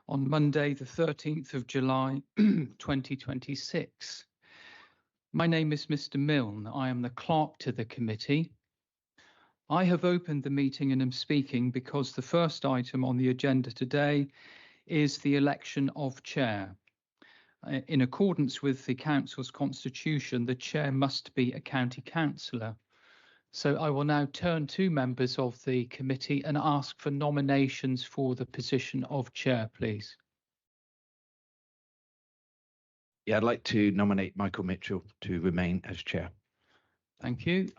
on Monday, the 13th of July, 2026. My name is Mr. Milne. I am the clerk to the committee. I have opened the meeting and am speaking because the first item on the agenda today is the election of chair. In accordance with the council's constitution, the chair must be a county councillor. So I will now turn to members of the committee and ask for nominations for the position of chair, please. Yeah, I'd like to nominate Michael Mitchell to remain as chair. Thank you.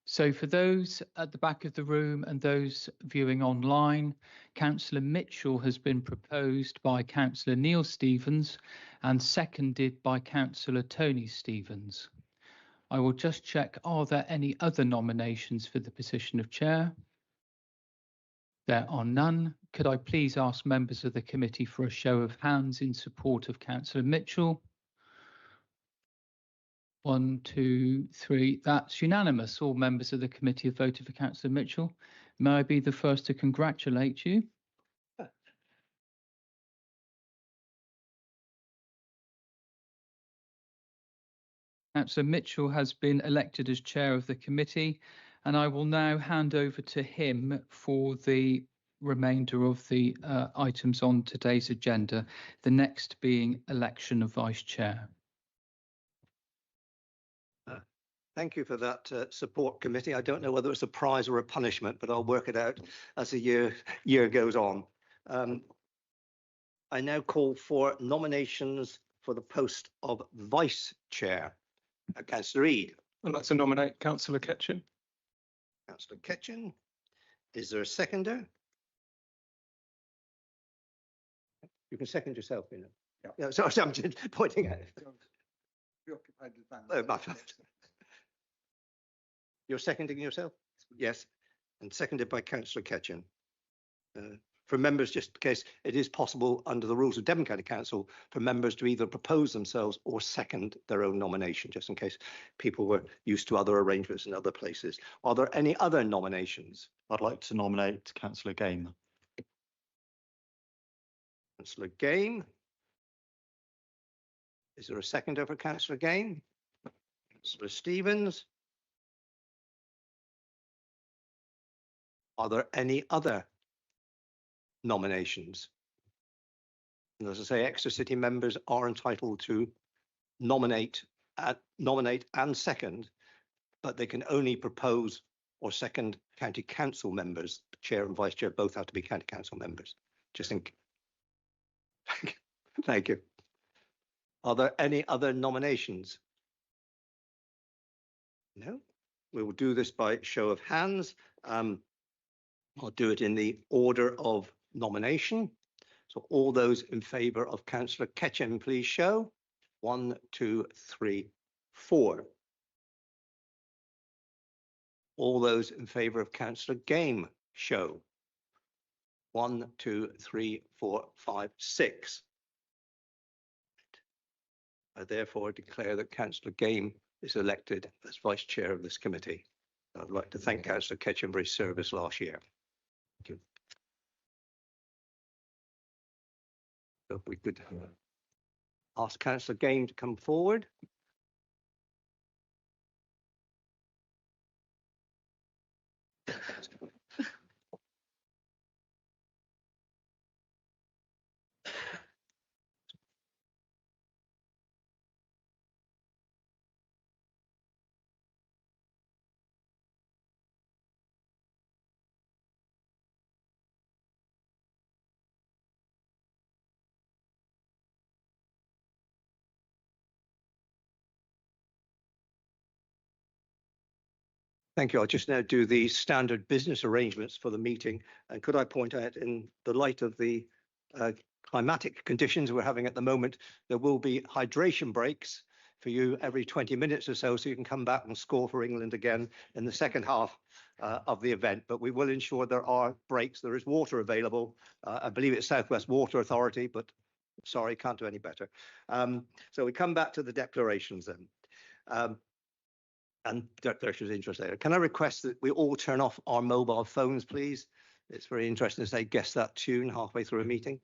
So for those at the back of the room and those viewing online, Councillor Mitchell has been proposed by Councillor Neil Stevens and seconded by Councillor Tony Stevens. I will just check, are there any other nominations for the position of chair? There are none. Could I please ask members of the committee for a show of hands in support of Councillor Mitchell? 1, 2, 3. That's unanimous. All members of the committee have voted for Councillor Mitchell. May I be the first to congratulate you? Councillor Mitchell has been elected as chair of the committee, and I will now hand over to him for the remainder of the items on today's agenda, the next being election of vice chair. Thank you for that support, committee. I don't know whether it's a prize or a punishment, but I'll work it out as the year goes on. I now call for nominations for the post of vice chair. Councillor Reid. I'd like to nominate Councillor Ketchen. Councillor Ketchen. Is there a seconder? You can second yourself, you know. Yeah. No, sorry, I'm just pointing at it. Oh, my fault. You're seconding yourself? Yes. And seconded by Councillor Ketchen. For members, just in case, it is possible under the rules of Devon County Council for members to either propose themselves or second their own nomination, just in case people were used to other arrangements in other places. Are there any other nominations? I'd like to nominate Councillor Game. Councillor Game. Is there a seconder for Councillor Game? Councillor Stevens. Are there any other nominations? And as I say, Exeter City members are entitled to nominate and second, but they can only propose or second county council members. The chair and vice chair both have to be county council members. Just think. Thank you. Are there any other nominations? No. We will do this by show of hands. I'll do it in the order of nomination. So all those in favour of Councillor Ketchen, please show. 1, 2, 3, 4. All those in favour of Councillor Game, show. 1, 2, 3, 4, 5, 6. I therefore declare that Councillor Game is elected as vice chair of this committee. I'd like to thank Councillor Ketchen for his service last year. Thank you. So if we could ask Councillor Game to come forward. Thank you. I'll just now do the standard business arrangements for the meeting. And could I point out, in the light of the climatic conditions we're having at the moment, there will be hydration breaks for you every 20 minutes or so you can come back and score for England again in the second half of the event. But we will ensure there are breaks. There is water available. I believe it's South West Water Authority, but sorry, can't do any better. So we come back to the declarations then. And declarations of interest later. Can I request that we all turn off our mobile phones, please? It's very interesting to say, guess that tune halfway through a meeting.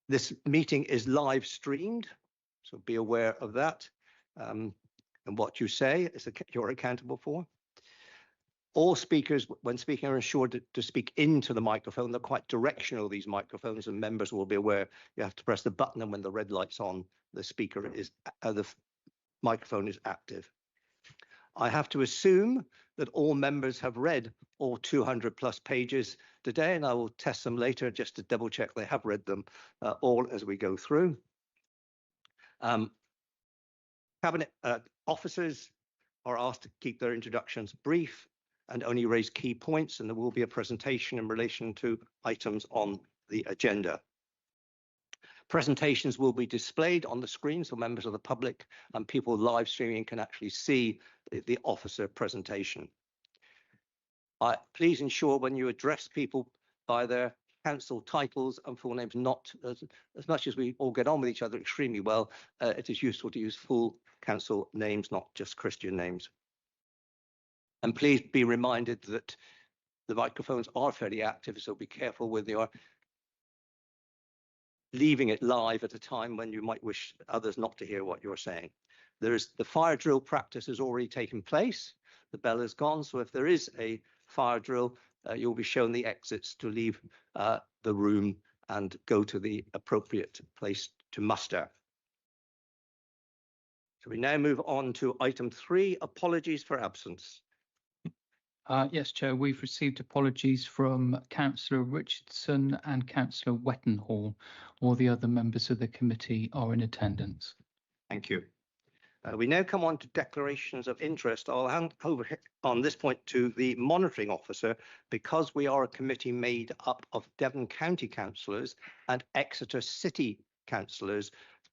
This meeting is live streamed, so be aware of that. And what you say is you're accountable for. All speakers, when speaking, are ensured to speak into the microphone. They're quite directional, these microphones, and members will be aware you have to press the button, and when the red light's on, the speaker is the microphone is active. I have to assume that all members have read all 200+ pages today, and I will test them later just to double check they have read them all as we go through. Cabinet officers are asked to keep their introductions brief and only raise key points, and there will be a presentation in relation to items on the agenda. Presentations will be displayed on the screen so members of the public and people live streaming can actually see the officer presentation. Please ensure when you address people by their council titles and full names, not as much as we all get on with each other extremely well, it is useful to use full council names, not just Christian names. And please be reminded that the microphones are fairly active, so be careful with your leaving it live at a time when you might wish others not to hear what you're saying. The fire drill practice has already taken place. The bell is gone, so if there is a fire drill, you'll be shown the exits to leave the room and go to the appropriate place to muster. So we now move on to item 3, apologies for absence. Yes, Chair, we've received apologies from Councillor Richardson and Councillor Wettenhall. All the other members of the committee are in attendance. Thank you. We now come on to declarations of interest. I'll hand over on this point to the monitoring officer because we are a committee made up of Devon County councillors and Exeter City councillors.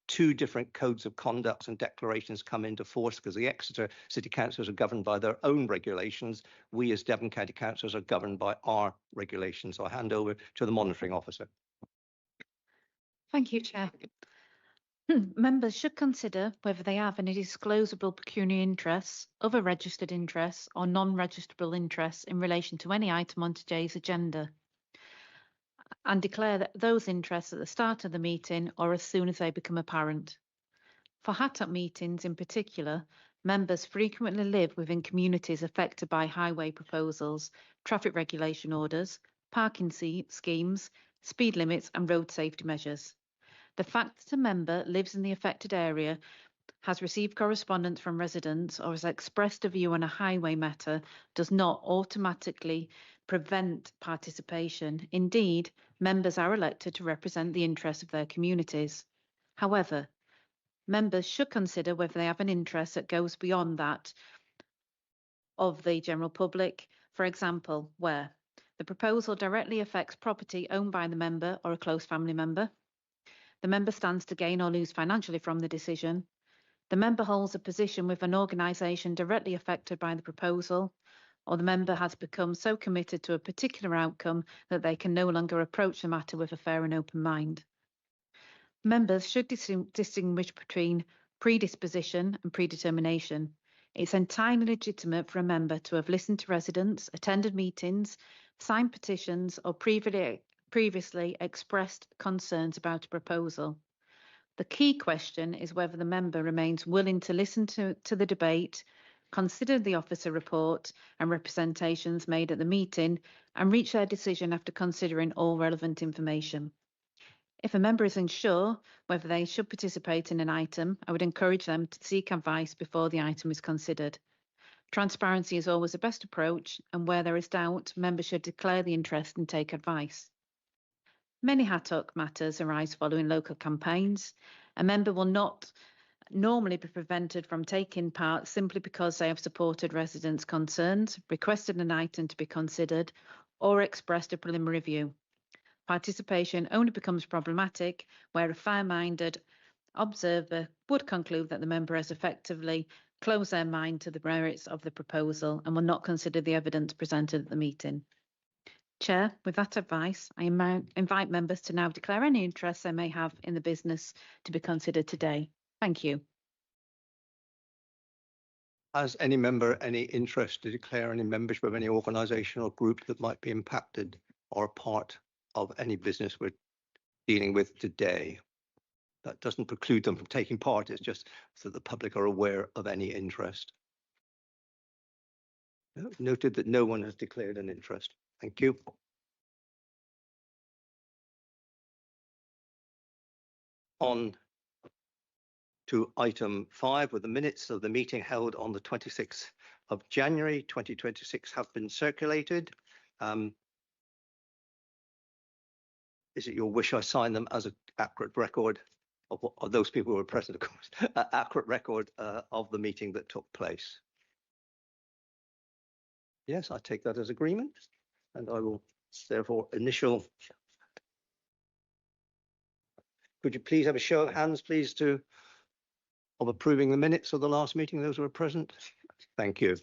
2 different codes of conduct and declarations come into force because the Exeter City councillors are governed by their own regulations. We as Devon County councillors are governed by our regulations. So I'll hand over to the monitoring officer. Thank you, Chair. Members should consider whether they have any disclosable pecuniary interests, other registered interests or non-registrable interests in relation to any item on today's agenda, and declare that those interests at the start of the meeting or as soon as they become apparent. For HATOC meetings in particular, members frequently live within communities affected by highway proposals, traffic regulation orders, parking schemes, speed limits and road safety measures. The fact that a member lives in the affected area, has received correspondence from residents or has expressed a view on a highway matter does not automatically prevent participation. Indeed, members are elected to represent the interests of their communities. However, members should consider whether they have an interest that goes beyond that of the general public. For example, where the proposal directly affects property owned by the member or a close family member, the member stands to gain or lose financially from the decision, the member holds a position with an organisation directly affected by the proposal, or the member has become so committed to a particular outcome that they can no longer approach the matter with a fair and open mind. Members should distinguish between predisposition and predetermination. It's entirely legitimate for a member to have listened to residents, attended meetings, signed petitions, or previously expressed concerns about a proposal. The key question is whether the member remains willing to listen to the debate, consider the officer report and representations made at the meeting, and reach their decision after considering all relevant information. If a member is unsure whether they should participate in an item, I would encourage them to seek advice before the item is considered. Transparency is always the best approach, and where there is doubt, members should declare the interest and take advice. Many HATOC matters arise following local campaigns. A member will not normally be prevented from taking part simply because they have supported residents' concerns, requested an item to be considered, or expressed a preliminary view. Participation only becomes problematic where a fair-minded observer would conclude that the member has effectively closed their mind to the merits of the proposal and will not consider the evidence presented at the meeting. Chair, with that advice, I invite members to now declare any interest they may have in the business to be considered today. Thank you. Has any member any interest to declare any membership of any organisation or group that might be impacted or part of any business we're dealing with today? That doesn't preclude them from taking part. It's just so the public are aware of any interest. Noted that no one has declared an interest. Thank you. On to item 5, with the minutes of the meeting held on the 26th of January 2026 have been circulated. Is it your wish I sign them as an accurate record of those people who were present, of course, accurate record of the meeting that took place? Yes, I take that as agreement, and I will therefore initial. Could you please have a show of hands, please, of approving the minutes of the last meeting, those who were present? Thank you.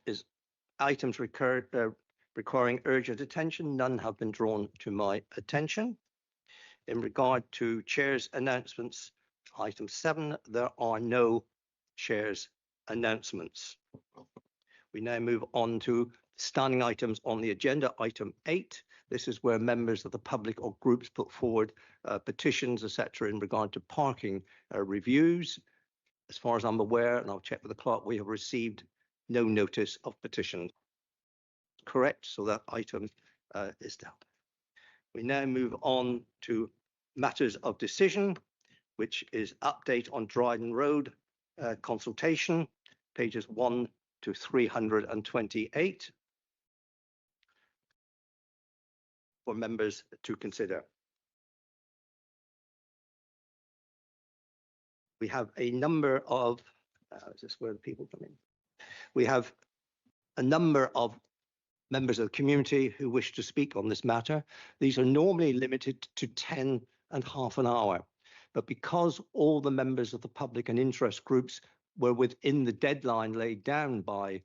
Is items requiring urgent attention. None have been drawn to my attention. In regard to chair's announcements, item 7, there are no chair's announcements. We now move on to standing items on the agenda. Item 8, this is where members of the public or groups put forward petitions, etc., in regard to parking reviews. As far as I'm aware, and I'll check with the clerk, we have received no notice of petition. Correct, so that item is down. We now move on to matters of decision, which is update on Dryden Road consultation, pages 1 to 328 for members to consider. We have a number of, is this where the people come in? We have a number of members of the community who wish to speak on this matter. These are normally limited to 10 and half an hour, but because all the members of the public and interest groups were within the deadline laid down by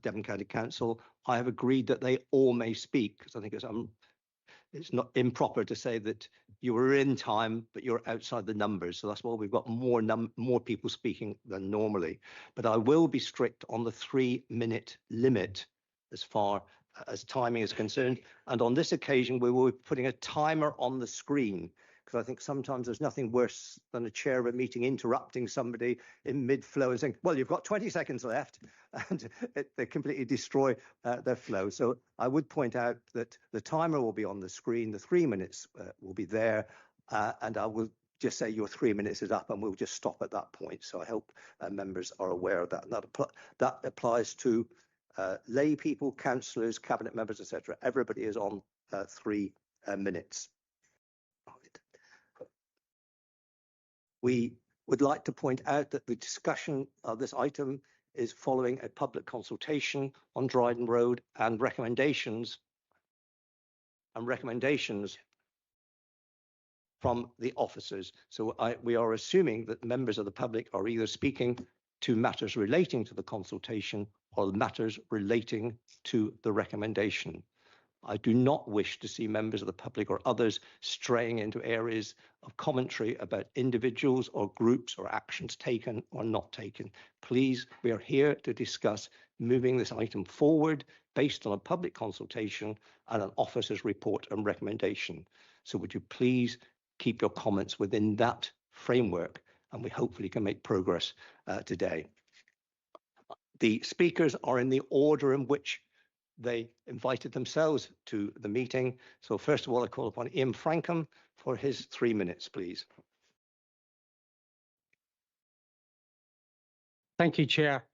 Devon County Council, I have agreed that they all may speak, because I think it's not improper to say that you were in time, but you're outside the numbers. So that's why we've got more people speaking than normally. But I will be strict on the 3-minute limit as far as timing is concerned. And on this occasion, we will be putting a timer on the screen, because I think sometimes there's nothing worse than a chair of a meeting interrupting somebody in mid-flow and saying, well, you've got 20 seconds left, and they completely destroy their flow. So I would point out that the timer will be on the screen, the 3 minutes will be there, and I will just say your 3 minutes is up, and we'll just stop at that point. So I hope members are aware of that. And that applies to lay people, councillors, cabinet members, etc. Everybody is on 3 minutes. We would like to point out that the discussion of this item is following a public consultation on Dryden Road and recommendations from the officers. So we are assuming that members of the public are either speaking to matters relating to the consultation or matters relating to the recommendation. I do not wish to see members of the public or others straying into areas of commentary about individuals or groups or actions taken or not taken. Please, we are here to discuss moving this item forward based on a public consultation and an officer's report and recommendation. So would you please keep your comments within that framework, and we hopefully can make progress today. The speakers are in the order in which they invited themselves to the meeting. So first of all, I call upon Ian Frankham for his 3 minutes, please. Thank you, Chair.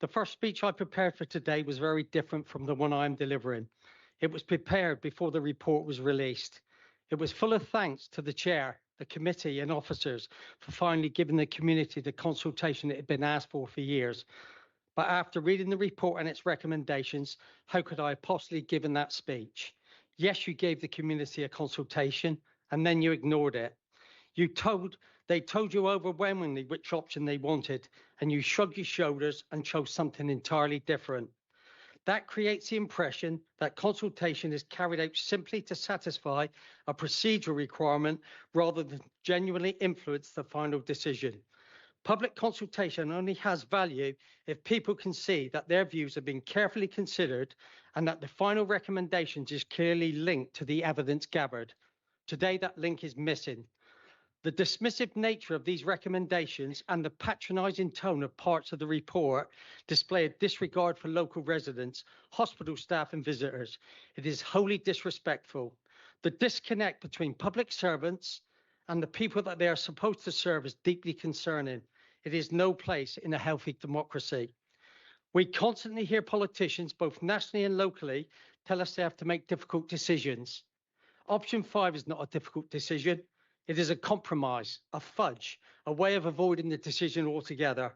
The first speech I prepared for today was very different from the one I'm delivering. It was prepared before the report was released. It was full of thanks to the chair, the committee and officers for finally giving the community the consultation it had been asked for years. But after reading the report and its recommendations, how could I have possibly given that speech? Yes, you gave the community a consultation and then you ignored it. They told you overwhelmingly which option they wanted, and you shrugged your shoulders and chose something entirely different. That creates the impression that consultation is carried out simply to satisfy a procedural requirement rather than genuinely influence the final decision. Public consultation only has value if people can see that their views have been carefully considered and that the final recommendations is clearly linked to the evidence gathered. Today, that link is missing. The dismissive nature of these recommendations and the patronising tone of parts of the report display a disregard for local residents, hospital staff and visitors. It is wholly disrespectful. The disconnect between public servants and the people that they are supposed to serve is deeply concerning. It is no place in a healthy democracy. We constantly hear politicians, both nationally and locally, tell us they have to make difficult decisions. Option 5 is not a difficult decision. It is a compromise, a fudge, a way of avoiding the decision altogether.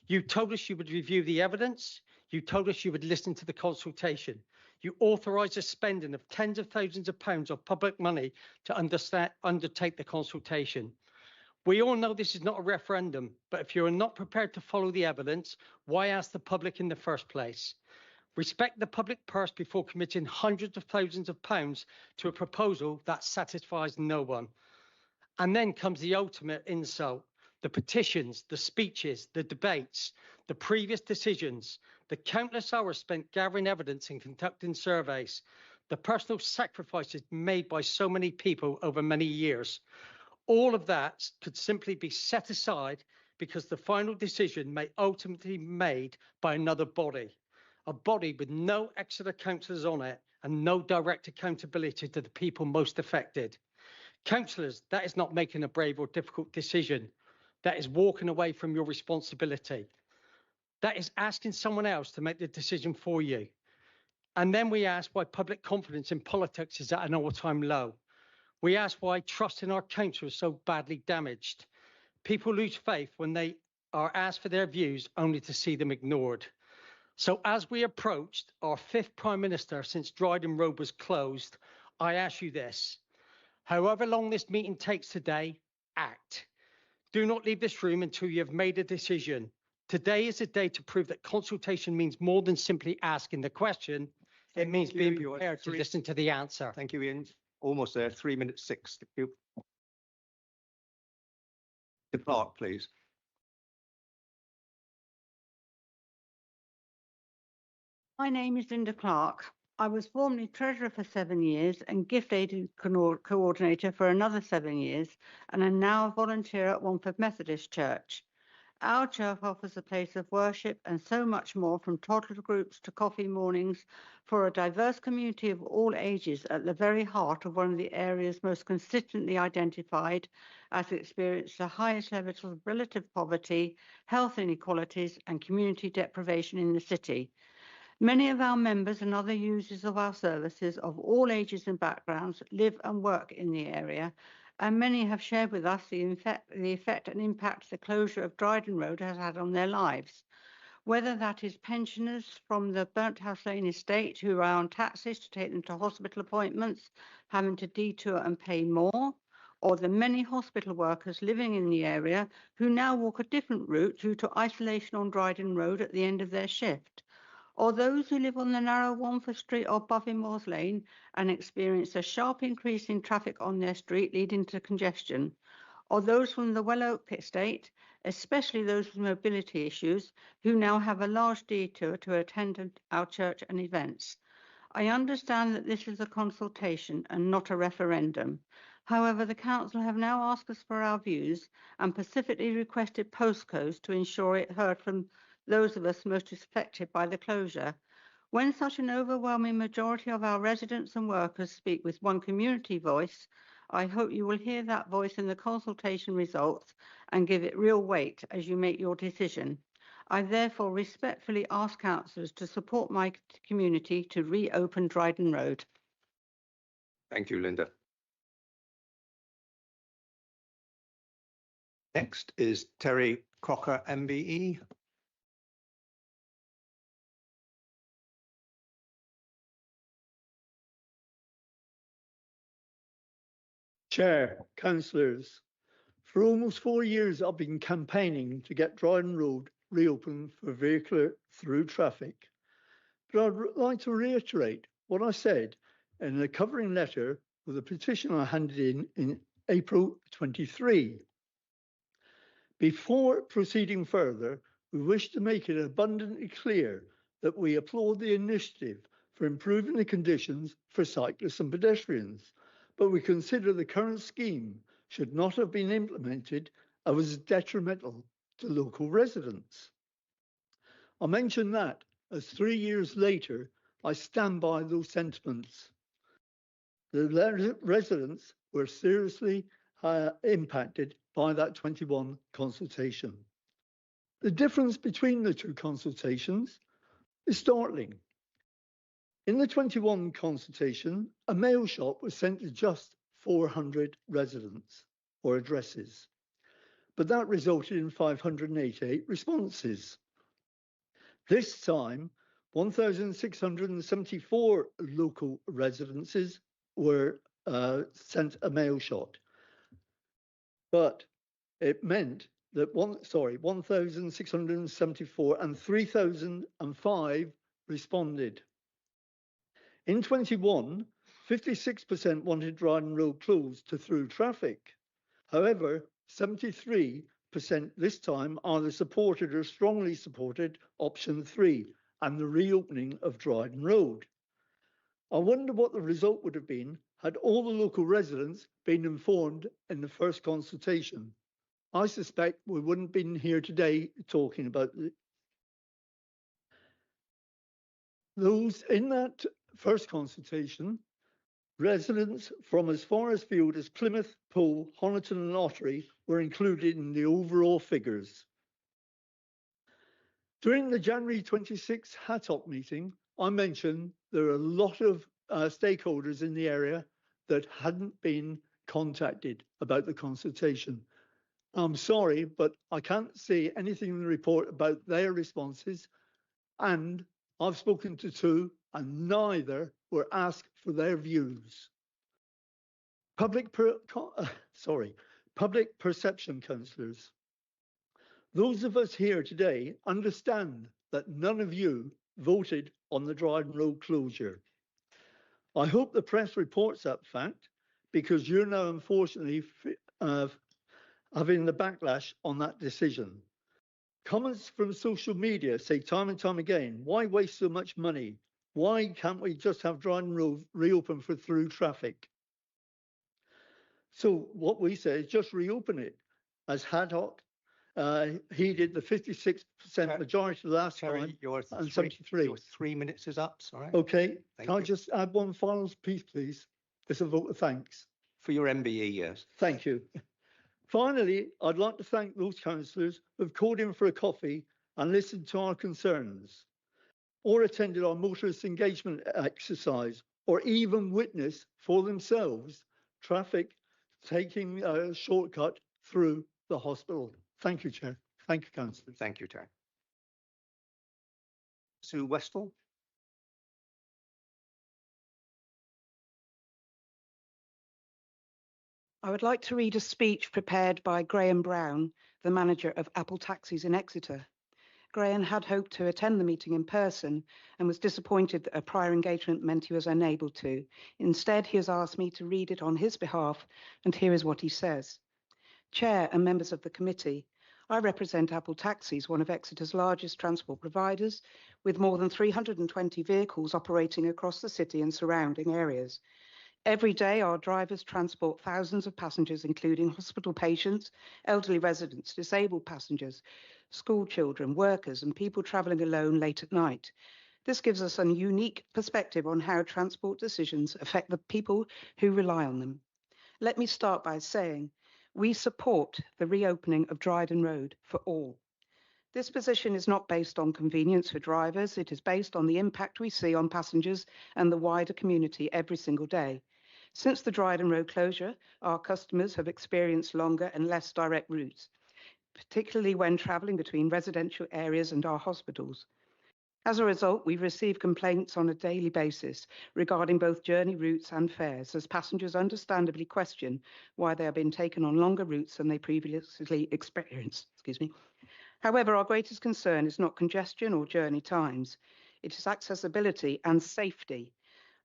You told us you would review the evidence. You told us you would listen to the consultation. You authorised the spending of tens of thousands of pounds of public money to undertake the consultation. We all know this is not a referendum, but if you are not prepared to follow the evidence, why ask the public in the first place? Respect the public purse before committing hundreds of thousands of pounds to a proposal that satisfies no one. And then comes the ultimate insult: the petitions, the speeches, the debates, the previous decisions, the countless hours spent gathering evidence and conducting surveys, the personal sacrifices made by so many people over many years. All of that could simply be set aside because the final decision may ultimately be made by another body, a body with no Exeter councillors on it and no direct accountability to the people most affected. Councillors, that is not making a brave or difficult decision. That is walking away from your responsibility. That is asking someone else to make the decision for you. And then we ask why public confidence in politics is at an all-time low. We ask why trust in our council is so badly damaged. People lose faith when they are asked for their views only to see them ignored. So as we approached our 5th Prime Minister since Dryden Road was closed, I ask you this: however long this meeting takes today, act. Do not leave this room until you have made a decision. Today is a day to prove that consultation means more than simply asking the question. It means being prepared to listen to the answer. Thank you, Ian. Almost there, 3 minutes 6. Thank you. The clerk, please. My name is Linda Clark. I was formerly Treasurer for 7 years and Gift Aid Coordinator for another 7 years, and am now a volunteer at Wamford Methodist Church. Our church offers a place of worship and so much more, from toddler groups to coffee mornings, for a diverse community of all ages at the very heart of one of the areas most consistently identified as experiencing the highest levels of relative poverty, health inequalities and community deprivation in the city. Many of our members and other users of our services of all ages and backgrounds live and work in the area, and many have shared with us the effect and impact the closure of Dryden Road has had on their lives. Whether that is pensioners from the Burnt House Lane estate who rely on taxis to take them to hospital appointments, having to detour and pay more, or the many hospital workers living in the area who now walk a different route due to isolation on Dryden Road at the end of their shift, or those who live on the narrow Wamford Street or Buffingmoors Lane and experience a sharp increase in traffic on their street leading to congestion, or those from the Well Oak estate, especially those with mobility issues, who now have a large detour to attend our church and events. I understand that this is a consultation and not a referendum. However, the Council have now asked us for our views and specifically requested postcodes to ensure it heard from those of us most affected by the closure. When such an overwhelming majority of our residents and workers speak with one community voice, I hope you will hear that voice in the consultation results and give it real weight as you make your decision. I therefore respectfully ask councillors to support my community to reopen Dryden Road. Thank you, Linda. Next is Terry Crocker, MBE. Chair, councillors, for almost 4 years I've been campaigning to get Dryden Road reopened for vehicular through traffic. But I'd like to reiterate what I said in the covering letter with a petition I handed in April 23. Before proceeding further, we wish to make it abundantly clear that we applaud the initiative for improving the conditions for cyclists and pedestrians, but we consider the current scheme should not have been implemented and was detrimental to local residents. I mention that as 3 years later, I stand by those sentiments. The residents were seriously impacted by that 21 consultation. The difference between the two consultations is startling. In the 21 consultation, a mail shot was sent to just 400 residents or addresses, but that resulted in 588 responses. This time, 1,674 local residences were sent a mail shot, but it meant that 1,674 and 3,005 responded. In 21, 56% wanted Dryden Road closed to through traffic. However, 73% this time either supported or strongly supported option 3 and the reopening of Dryden Road. I wonder what the result would have been had all the local residents been informed in the first consultation. I suspect we wouldn't have been here today talking about it. Those in that first consultation, residents from as far afield as Plymouth, Poole, Honiton and Ottery were included in the overall figures. During the January 26 HATOC meeting, I mentioned there are a lot of stakeholders in the area that hadn't been contacted about the consultation. I'm sorry, but I can't see anything in the report about their responses, and I've spoken to 2 and neither were asked for their views. Public perception councillors. Those of us here today understand that none of you voted on the Dryden Road closure. I hope the press reports that fact because you're now unfortunately having the backlash on that decision. Comments from social media say time and time again, why waste so much money? Why can't we just have Dryden Road reopen for through traffic? So what we say is just reopen it, as HATOC he did the 56% majority last time, and 73. Your 3 minutes is up, sorry. Okay, Thank can I you. just add one final piece, please? It's a vote of thanks. For your MBE, yes. Thank you. Finally, I'd like to thank those councillors who've called in for a coffee and listened to our concerns, or attended our motorist engagement exercise, or even witnessed for themselves traffic taking a shortcut through the hospital. Thank you, Chair. Thank you, councillors. Thank you, Terry. Sue Westall. I would like to read a speech prepared by Graham Brown, the manager of Apple Taxis in Exeter. Graham had hoped to attend the meeting in person and was disappointed that a prior engagement meant he was unable to. Instead, he has asked me to read it on his behalf, and here is what he says. Chair and members of the committee, I represent Apple Taxis, one of Exeter's largest transport providers, with more than 320 vehicles operating across the city and surrounding areas. Every day, our drivers transport thousands of passengers, including hospital patients, elderly residents, disabled passengers, school children, workers, and people travelling alone late at night. This gives us a unique perspective on how transport decisions affect the people who rely on them. Let me start by saying we support the reopening of Dryden Road for all. This position is not based on convenience for drivers. It is based on the impact we see on passengers and the wider community every single day. Since the Dryden Road closure, our customers have experienced longer and less direct routes, particularly when travelling between residential areas and our hospitals. As a result, we receive complaints on a daily basis regarding both journey routes and fares, as passengers understandably question why they are being taken on longer routes than they previously experienced. However, our greatest concern is not congestion or journey times. It is accessibility and safety.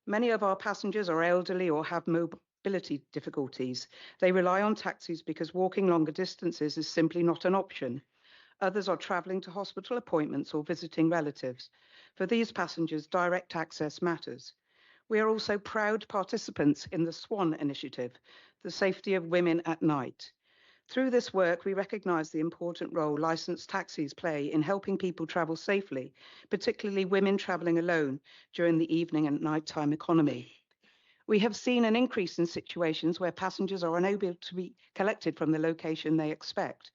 Many of our passengers are elderly or have mobility difficulties. They rely on taxis because walking longer distances is simply not an option. Others are travelling to hospital appointments or visiting relatives. For these passengers, direct access matters. We are also proud participants in the SWAN initiative, the safety of women at night. Through this work, we recognise the important role licensed taxis play in helping people travel safely, particularly women travelling alone during the evening and nighttime economy. We have seen an increase in situations where passengers are unable to be collected from the location they expect.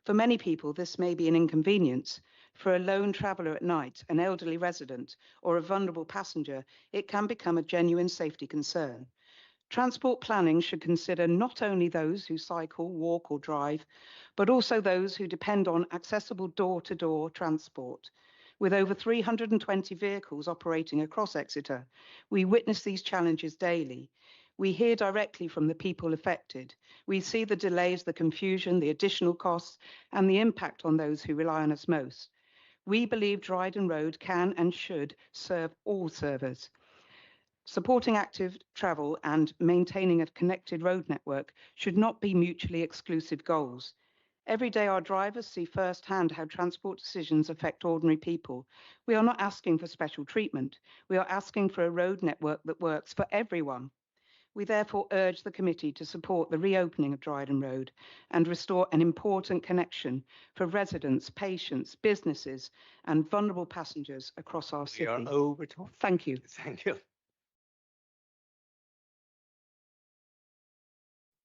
For many people, this may be an inconvenience. For a lone traveller at night, an elderly resident, or a vulnerable passenger, it can become a genuine safety concern. Transport planning should consider not only those who cycle, walk or drive, but also those who depend on accessible door-to-door transport. With over 320 vehicles operating across Exeter, we witness these challenges daily. We hear directly from the people affected. We see the delays, the confusion, the additional costs, and the impact on those who rely on us most. We believe Dryden Road can and should serve all servers. Supporting active travel and maintaining a connected road network should not be mutually exclusive goals. Every day our drivers see firsthand how transport decisions affect ordinary people. We are not asking for special treatment. We are asking for a road network that works for everyone. We therefore urge the committee to support the reopening of Dryden Road and restore an important connection for residents, patients, businesses and vulnerable passengers across our city. We are over time. Thank you. Thank you.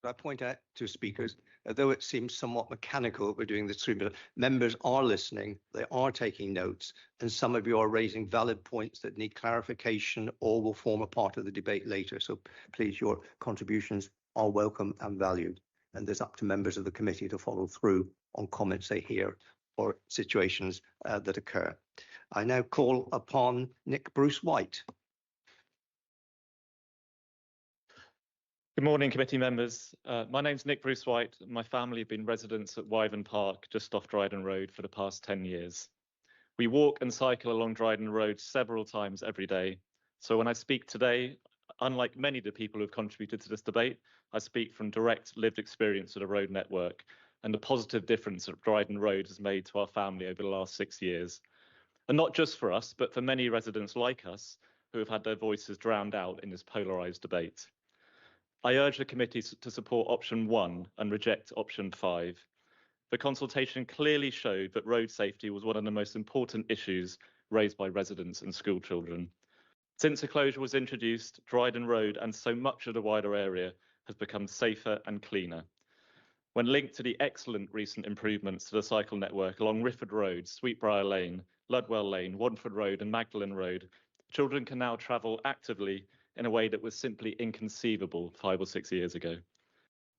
I point out to speakers, although it seems somewhat mechanical, we're doing this through, but members are listening, they are taking notes, and some of you are raising valid points that need clarification or will form a part of the debate later. So please, your contributions are welcome and valued. And it's up to members of the committee to follow through on comments they hear or situations that occur. I now call upon Nick Bruce White. Good morning, committee members. My name's Nick Bruce White. My family have been residents at Wyvern Park, just off Dryden Road, for the past 10 years. We walk and cycle along Dryden Road several times every day. So when I speak today, unlike many of the people who have contributed to this debate, I speak from direct lived experience of the road network and the positive difference that Dryden Road has made to our family over the last 6 years. And not just for us, but for many residents like us who have had their voices drowned out in this polarised debate. I urge the committee to support option 1 and reject option 5. The consultation clearly showed that road safety was one of the most important issues raised by residents and school children. Since the closure was introduced, Dryden Road and so much of the wider area has become safer and cleaner. When linked to the excellent recent improvements to the cycle network along Rifford Road, Sweetbriar Lane, Ludwell Lane, Wanford Road and Magdalen Road, children can now travel actively in a way that was simply inconceivable 5 or 6 years ago.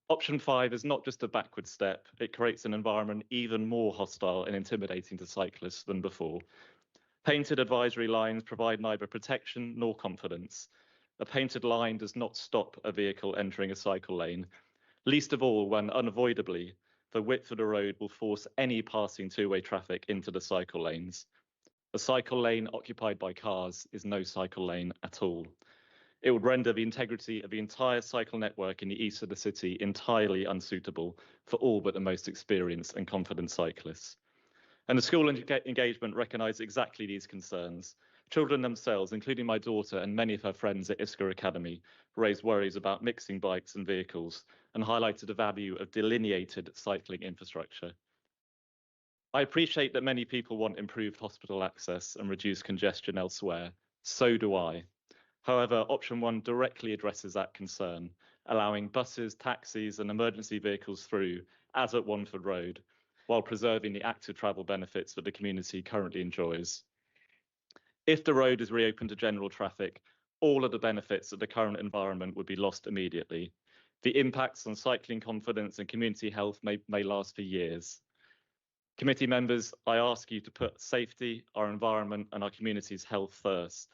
Option 5 is not just a backward step, it creates an environment even more hostile and intimidating to cyclists than before. Painted advisory lines provide neither protection nor confidence. A painted line does not stop a vehicle entering a cycle lane, least of all when unavoidably the width of the road will force any passing two-way traffic into the cycle lanes. A cycle lane occupied by cars is no cycle lane at all. It would render the integrity of the entire cycle network in the east of the city entirely unsuitable for all but the most experienced and confident cyclists. And the school engagement recognised exactly these concerns. Children themselves, including my daughter and many of her friends at Isker Academy, raised worries about mixing bikes and vehicles and highlighted the value of delineated cycling infrastructure. I appreciate that many people want improved hospital access and reduced congestion elsewhere. So do I. However, option 1 directly addresses that concern, allowing buses, taxis and emergency vehicles through, as at Wanford Road. while preserving the active travel benefits that the community currently enjoys. If the road is reopened to general traffic, all of the benefits of the current environment would be lost immediately. The impacts on cycling confidence and community health may last for years. Committee members, I ask you to put safety, our environment and our community's health first.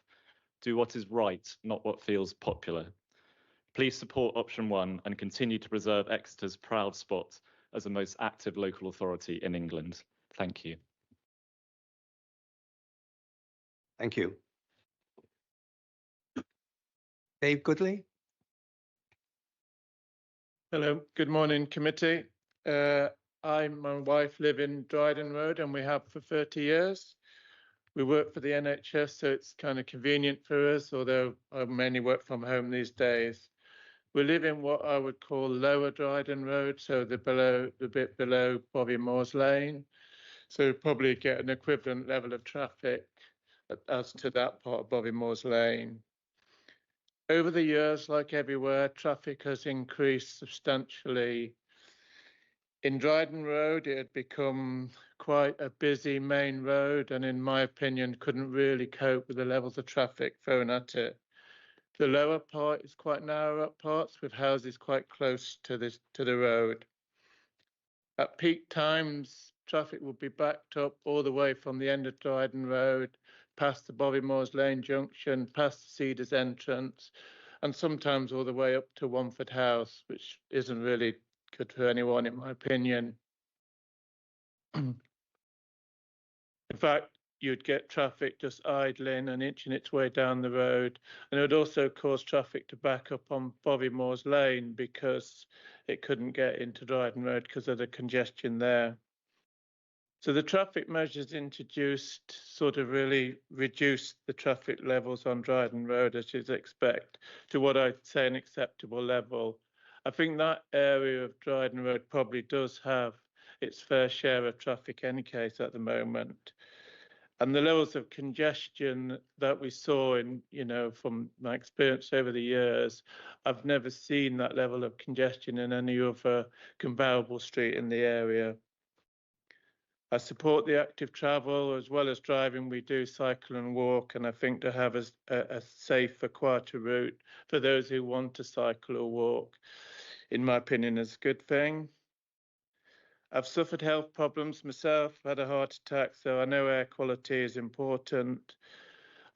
Do what is right, not what feels popular. Please support option 1 and continue to preserve Exeter's proud spot as the most active local authority in England. Thank you. Thank you. Dave Goodley. Hello, good morning, committee. I and my wife live in Dryden Road and we have for 30 years. We work for the NHS, so it's kind of convenient for us, although I mainly work from home these days. We live in what I would call Lower Dryden Road, so the bit below Bobby Moore's Lane. So we probably get an equivalent level of traffic as to that part of Bobby Moore's Lane. Over the years, like everywhere, traffic has increased substantially. In Dryden Road, it had become quite a busy main road and in my opinion, couldn't really cope with the levels of traffic thrown at it. The lower part is quite narrow up parts with houses quite close to the road. At peak times, traffic would be backed up all the way from the end of Dryden Road, past the Bobby Moore's Lane junction, past the Cedars entrance, and sometimes all the way up to Wamford House, which isn't really good for anyone, in my opinion. In fact, you'd get traffic just idling and inching its way down the road, and it would also cause traffic to back up on Bobby Moore's Lane because it couldn't get into Dryden Road because of the congestion there. So the traffic measures introduced sort of really reduced the traffic levels on Dryden Road, as you'd expect, to what I'd say an acceptable level. I think that area of Dryden Road probably does have its fair share of traffic in any case at the moment. And the levels of congestion that we saw in, from my experience over the years, I've never seen that level of congestion in any other comparable street in the area. I support the active travel as well as driving. We do cycle and walk, and I think to have a safer, quieter route for those who want to cycle or walk, in my opinion, is a good thing. I've suffered health problems myself, had a heart attack, so I know air quality is important.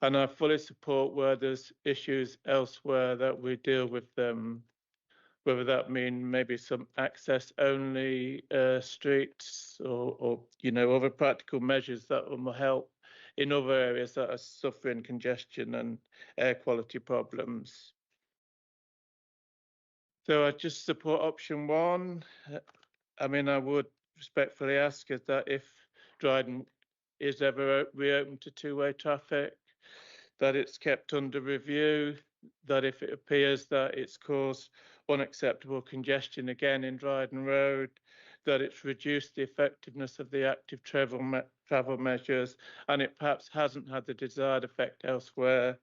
And I fully support where there's issues elsewhere that we deal with them, whether that mean maybe some access only streets or other practical measures that will help in other areas that are suffering congestion and air quality problems. So I just support option 1. I mean, I would respectfully ask is that if Dryden is ever reopened to two-way traffic, that it's kept under review, that if it appears that it's caused unacceptable congestion again in Dryden Road, that it's reduced the effectiveness of the active travel measures, and it perhaps hasn't had the desired effect elsewhere,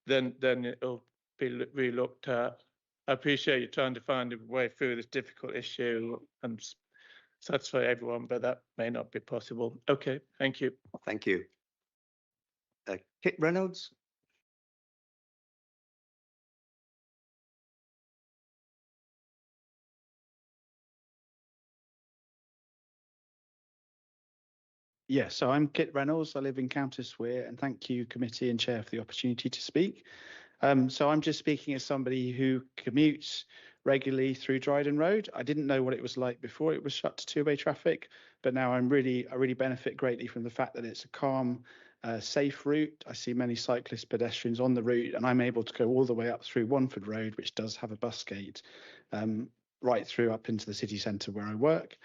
then it'll be re-looked at. I appreciate you trying to find a way through this difficult issue and satisfy everyone, but that may not be possible. Okay, thank you. Thank you. Kit Reynolds. Yes, so I'm Kit Reynolds. I live in Countess Weir, and thank you, committee and chair, for the opportunity to speak. So I'm just speaking as somebody who commutes regularly through Dryden Road. I didn't know what it was like before it was shut to two-way traffic, but now I really benefit greatly from the fact that it's a calm, safe route. I see many cyclists, pedestrians on the route, and I'm able to go all the way up through Wamford Road, which does have a bus gate, right through up into the city centre where I work.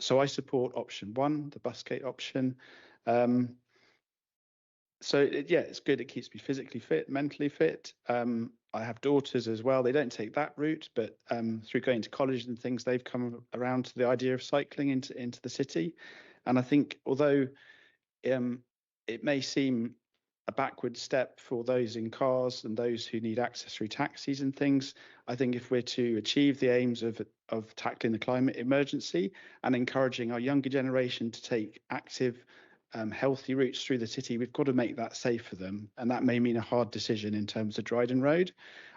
So I support option 1, the bus gate option. It's good. It keeps me physically fit, mentally fit. I have daughters as well. They don't take that route, but through going to college and things, they've come around to the idea of cycling into the city. And I think although it may seem a backward step for those in cars and those who need access through taxis and things. I think if we're to achieve the aims of tackling the climate emergency and encouraging our younger generation to take active, healthy routes through the city, we've got to make that safe for them. And that may mean a hard decision in terms of Dryden Road.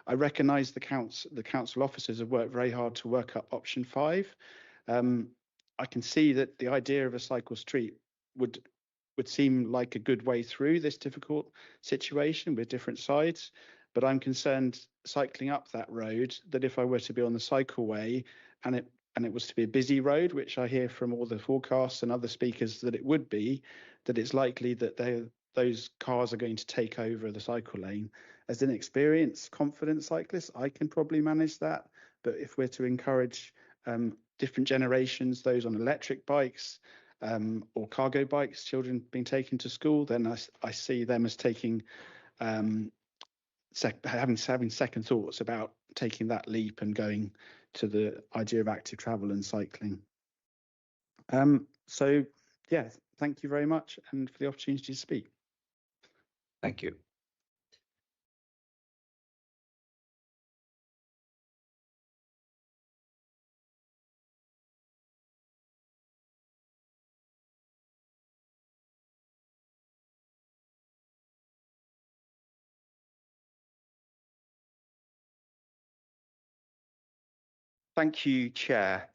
I recognise the council officers have worked very hard to work up option 5. I can see that the idea of a cycle street would seem like a good way through this difficult situation with different sides, but I'm concerned cycling up that road, that if I were to be on the cycleway and it was to be a busy road, which I hear from all the forecasts and other speakers that it would be, that it's likely that those cars are going to take over the cycle lane. As an experienced, confident cyclist, I can probably manage that. But if we're to encourage different generations, those on electric bikes, or cargo bikes, children being taken to school, then I see them as taking having second thoughts about taking that leap and going to the idea of active travel and cycling. So yeah, thank you very much and for the opportunity to speak. Thank you. Thank you, Chair.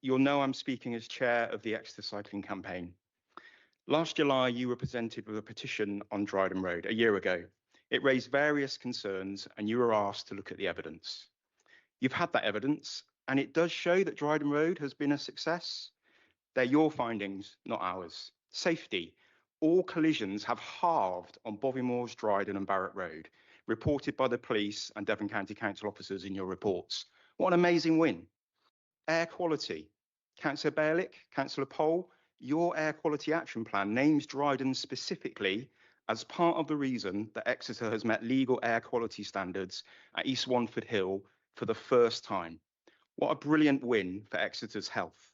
You'll know I'm speaking as Chair of the Exeter Cycling Campaign. Last July, you were presented with a petition on Dryden Road a year ago. It raised various concerns and you were asked to look at the evidence. You've had that evidence and it does show that Dryden Road has been a success. They're your findings, not ours. Safety. All collisions have halved on Bovymoors, Dryden and Barrett Road, reported by the police and Devon County Council officers in your reports. What an amazing win. Air quality. Councillor Bailick, Councillor Pole, your air quality action plan names Dryden specifically as part of the reason that Exeter has met legal air quality standards at East Wanford Hill for the first time. What a brilliant win for Exeter's health.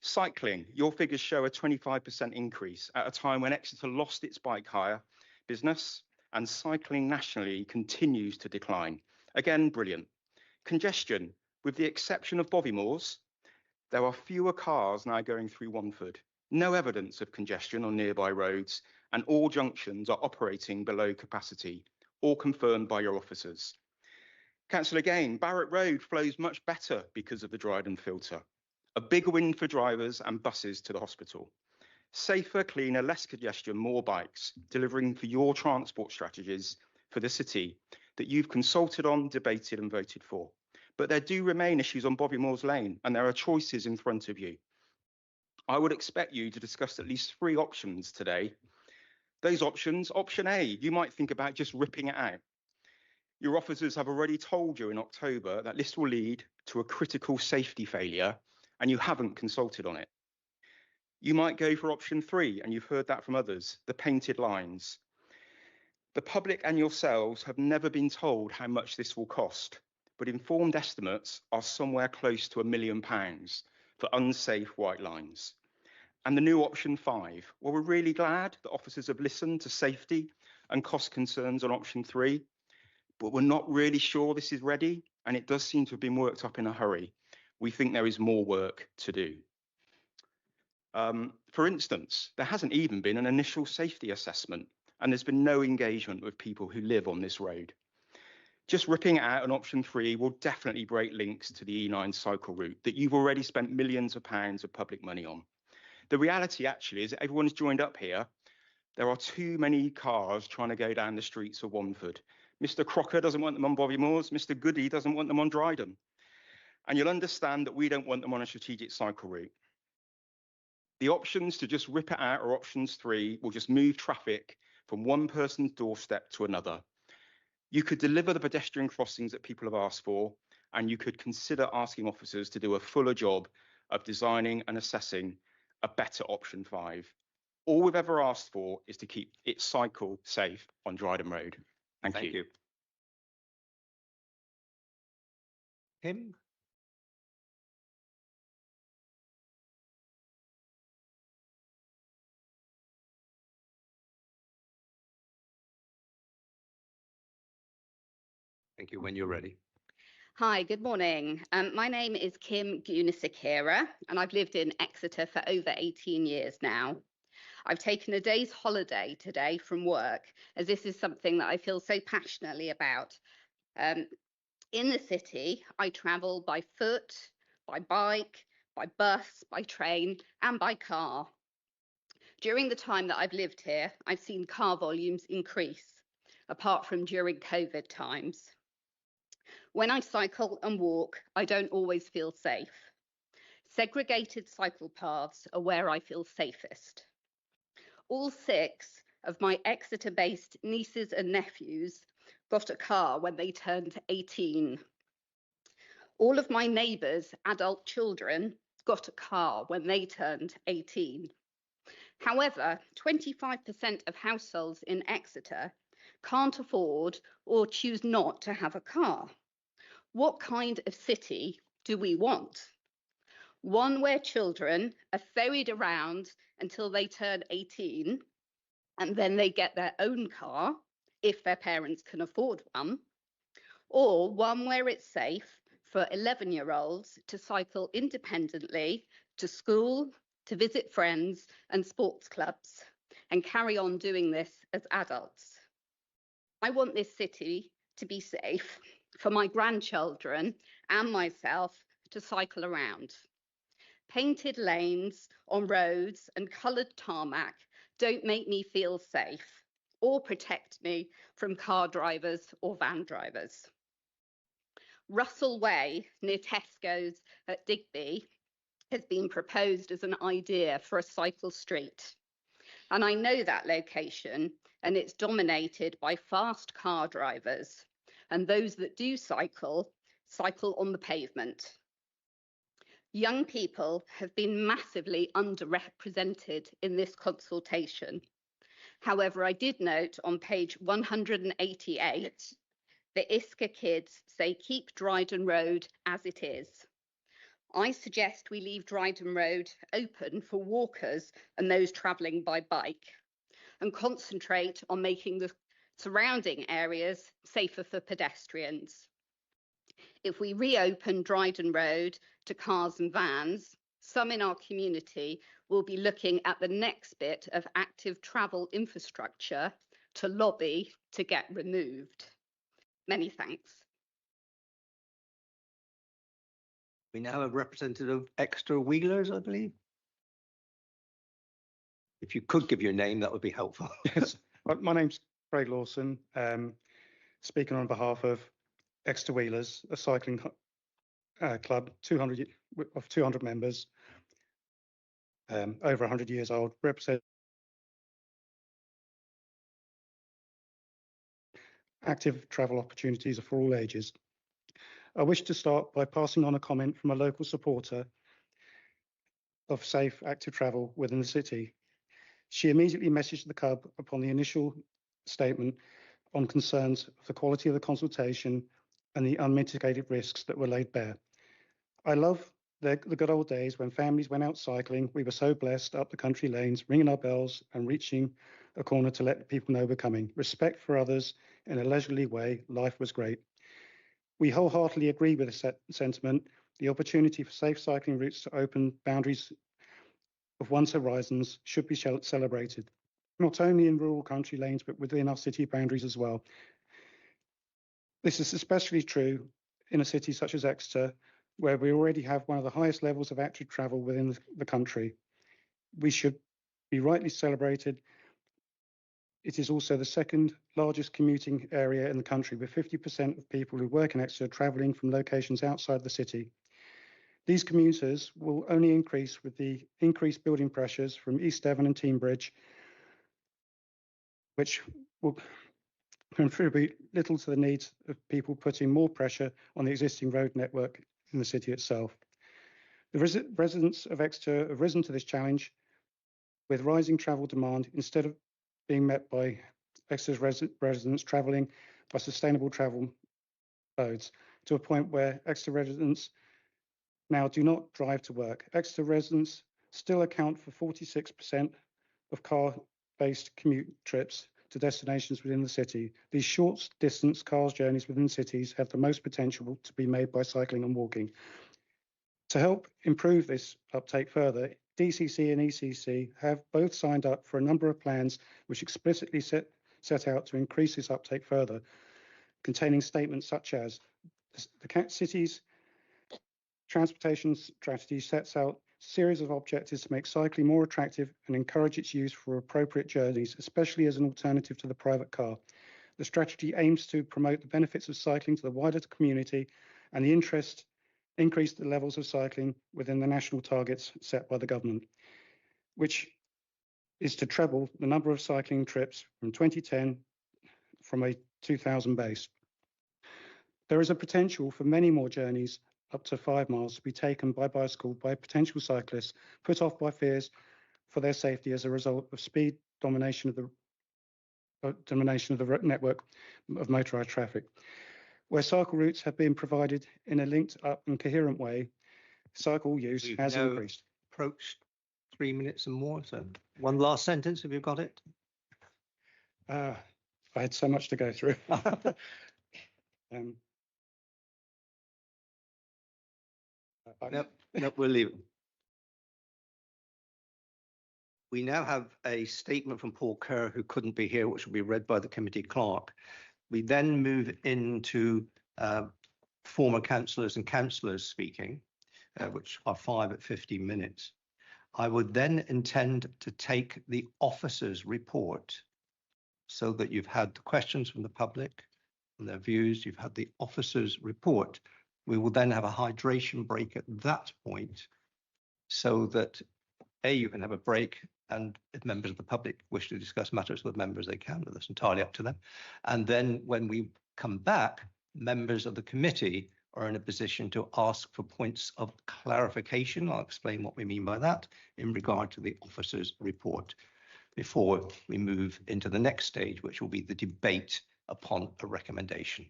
Cycling, your figures show a 25% increase at a time when Exeter lost its bike hire business and cycling nationally continues to decline. Again, brilliant. Congestion, with the exception of Bovymoors, there are fewer cars now going through Wanford. No evidence of congestion on nearby roads, and all junctions are operating below capacity, all confirmed by your officers. Councillor Gain, Barrett Road flows much better because of the Dryden filter. A big win for drivers and buses to the hospital. Safer, cleaner, less congestion, more bikes, delivering for your transport strategies for the city that you've consulted on, debated and voted for. But there do remain issues on Bovymoors Lane and there are choices in front of you. I would expect you to discuss at least 3 options today. Those options, option A, you might think about just ripping it out. Your officers have already told you in October that this will lead to a critical safety failure and you haven't consulted on it. You might go for option 3, and you've heard that from others, the painted lines. The public and yourselves have never been told how much this will cost, but informed estimates are somewhere close to £1 million for unsafe white lines. And the new option 5, well, we're really glad that officers have listened to safety and cost concerns on option 3, but we're not really sure this is ready, and it does seem to have been worked up in a hurry. We think there is more work to do. For instance, there hasn't even been an initial safety assessment, and there's been no engagement with people who live on this road. Just ripping out on option 3 will definitely break links to the E9 cycle route that you've already spent millions of pounds of public money on. The reality actually is that everyone's joined up here. There are too many cars trying to go down the streets of Wanford. Mr. Crocker doesn't want them on Bovymoors. Mr. Goody doesn't want them on Dryden. And you'll understand that we don't want them on a strategic cycle route. The options to just rip it out or options 3 will just move traffic from one person's doorstep to another. You could deliver the pedestrian crossings that people have asked for, and you could consider asking officers to do a fuller job of designing and assessing a better option 5. All we've ever asked for is to keep it cycle safe on Dryden Road. Thank you. Tim? Thank you. When you're ready. Hi, good morning. My name is Kim Gunasekera, and I've lived in Exeter for over 18 years now. I've taken a day's holiday today from work, as this is something that I feel so passionately about. In the city, I travel by foot, by bike, by bus, by train, and by car. During the time that I've lived here, I've seen car volumes increase, apart from during COVID times. When I cycle and walk, I don't always feel safe. Segregated cycle paths are where I feel safest. All 6 of my Exeter-based nieces and nephews got a car when they turned 18. All of my neighbours' adult children got a car when they turned 18. However, 25% of households in Exeter can't afford or choose not to have a car. What kind of city do we want? One where children are ferried around until they turn 18 and then they get their own car if their parents can afford one, or one where it's safe for 11-year-olds to cycle independently to school, to visit friends and sports clubs, and carry on doing this as adults. I want this city to be safe for my grandchildren and myself to cycle around. Painted lanes on roads and coloured tarmac don't make me feel safe or protect me from car drivers or van drivers. Russell Way, near Tesco's at Digby, has been proposed as an idea for a cycle street. And I know that location, and it's dominated by fast car drivers. And those that do cycle on the pavement. Young people have been massively underrepresented in this consultation. However, I did note on page 188, the ISCA kids say keep Dryden Road as it is. I suggest we leave Dryden Road open for walkers and those travelling by bike, and concentrate on making the surrounding areas safer for pedestrians. If we reopen Dryden Road to cars and vans, some in our community will be looking at the next bit of active travel infrastructure to lobby to get removed. Many thanks. We now have a representative of Exeter Wheelers, I believe. If you could give your name, that would be helpful. Yes, my name's Craig Lawson, speaking on behalf of Exeter Wheelers, a cycling club, 200 members, over 100 years old, represent active travel opportunities for all ages. I wish to start by passing on a comment from a local supporter of safe active travel within the city. She immediately messaged the club upon the initial statement on concerns of the quality of the consultation and the unmitigated risks that were laid bare. I love the good old days when families went out cycling. We were so blessed up the country lanes, ringing our bells and reaching a corner to let people know we're coming. Respect for others in a leisurely way. Life was great. We wholeheartedly agree with the sentiment. The opportunity for safe cycling routes to open boundaries of one's horizons should be celebrated, not only in rural country lanes, but within our city boundaries as well. This is especially true in a city such as Exeter, where we already have one of the highest levels of active travel within the country. We should be rightly celebrated. It is also the second largest commuting area in the country, with 50% of people who work in Exeter travelling from locations outside the city. These commuters will only increase with the increased building pressures from East Devon and Teignbridge, which will contribute little to the needs of people, putting more pressure on the existing road network in the city itself. The residents of Exeter have risen to this challenge with rising travel demand instead of being met by Exeter's residents travelling by sustainable travel modes, to a point where Exeter residents now do not drive to work. Exeter residents still account for 46% of car-based commute trips to destinations within the city. These short distance cars journeys within cities have the most potential to be made by cycling and walking. To help improve this uptake further, DCC and ECC have both signed up for a number of plans which explicitly set out to increase this uptake further, containing statements such as the city's transportation strategy sets out a series of objectives to make cycling more attractive and encourage its use for appropriate journeys, especially as an alternative to the private car. The strategy aims to promote the benefits of cycling to the wider community and increase the levels of cycling within the national targets set by the government, which is to treble the number of cycling trips from 2010 from a 2000 base. There is a potential for many more journeys up to 5 miles to be taken by bicycle by potential cyclists put off by fears for their safety as a result of speed domination of the network of motorised traffic. Where cycle routes have been provided in a linked up and coherent way, cycle use has increased. Approached 3 minutes and more. So one last sentence, have you got it? I had so much to go through. Nope, we'll leave it. We now have a statement from Paul Kerr, who couldn't be here, which will be read by the committee clerk. We then move into former councillors and councillors speaking, which are 5 at 15 minutes. I would then intend to take the officers' report, so that you've had the questions from the public and their views, you've had the officers' report. We will then have a hydration break at that point, so that you can have a break, and if members of the public wish to discuss matters with members, they can, but that's entirely up to them. And then when we come back, members of the committee are in a position to ask for points of clarification. I'll explain what we mean by that in regard to the officers' report, before we move into the next stage, which will be the debate upon a recommendation.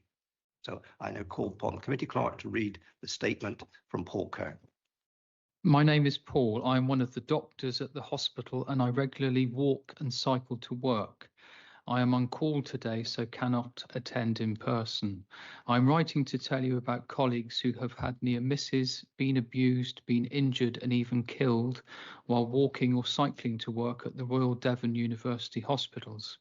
So I now call upon the committee clerk to read the statement from Paul Kerr. My name is Paul. I am one of the doctors at the hospital and I regularly walk and cycle to work. I am on call today, so cannot attend in person. I'm writing to tell you about colleagues who have had near misses, been abused, been injured and even killed while walking or cycling to work at the Royal Devon University hospitals.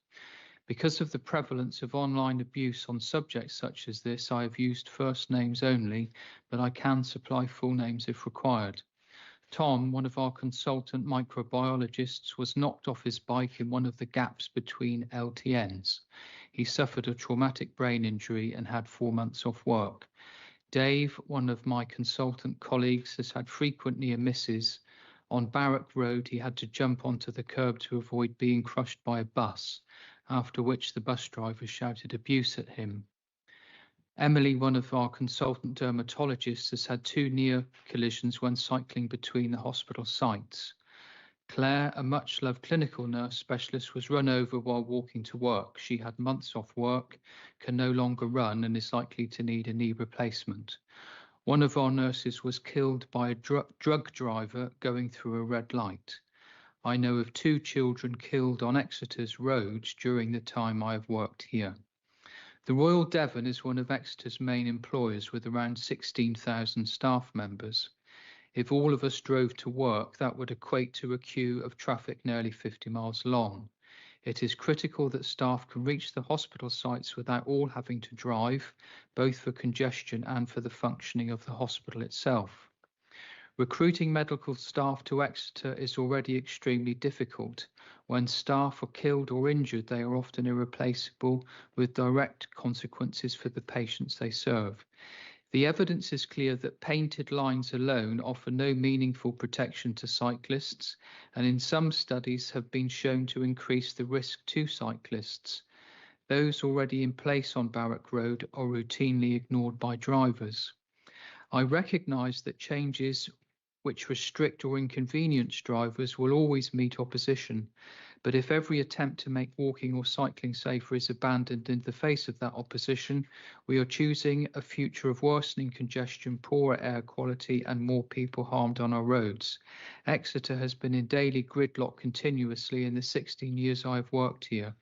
Because of the prevalence of online abuse on subjects such as this, I have used first names only, but I can supply full names if required. Tom, one of our consultant microbiologists, was knocked off his bike in one of the gaps between LTNs. He suffered a traumatic brain injury and had 4 months off work. Dave, one of my consultant colleagues, has had frequent near misses. On Barrack Road, he had to jump onto the curb to avoid being crushed by a bus, after which the bus driver shouted abuse at him. Emily, one of our consultant dermatologists, has had 2 near collisions when cycling between the hospital sites. Claire, a much-loved clinical nurse specialist, was run over while walking to work. She had months off work, can no longer run, and is likely to need a knee replacement. One of our nurses was killed by a drug driver going through a red light. I know of 2 children killed on Exeter's roads during the time I have worked here. The Royal Devon is one of Exeter's main employers with around 16,000 staff members. If all of us drove to work, that would equate to a queue of traffic nearly 50 miles long. It is critical that staff can reach the hospital sites without all having to drive, both for congestion and for the functioning of the hospital itself. Recruiting medical staff to Exeter is already extremely difficult. When staff are killed or injured, they are often irreplaceable, with direct consequences for the patients they serve. The evidence is clear that painted lines alone offer no meaningful protection to cyclists, and in some studies have been shown to increase the risk to cyclists. Those already in place on Barrack Road are routinely ignored by drivers. I recognise that changes which restrict or inconvenience drivers will always meet opposition. But if every attempt to make walking or cycling safer is abandoned in the face of that opposition, we are choosing a future of worsening congestion, poorer air quality and more people harmed on our roads. Exeter has been in daily gridlock continuously in the 16 years I have worked here.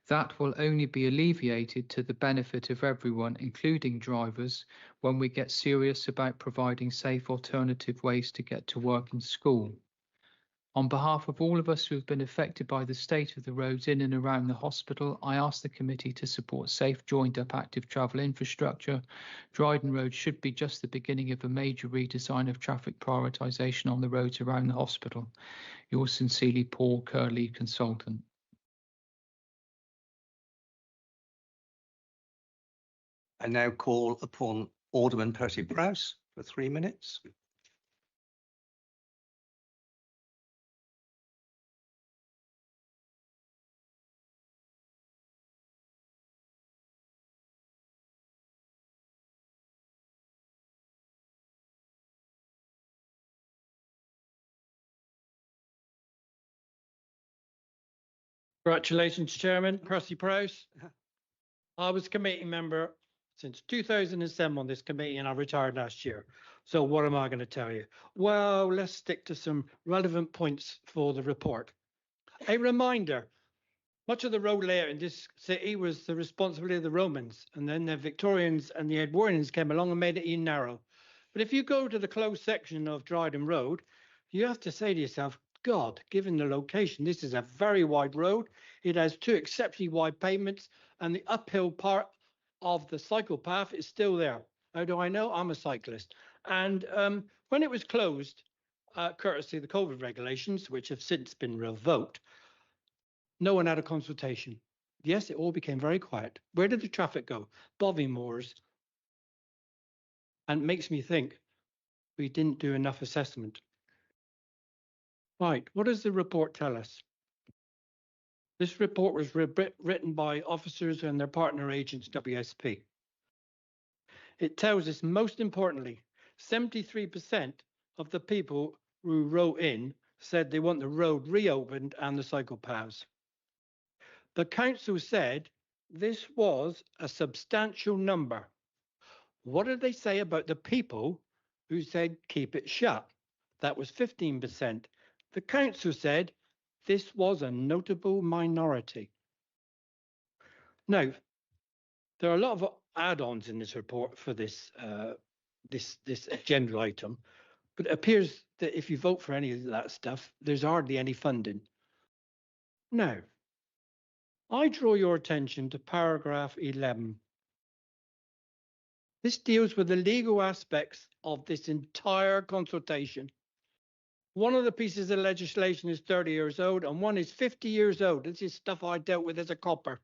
That will only be alleviated to the benefit of everyone, including drivers, when we get serious about providing safe alternative ways to get to work and school. On behalf of all of us who have been affected by the state of the roads in and around the hospital, I ask the committee to support safe, joined-up active travel infrastructure. Dryden Road should be just the beginning of a major redesign of traffic prioritisation on the roads around the hospital. Yours sincerely, Paul Kerr, Lead Consultant. I now call upon Alderman Percy Prowse for 3 minutes. Congratulations, Chairman. Percy Prowse. I was committee member since 2007 on this committee and I retired last year. So what am I going to tell you? Well, let's stick to some relevant points for the report. A reminder, much of the road layout in this city was the responsibility of the Romans, and then the Victorians and the Edwardians came along and made it even narrow. But if you go to the closed section of Dryden Road, you have to say to yourself, God, given the location, this is a very wide road. It has 2 exceptionally wide pavements, and the uphill part of the cycle path is still there. How do I know? I'm a cyclist. And when it was closed, courtesy of the COVID regulations, which have since been revoked, no one had a consultation. Yes, it all became very quiet. Where did the traffic go? Bovymoors. And it makes me think we didn't do enough assessment. Right, what does the report tell us? This report was written by officers and their partner agents, WSP. It tells us, most importantly, 73% of the people who wrote in said they want the road reopened and the cycle paths. The council said this was a substantial number. What did they say about the people who said keep it shut? That was 15%. The council said this was a notable minority. Now, there are a lot of add-ons in this report for this this agenda item, but it appears that if you vote for any of that stuff, there's hardly any funding. Now, I draw your attention to paragraph 11. This deals with the legal aspects of this entire consultation. One of the pieces of legislation is 30 years old and one is 50 years old. This is stuff I dealt with as a copper.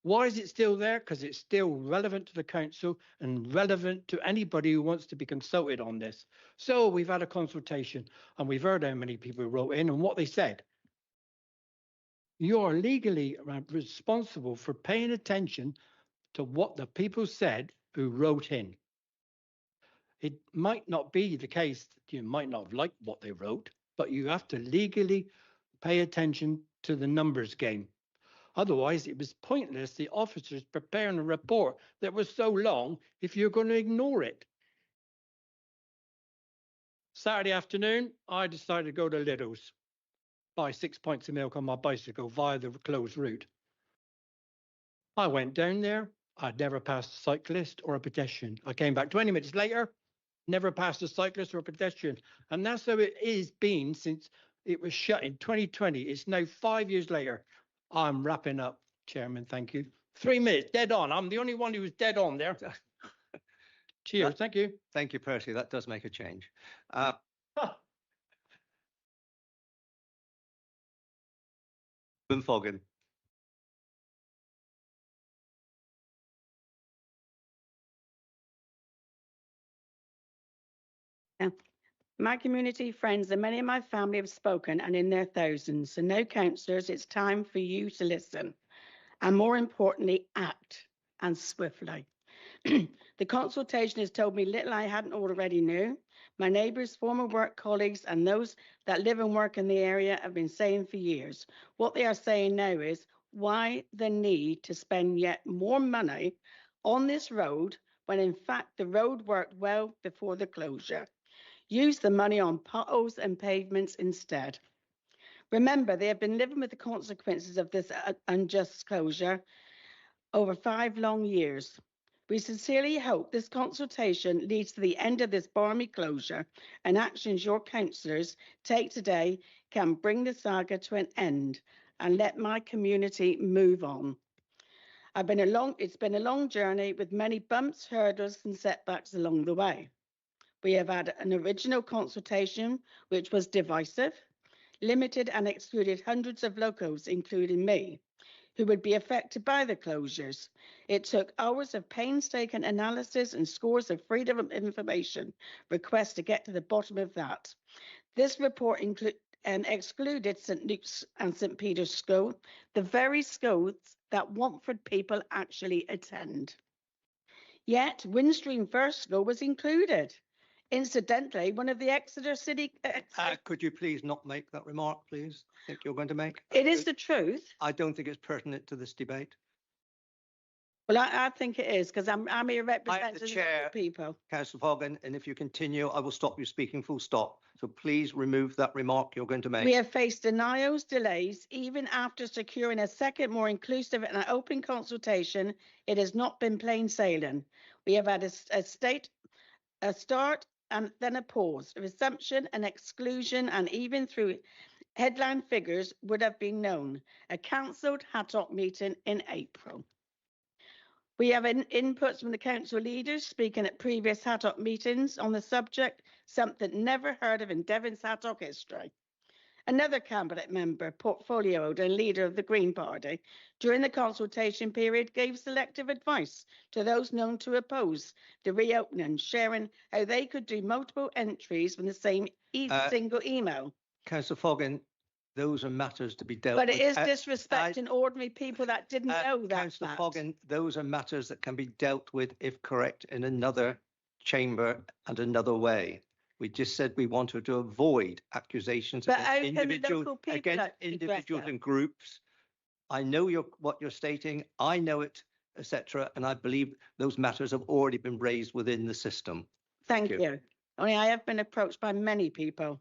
Why is it still there? Because it's still relevant to the council and relevant to anybody who wants to be consulted on this. So we've had a consultation and we've heard how many people wrote in and what they said. You're legally responsible for paying attention to what the people said who wrote in. It might not be the case that you might not have liked what they wrote, but you have to legally pay attention to the numbers game. Otherwise, it was pointless the officers preparing a report that was so long if you're going to ignore it. Saturday afternoon, I decided to go to Lidl's, buy 6 pints of milk on my bicycle via the closed route. I went down there. I'd never passed a cyclist or a pedestrian. I came back 20 minutes later, never passed a cyclist or a pedestrian. And that's how it is been since it was shut in 2020. It's now 5 years later. I'm wrapping up, Chairman. Thank you. 3 minutes, dead on. I'm the only one who was dead on there. Cheers. Thank you. Thank you, Percy. That does make a change. Foggin. My community, friends, and many of my family have spoken, and in their thousands. So no councillors, it's time for you to listen. And more importantly, act, and swiftly. The consultation has told me little I hadn't already knew. My neighbours, former work colleagues, and those that live and work in the area have been saying for years. What they are saying now is, why the need to spend yet more money on this road when in fact the road worked well before the closure? Use the money on potholes and pavements instead. Remember, they have been living with the consequences of this unjust closure over 5 long years. We sincerely hope this consultation leads to the end of this barmy closure, and actions your councillors take today can bring the saga to an end and let my community move on. It's been a long journey with many bumps, hurdles and setbacks along the way. We have had an original consultation which was divisive, limited and excluded hundreds of locals, including me, who would be affected by the closures. It took hours of painstaking analysis and scores of freedom of information requests to get to the bottom of that. This report excluded St Luke's and St Peter's School, the very schools that Watford people actually attend. Yet Windstream First School was included. Incidentally, one of the Exeter City... Could you please not make that remark, please? I think you're going to make. It is the truth. I don't think it's pertinent to this debate. Well, I think it is, because I'm here representing the chair, people. Councillor Hogan, and if you continue, I will stop you speaking full stop. So please remove that remark you're going to make. We have faced denials, delays, even after securing a second, more inclusive and open consultation. It has not been plain sailing. We have had a start and then a pause, a resumption, an exclusion, and even through headline figures would have been known. A cancelled HATOC meeting in April. We have inputs from the council leaders speaking at previous HATOC meetings on the subject, something never heard of in Devon's HATOC history. Another cabinet member, portfolio holder and leader of the Green Party, during the consultation period gave selective advice to those known to oppose the reopening, sharing how they could do multiple entries from the same single email. Councillor Foggin, those are matters to be dealt with. But it is disrespecting ordinary people that didn't know that. Councillor Foggin, those are matters that can be dealt with, if correct, in another chamber and another way. We just said we wanted to avoid accusations against individuals and groups. I know what you're stating. I know it, etc. And I believe those matters have already been raised within the system. Thank you. Only I have been approached by many people.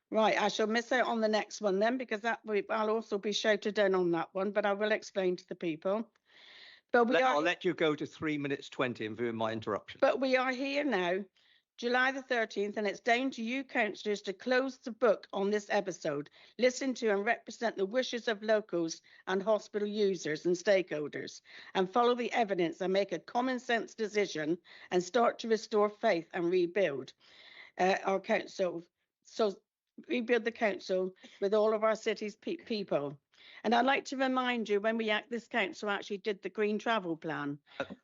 Right, I shall miss out on the next one then, because I'll also be shouted down on that one, but I will explain to the people. But I'll let you go to 3 minutes 20 in view of my interruption. But we are here now, July the 13th, and it's down to you councillors to close the book on this episode, listen to and represent the wishes of locals and hospital users and stakeholders, and follow the evidence and make a common sense decision and start to restore faith and rebuild our council. So rebuild the council with all of our city's people. And I'd like to remind you, when this council actually did the green travel plan,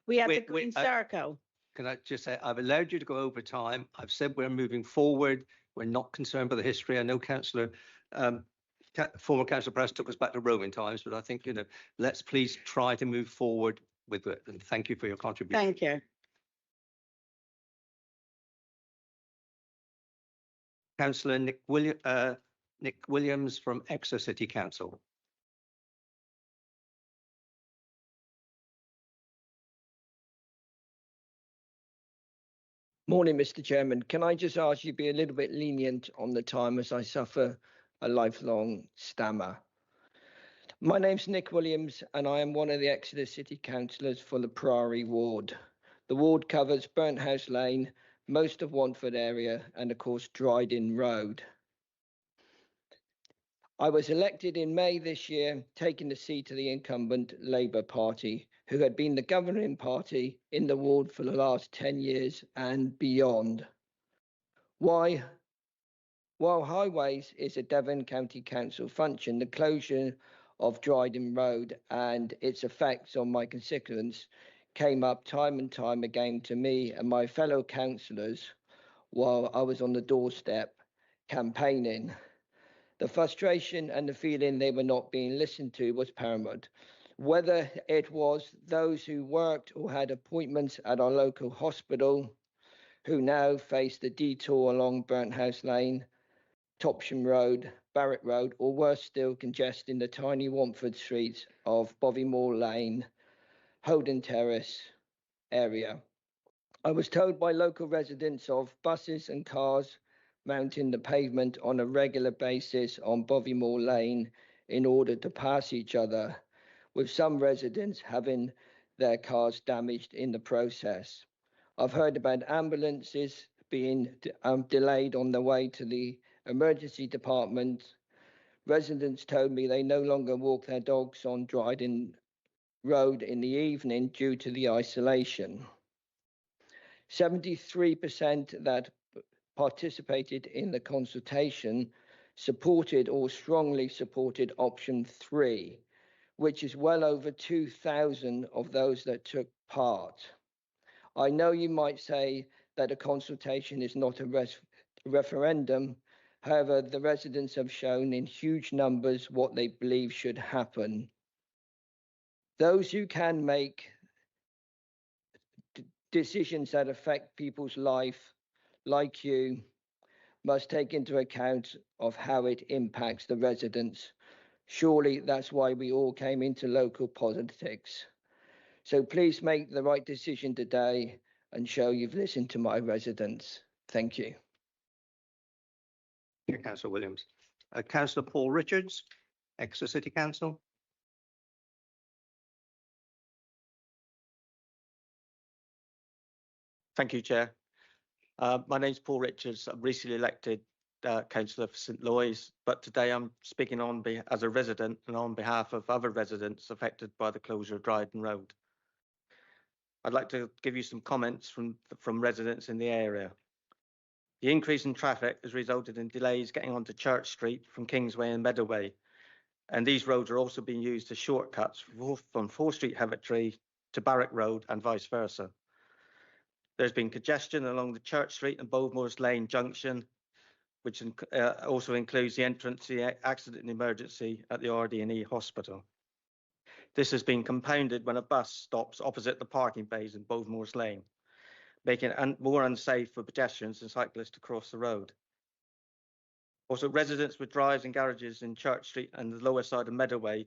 we had the green circle. Can I just say, I've allowed you to go over time. I've said we're moving forward. We're not concerned by the history. I know former Councillor Press took us back to Roman times, but I think, let's please try to move forward with it. And thank you for your contribution. Thank you. Councillor Nick Williams from Exeter City Council. Morning, Mr. Chairman. Can I just ask you to be a little bit lenient on the time, as I suffer a lifelong stammer? My name's Nick Williams and I am one of the Exeter City Councillors for the Priory Ward. The ward covers Burnt House Lane, most of Watford area and of course Dryden Road. I was elected in May this year, taking the seat of the incumbent Labour Party, who had been the governing party in the ward for the last 10 years and beyond. While highways is a Devon County Council function, the closure of Dryden Road and its effects on my constituents came up time and time again to me and my fellow councillors while I was on the doorstep campaigning. The frustration and the feeling they were not being listened to was paramount. Whether it was those who worked or had appointments at our local hospital, who now face the detour along Burnt House Lane, Topsham Road, Barrett Road, or worse still, congesting the tiny Watford streets of Bovymore Lane, Holden Terrace area. I was told by local residents of buses and cars mounting the pavement on a regular basis on Bovymore Lane in order to pass each other, with some residents having their cars damaged in the process. I've heard about ambulances being delayed on the way to the emergency department. Residents told me they no longer walk their dogs on Dryden Road in the evening due to the isolation. 73% that participated in the consultation supported or strongly supported option 3, which is well over 2,000 of those that took part. I know you might say that a consultation is not a referendum. However, the residents have shown in huge numbers what they believe should happen. Those who can make decisions that affect people's life, like you, must take into account of how it impacts the residents. Surely that's why we all came into local politics. So please make the right decision today and show you've listened to my residents. Thank you. Thank you, Councillor Williams. Councillor Paul Richards, Exeter City Council. Thank you, Chair. My name's Paul Richards. I'm recently elected councillor for St Loy's, but today I'm speaking as a resident and on behalf of other residents affected by the closure of Dryden Road. I'd like to give you some comments from residents in the area. The increase in traffic has resulted in delays getting onto Church Street from Kingsway and Meadowway, and these roads are also being used as shortcuts from 4 Street Heavitree to Barrack Road and vice versa. There's been congestion along the Church Street and Bovymores Lane junction, which also includes the entrance to the accident and emergency at the RD&E hospital. This has been compounded when a bus stops opposite the parking bays in Bovymores Lane, making it more unsafe for pedestrians and cyclists to cross the road. Also, residents with drives and garages in Church Street and the lower side of Meadowway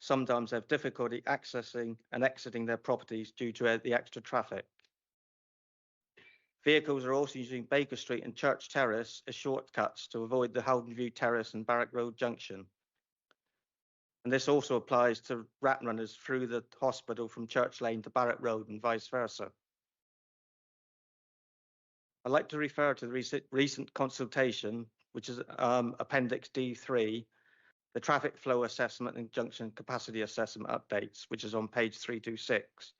sometimes have difficulty accessing and exiting their properties due to the extra traffic. Vehicles are also using Baker Street and Church Terrace as shortcuts to avoid the Howden View Terrace and Barrack Road junction. And this also applies to rat runners through the hospital from Church Lane to Barrack Road and vice versa. I'd like to refer to the recent consultation, which is Appendix D3, the traffic flow assessment and junction capacity assessment updates, which is on page 326.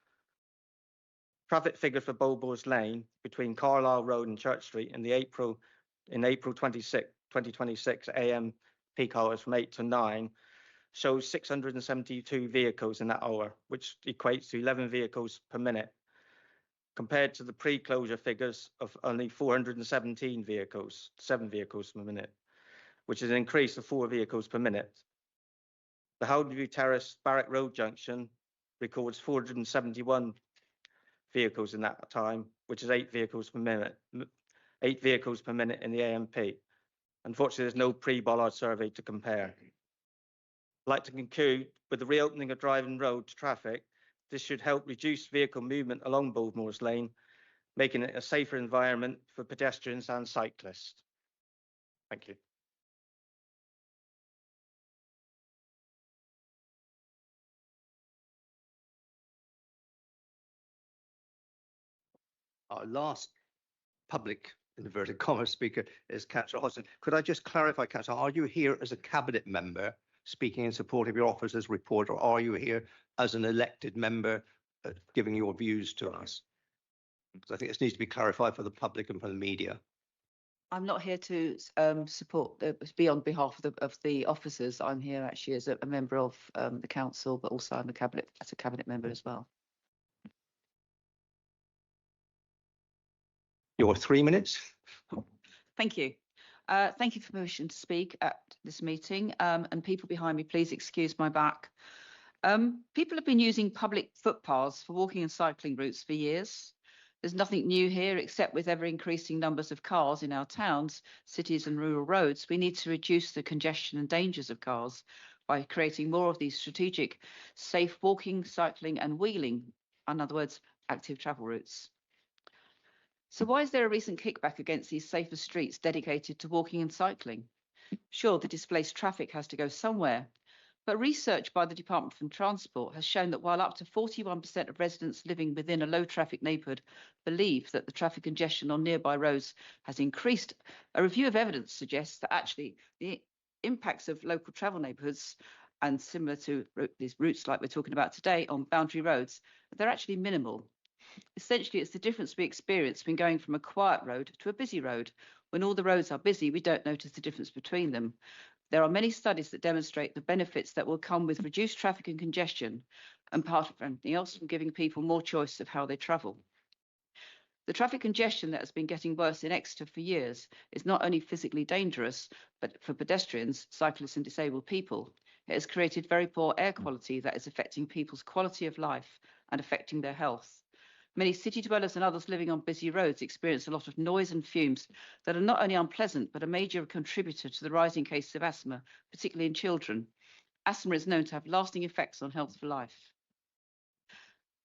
Traffic figure for Bovymores Lane between Carlisle Road and Church Street in April 2026 AM peak hours from 8 to 9 shows 672 vehicles in that hour, which equates to 11 vehicles per minute, compared to the pre-closure figures of only 417 vehicles, 7 vehicles per minute, which is an increase of 4 vehicles per minute. The Howden View Terrace Barrack Road junction records 471 vehicles in that time, which is 8 vehicles per minute, 8 vehicles per minute in the AMP. Unfortunately, there's no pre-Bollard survey to compare. I'd like to conclude with the reopening of Dryden Road to traffic. This should help reduce vehicle movement along Bovymores Lane, making it a safer environment for pedestrians and cyclists. Thank you. Our last public, in inverted commas, speaker is Councillor Hodgson. Could I just clarify, Councillor, are you here as a cabinet member speaking in support of your officer's report, or are you here as an elected member giving your views to us? Because I think this needs to be clarified for the public and for the media. I'm not here to be on behalf of the officers. I'm here actually as a member of the council, but also I'm as a cabinet member as well. Your 3 minutes. Thank you. Thank you for permission to speak at this meeting. And people behind me, please excuse my back. People have been using public footpaths for walking and cycling routes for years. There's nothing new here, except with ever increasing numbers of cars in our towns, cities and rural roads, we need to reduce the congestion and dangers of cars by creating more of these strategic, safe walking, cycling and wheeling, in other words, active travel routes. So why is there a recent kickback against these safer streets dedicated to walking and cycling? Sure, the displaced traffic has to go somewhere, but research by the Department for Transport has shown that while up to 41% of residents living within a low traffic neighbourhood believe that the traffic congestion on nearby roads has increased, a review of evidence suggests that actually the impacts of local travel neighbourhoods and similar to these routes like we're talking about today on boundary roads, they're actually minimal. Essentially, it's the difference we experience when going from a quiet road to a busy road. When all the roads are busy, we don't notice the difference between them. There are many studies that demonstrate the benefits that will come with reduced traffic and congestion, and part of anything else from giving people more choice of how they travel. The traffic congestion that has been getting worse in Exeter for years is not only physically dangerous, but for pedestrians, cyclists and disabled people, it has created very poor air quality that is affecting people's quality of life and affecting their health. Many city dwellers and others living on busy roads experience a lot of noise and fumes that are not only unpleasant, but a major contributor to the rising cases of asthma, particularly in children. Asthma is known to have lasting effects on health for life.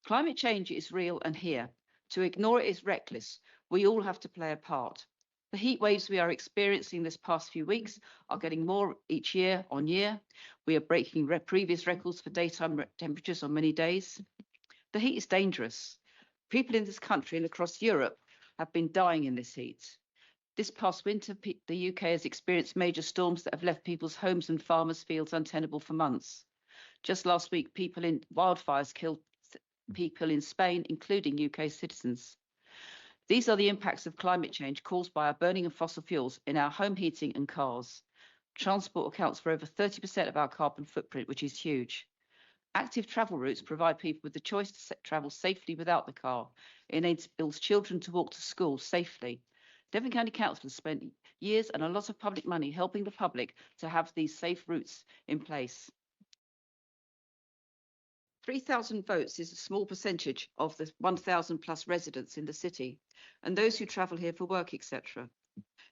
Climate change is real and here. To ignore it is reckless. We all have to play a part. The heat waves we are experiencing this past few weeks are getting more each year on year. We are breaking previous records for daytime temperatures on many days. The heat is dangerous. People in this country and across Europe have been dying in this heat. This past winter, the UK has experienced major storms that have left people's homes and farmers' fields untenable for months. Just last week, wildfires killed people in Spain, including UK citizens. These are the impacts of climate change caused by our burning of fossil fuels in our home heating and cars. Transport accounts for over 30% of our carbon footprint, which is huge. Active travel routes provide people with the choice to travel safely without the car. It enables children to walk to school safely. Devon County Council has spent years and a lot of public money helping the public to have these safe routes in place. 3,000 votes is a small percentage of the 1,000 plus residents in the city and those who travel here for work, etc.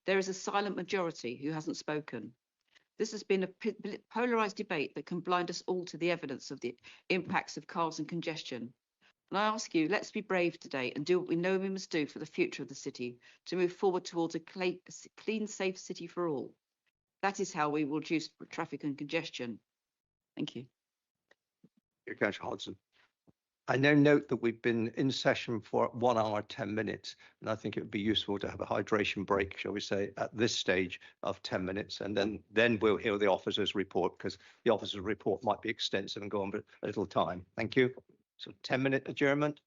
There is a silent majority who hasn't spoken. This has been a polarised debate that can blind us all to the evidence of the impacts of cars and congestion. And I ask you, let's be brave today and do what we know we must do for the future of the city to move forward towards a clean, safe city for all. That is how we will reduce traffic and congestion. Thank you. Councillor Hodgson. I now note that we've been in session for 1 hour, 10 minutes, and I think it would be useful to have a hydration break, shall we say, at this stage of 10 minutes, and then we'll hear the officer's report, because the officer's report might be extensive and go on for a little time. Thank you. So 10-minute adjournment.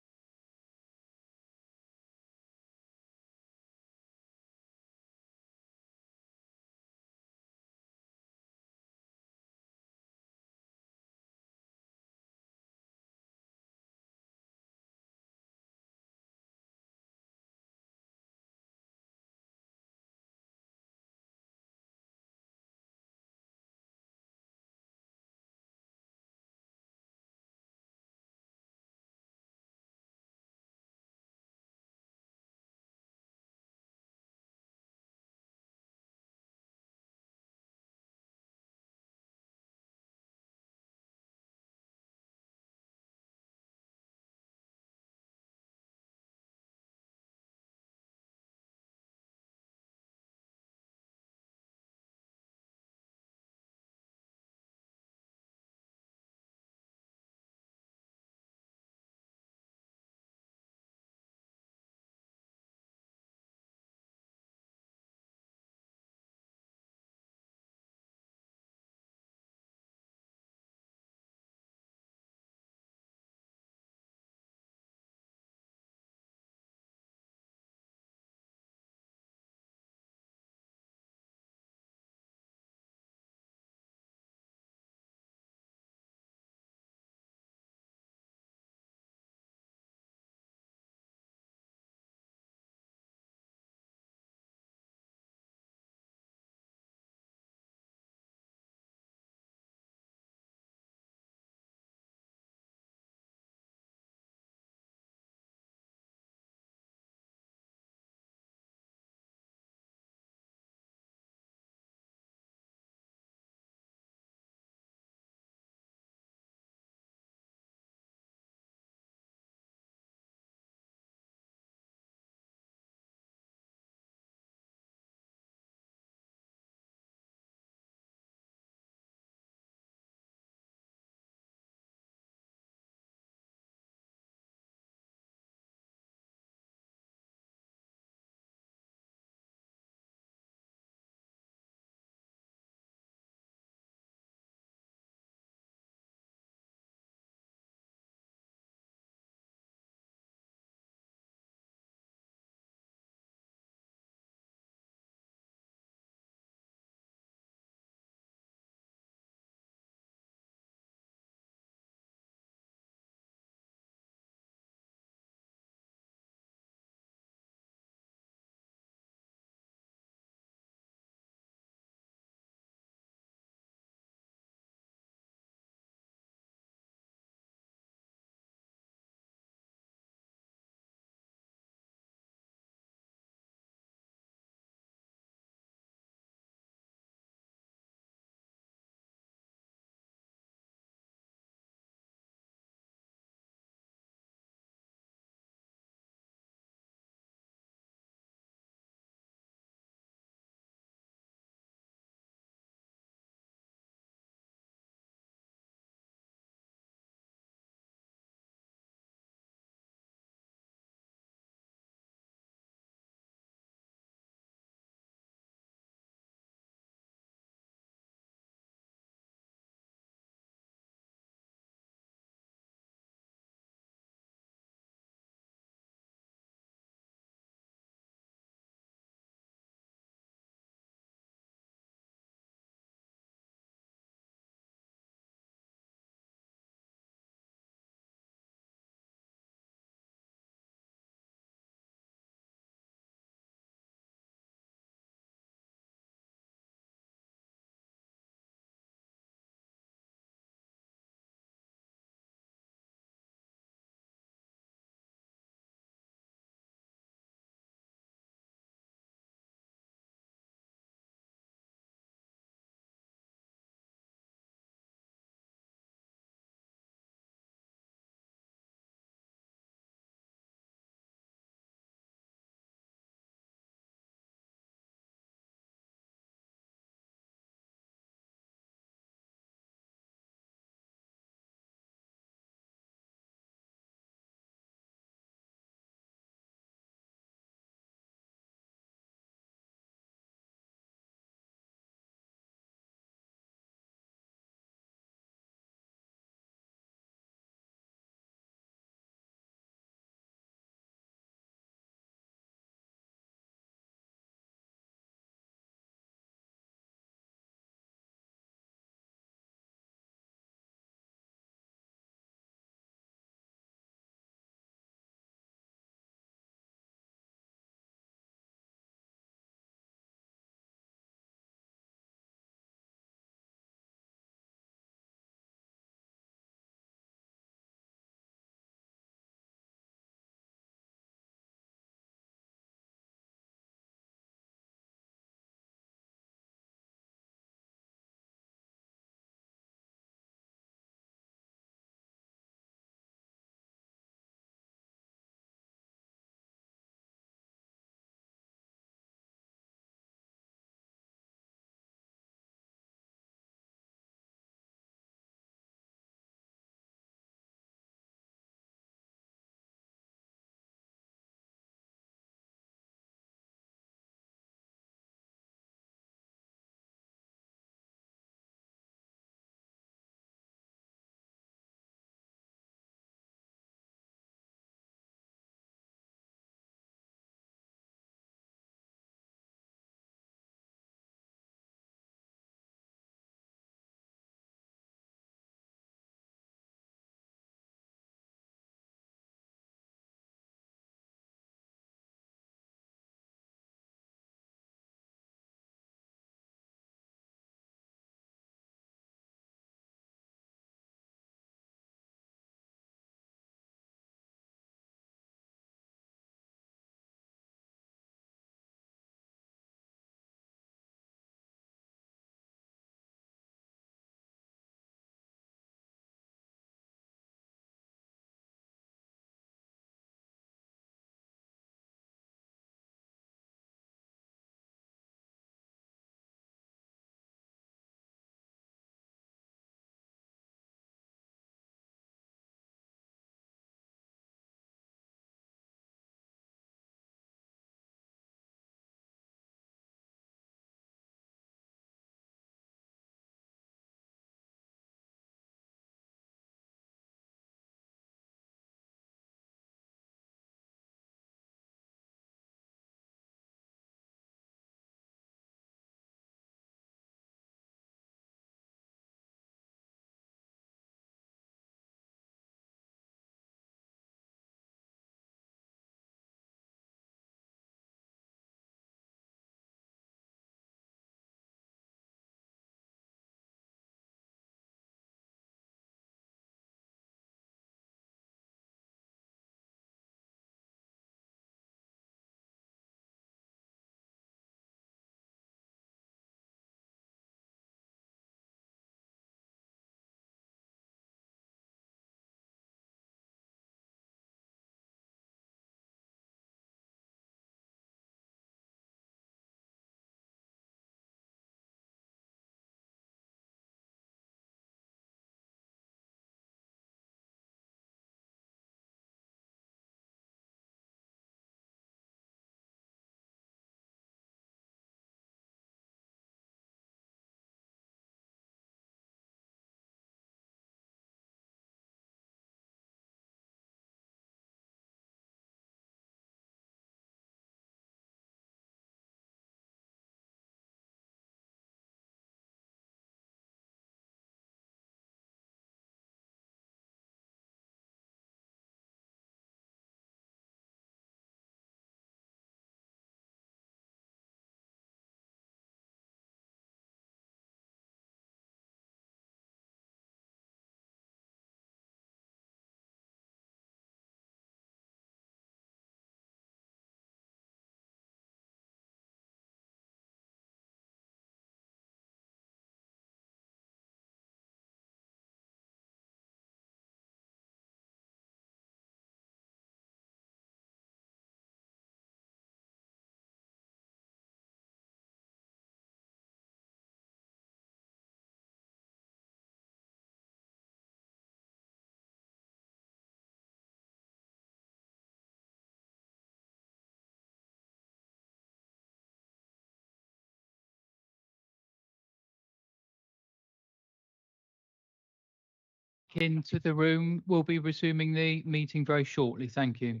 back into the room. We'll be resuming the meeting very shortly. Thank you.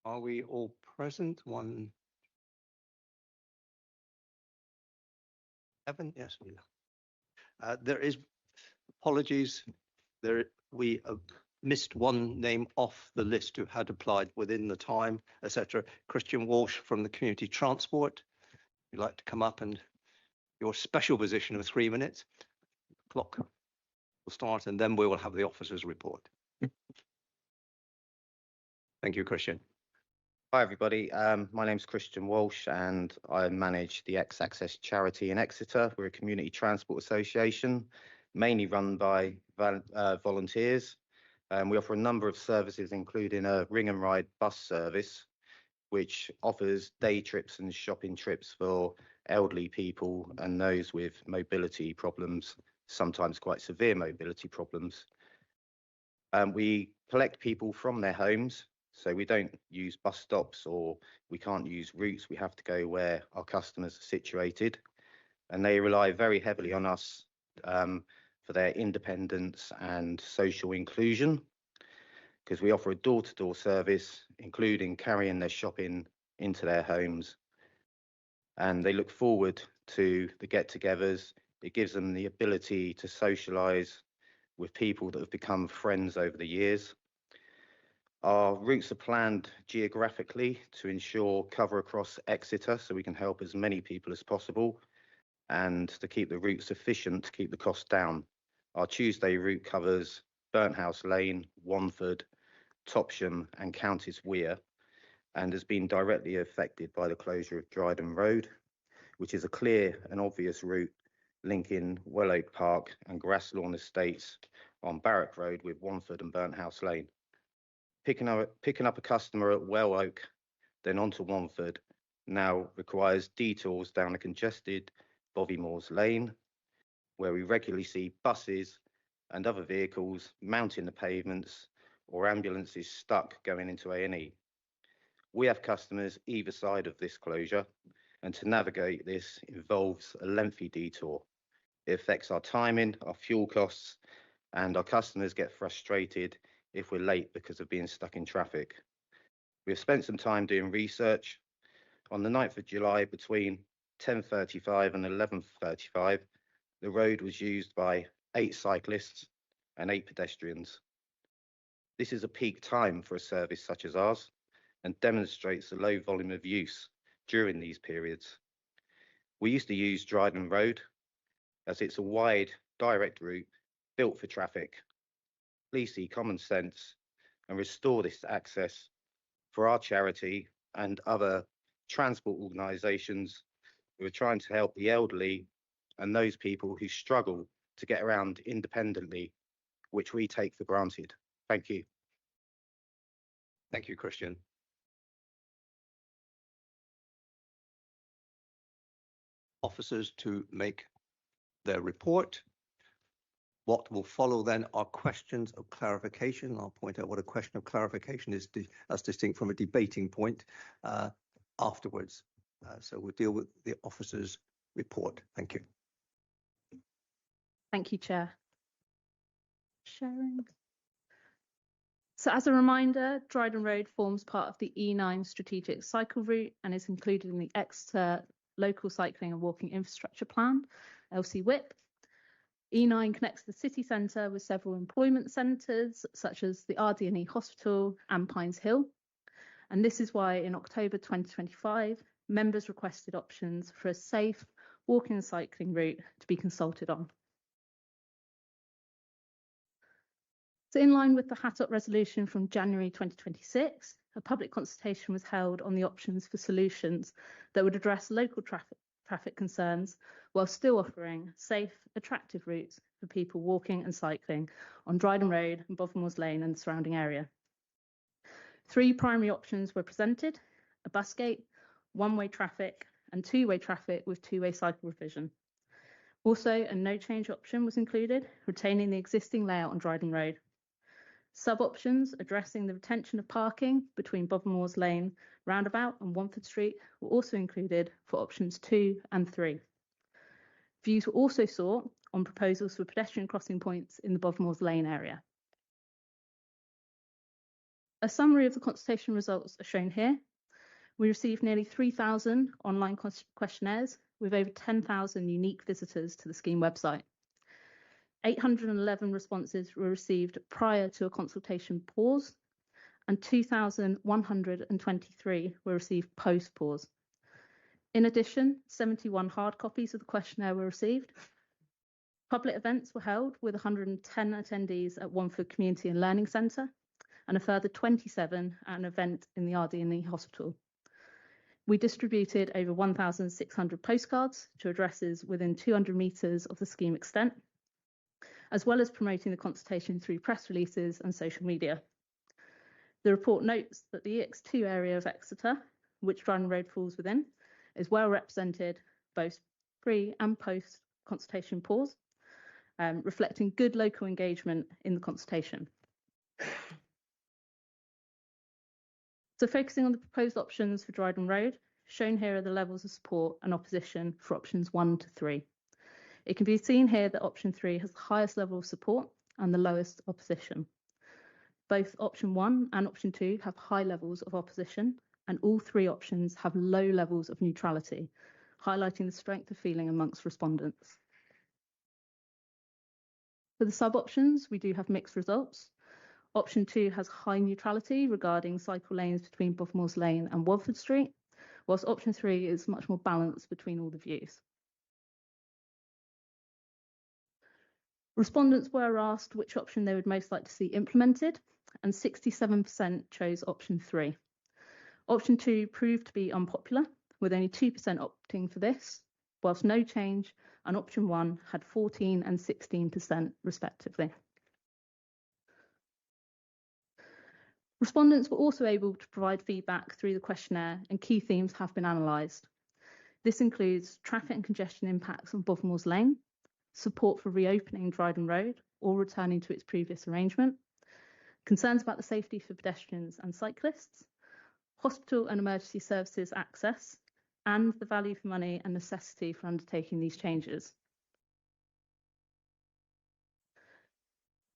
Are we all present? One. Evan, yes. There is apologies. We missed one name off the list who had applied within the time, etc. Christian Walsh from the Community Transport. You'd like to come up and your special position of 3 minutes. Clock will start and then we will have the officers' report. Thank you, Christian. Hi everybody, my name's Christian Walsh and I manage the X Access charity in Exeter. We're a community transport association, mainly run by volunteers. We offer a number of services including a ring and ride bus service, which offers day trips and shopping trips for elderly people and those with mobility problems, sometimes quite severe mobility problems. We collect people from their homes. So we don't use bus stops or we can't use routes. We have to go where our customers are situated. And they rely very heavily on us for their independence and social inclusion, because we offer a door-to-door service, including carrying their shopping into their homes. And they look forward to the get-togethers. It gives them the ability to socialise with people that have become friends over the years. Our routes are planned geographically to ensure cover across Exeter so we can help as many people as possible and to keep the routes efficient to keep the cost down. Our Tuesday route covers Burnthouse Lane, Wanford, Topsham and Countess Weir and has been directly affected by the closure of Dryden Road, which is a clear and obvious route linking Welloak Park and Grasslawn Estates on Barrack Road with Wanford and Burnthouse Lane. Picking up a customer at Welloak, then onto Wanford, now requires detours down a congested Bovymoors Lane, where we regularly see buses and other vehicles mounting the pavements or ambulances stuck going into A&E. We have customers either side of this closure, and to navigate this involves a lengthy detour. It affects our timing, our fuel costs, and our customers get frustrated if we're late because of being stuck in traffic. We've spent some time doing research. On the 9th of July, between 10:35 and 11:35, the road was used by 8 cyclists and 8 pedestrians. This is a peak time for a service such as ours and demonstrates the low volume of use during these periods. We used to use Dryden Road as it's a wide, direct route built for traffic. Please see common sense and restore this access for our charity and other transport organisations who are trying to help the elderly and those people who struggle to get around independently, which we take for granted. Thank you. Thank you, Christian. Officers to make their report. What will follow then are questions of clarification. I'll point out what a question of clarification is as distinct from a debating point afterwards. So we'll deal with the officers' report. Thank you. Thank you, Chair. Sharing. So as a reminder, Dryden Road forms part of the E9 strategic cycle route and is included in the Exeter Local Cycling and Walking Infrastructure Plan, LCWIP. E9 connects the city centre with several employment centres, such as the RD&E Hospital and Pines Hill. And this is why in October 2025, members requested options for a safe walking and cycling route to be consulted on. So in line with the HATOP resolution from January 2026, a public consultation was held on the options for solutions that would address local traffic concerns while still offering safe, attractive routes for people walking and cycling on Dryden Road and Bovymoors Lane and the surrounding area. 3 primary options were presented: a bus gate, one-way traffic, and two-way traffic with two-way cycle revision. Also, a no change option was included, retaining the existing layout on Dryden Road. Sub-options addressing the retention of parking between Bovermoors Lane roundabout and Wanford Street were also included for options 2 and 3. Views were also sought on proposals for pedestrian crossing points in the Bovermoors Lane area. A summary of the consultation results are shown here. We received nearly 3,000 online questionnaires with over 10,000 unique visitors to the scheme website. 811 responses were received prior to a consultation pause, and 2,123 were received post-pause. In addition, 71 hard copies of the questionnaire were received. Public events were held with 110 attendees at Wanford Community and Learning Centre, and a further 27 at an event in the RD&E Hospital. We distributed over 1,600 postcards to addresses within 200 metres of the scheme extent, as well as promoting the consultation through press releases and social media. The report notes that the EX2 area of Exeter, which Dryden Road falls within, is well represented both pre and post consultation pause, reflecting good local engagement in the consultation. So focusing on the proposed options for Dryden Road, shown here are the levels of support and opposition for options 1 to 3. It can be seen here that option 3 has the highest level of support and the lowest opposition. Both option 1 and option 2 have high levels of opposition, and all three options have low levels of neutrality, highlighting the strength of feeling amongst respondents. For the sub-options, we do have mixed results. Option 2 has high neutrality regarding cycle lanes between Bovermoors Lane and Wanford Street, whilst option 3 is much more balanced between all the views. Respondents were asked which option they would most like to see implemented, and 67% chose option 3. Option 2 proved to be unpopular, with only 2% opting for this, whilst no change, and option 1 had 14% and 16% respectively. Respondents were also able to provide feedback through the questionnaire, and key themes have been analysed. This includes traffic and congestion impacts on Bovermoors Lane, support for reopening Dryden Road or returning to its previous arrangement, concerns about the safety for pedestrians and cyclists, hospital and emergency services access, and the value for money and necessity for undertaking these changes.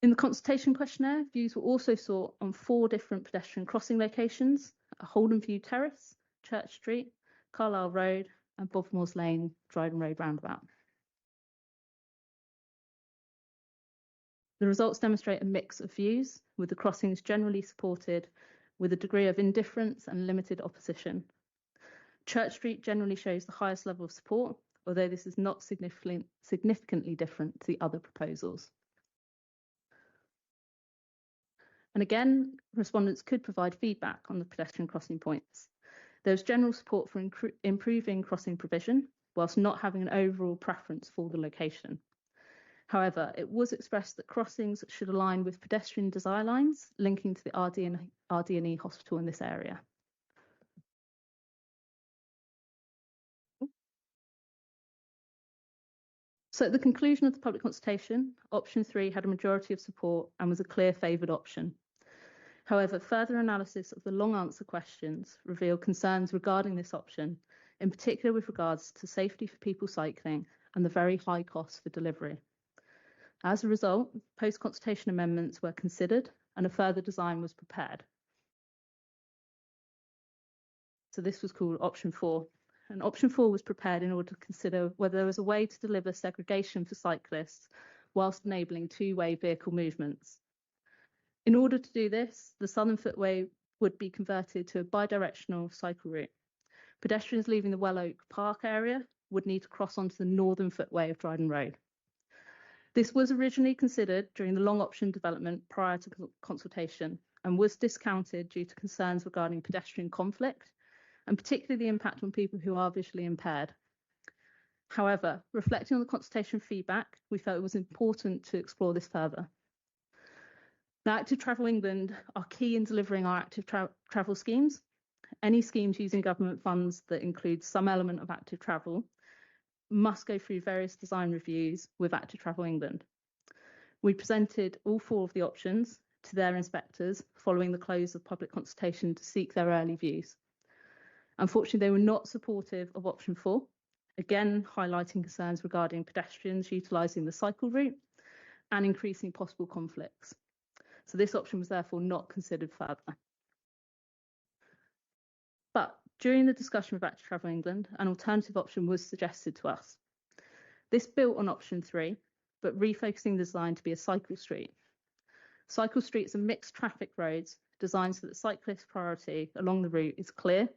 In the consultation questionnaire, views were also sought on 4 different pedestrian crossing locations at Holden View Terrace, Church Street, Carlisle Road, and Bovermoors Lane, Dryden Road roundabout. The results demonstrate a mix of views, with the crossings generally supported with a degree of indifference and limited opposition. Church Street generally shows the highest level of support, although this is not significantly different to the other proposals. And again, respondents could provide feedback on the pedestrian crossing points. There was general support for improving crossing provision, whilst not having an overall preference for the location. However, it was expressed that crossings should align with pedestrian desire lines linking to the RD&E Hospital in this area. So at the conclusion of the public consultation, option 3 had a majority of support and was a clear favoured option. However, further analysis of the long answer questions revealed concerns regarding this option, in particular with regards to safety for people cycling and the very high costs for delivery. As a result, post-consultation amendments were considered and a further design was prepared. So this was called option 4. And option 4 was prepared in order to consider whether there was a way to deliver segregation for cyclists whilst enabling two-way vehicle movements. In order to do this, the southern footway would be converted to a bidirectional cycle route. Pedestrians leaving the Well Oak Park area would need to cross onto the northern footway of Dryden Road. This was originally considered during the long option development prior to consultation and was discounted due to concerns regarding pedestrian conflict and particularly the impact on people who are visually impaired. However, reflecting on the consultation feedback, we felt it was important to explore this further. Now, Active Travel England are key in delivering our active travel schemes, any schemes using government funds that include some element of active travel must go through various design reviews with Active Travel England. We presented all 4 of the options to their inspectors following the close of public consultation to seek their early views. Unfortunately, they were not supportive of option 4, again highlighting concerns regarding pedestrians utilising the cycle route and increasing possible conflicts. So this option was therefore not considered further. But during the discussion with Active Travel England, an alternative option was suggested to us. This built on option 3, but refocusing the design to be a cycle street. Cycle streets are mixed traffic roads designed so that cyclist priority along the route is clear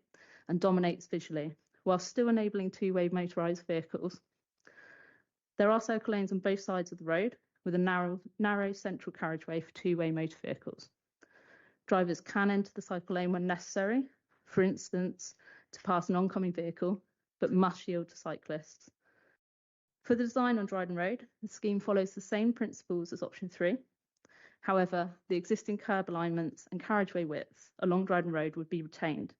and dominates visually, while still enabling two-way motorised vehicles. There are cycle lanes on both sides of the road, with a narrow central carriageway for two-way motor vehicles. Drivers can enter the cycle lane when necessary, for instance, to pass an oncoming vehicle, but must yield to cyclists. For the design on Dryden Road, the scheme follows the same principles as option 3. However, the existing curb alignments and carriageway widths along Dryden Road would be retained,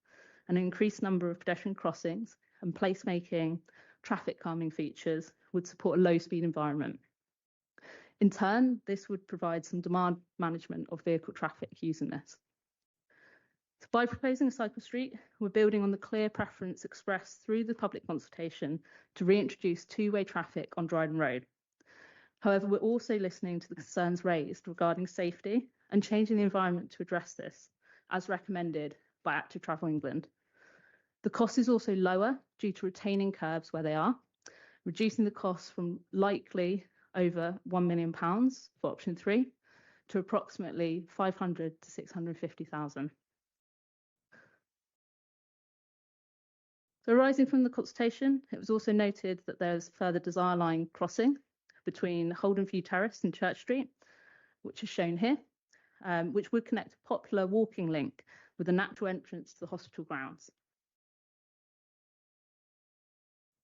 and an increased number of pedestrian crossings and placemaking traffic calming features would support a low-speed environment. In turn, this would provide some demand management of vehicle traffic using this. So by proposing a cycle street, we're building on the clear preference expressed through the public consultation to reintroduce two-way traffic on Dryden Road. However, we're also listening to the concerns raised regarding safety and changing the environment to address this, as recommended by Active Travel England. The cost is also lower due to retaining curbs where they are, reducing the cost from likely over £1 million for option 3 to approximately 500 to 650,000. So arising from the consultation, it was also noted that there's further desire line crossing between Holden View Terrace and Church Street, which is shown here, which would connect a popular walking link with a natural entrance to the hospital grounds.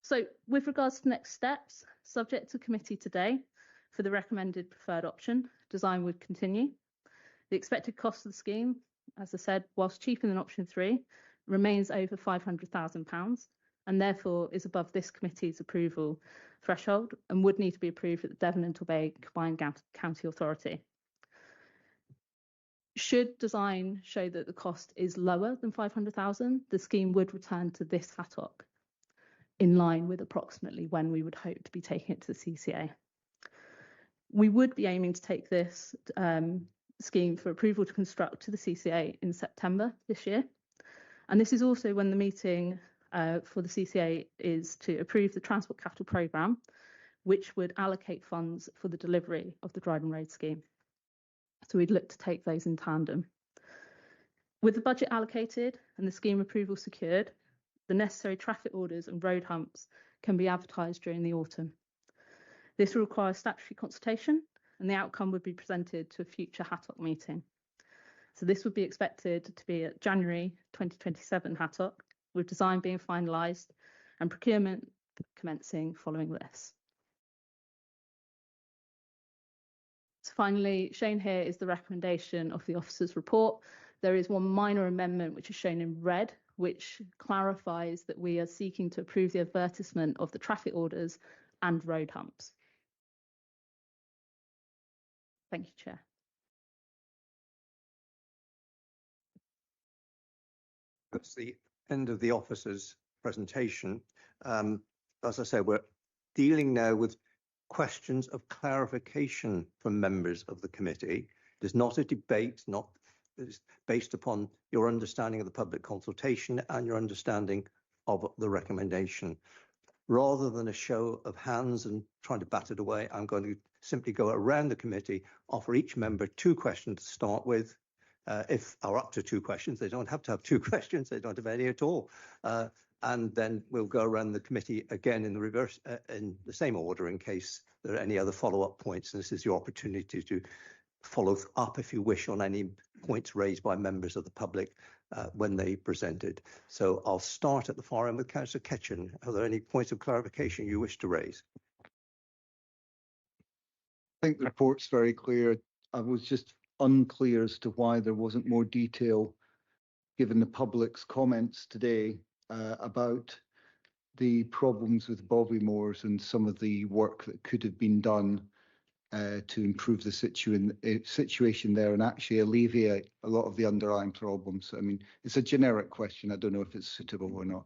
So with regards to next steps, subject to committee today, for the recommended preferred option, design would continue. The expected cost of the scheme, as I said, whilst cheaper than option 3, remains over £500,000 and therefore is above this committee's approval threshold and would need to be approved at the Devon and Torbay Combined County Authority. Should design show that the cost is lower than £500,000, the scheme would return to this HATOC, in line with approximately when we would hope to be taking it to the CCA. We would be aiming to take this scheme for approval to construct to the CCA in September this year. And this is also when the meeting for the CCA is to approve the Transport Capital Programme, which would allocate funds for the delivery of the Dryden Road scheme. So we'd look to take those in tandem. With the budget allocated and the scheme approval secured, the necessary traffic orders and road humps can be advertised during the autumn. This will require statutory consultation and the outcome would be presented to a future HATOC meeting. So this would be expected to be at January 2027 HATOC, with design being finalised and procurement commencing following this. So finally, shown here is the recommendation of the officer's report. There is one minor amendment which is shown in red, which clarifies that we are seeking to approve the advertisement of the traffic orders and road humps. Thank you, Chair. That's the end of the officer's presentation. As I said, we're dealing now with questions of clarification from members of the committee. There's not a debate, it's based upon your understanding of the public consultation and your understanding of the recommendation. Rather than a show of hands and trying to bat it away, I'm going to simply go around the committee, offer each member 2 questions to start with. If are up to 2 questions, they don't have to have 2 questions, they don't have any at all. And then we'll go around the committee again in the reverse, in the same order in case there are any other follow-up points. And this is your opportunity to follow up, if you wish, on any points raised by members of the public when they presented. So I'll start at the far end with Councillor Ketchen. Are there any points of clarification you wish to raise? I think the report's very clear. I was just unclear as to why there wasn't more detail given the public's comments today about the problems with Bovimoors and some of the work that could have been done to improve the situation there and actually alleviate a lot of the underlying problems. I mean, it's a generic question. I don't know if it's suitable or not.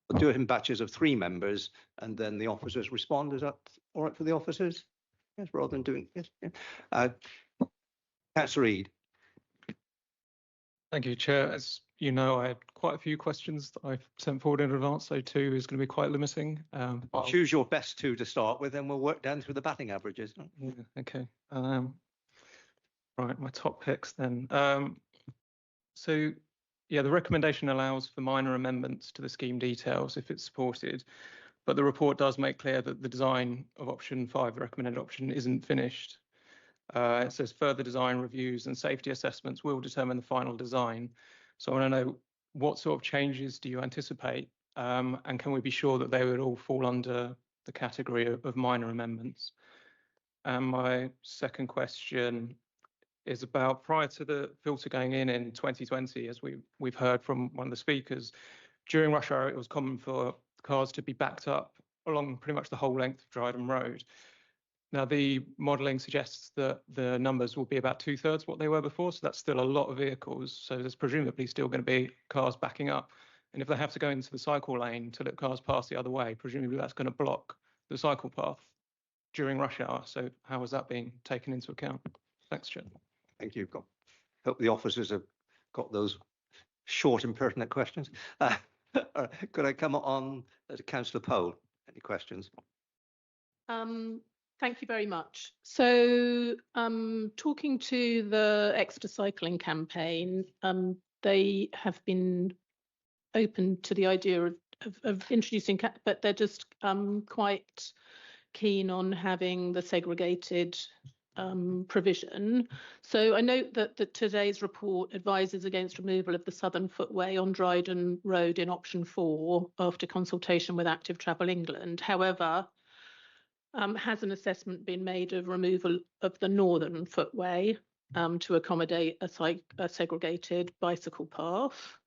We'll do it in batches of 3 members, and then the officers respond. Is that all right for the officers? Yes, rather than doing yes. Yeah. Councillor Reid. Thank you, Chair. As you know, I had quite a few questions that I've sent forward in advance, so 2 is going to be quite limiting. I'll choose your best 2 to start with, and we'll work down through the batting averages. Yeah, okay. Right, my top picks then. So, yeah, the recommendation allows for minor amendments to the scheme details if it's supported, but the report does make clear that the design of option 5, the recommended option, isn't finished. It says further design reviews and safety assessments will determine the final design. So I want to know, what sort of changes do you anticipate, and can we be sure that they would all fall under the category of minor amendments? And my second question is about, prior to the filter going in 2020, as we've heard from one of the speakers, during rush hour it was common for cars to be backed up along pretty much the whole length of Dryden Road. Now, the modelling suggests that the numbers will be about 2/3 what they were before, so that's still a lot of vehicles. So there's presumably still going to be cars backing up. And if they have to go into the cycle lane to let cars pass the other way, presumably that's going to block the cycle path during rush hour. So how is that being taken into account? Thanks, Chair. Thank you. Hope the officers have got those short and pertinent questions. Could I come on to Councillor Pole? Any questions? Thank you very much. So, talking to the Exeter Cycling Campaign, they have been open to the idea of introducing, but they're just quite keen on having the segregated provision. So I note that today's report advises against removal of the southern footway on Dryden Road in option 4 after consultation with Active Travel England. However, has an assessment been made of removal of the northern footway to accommodate a segregated bicycle path?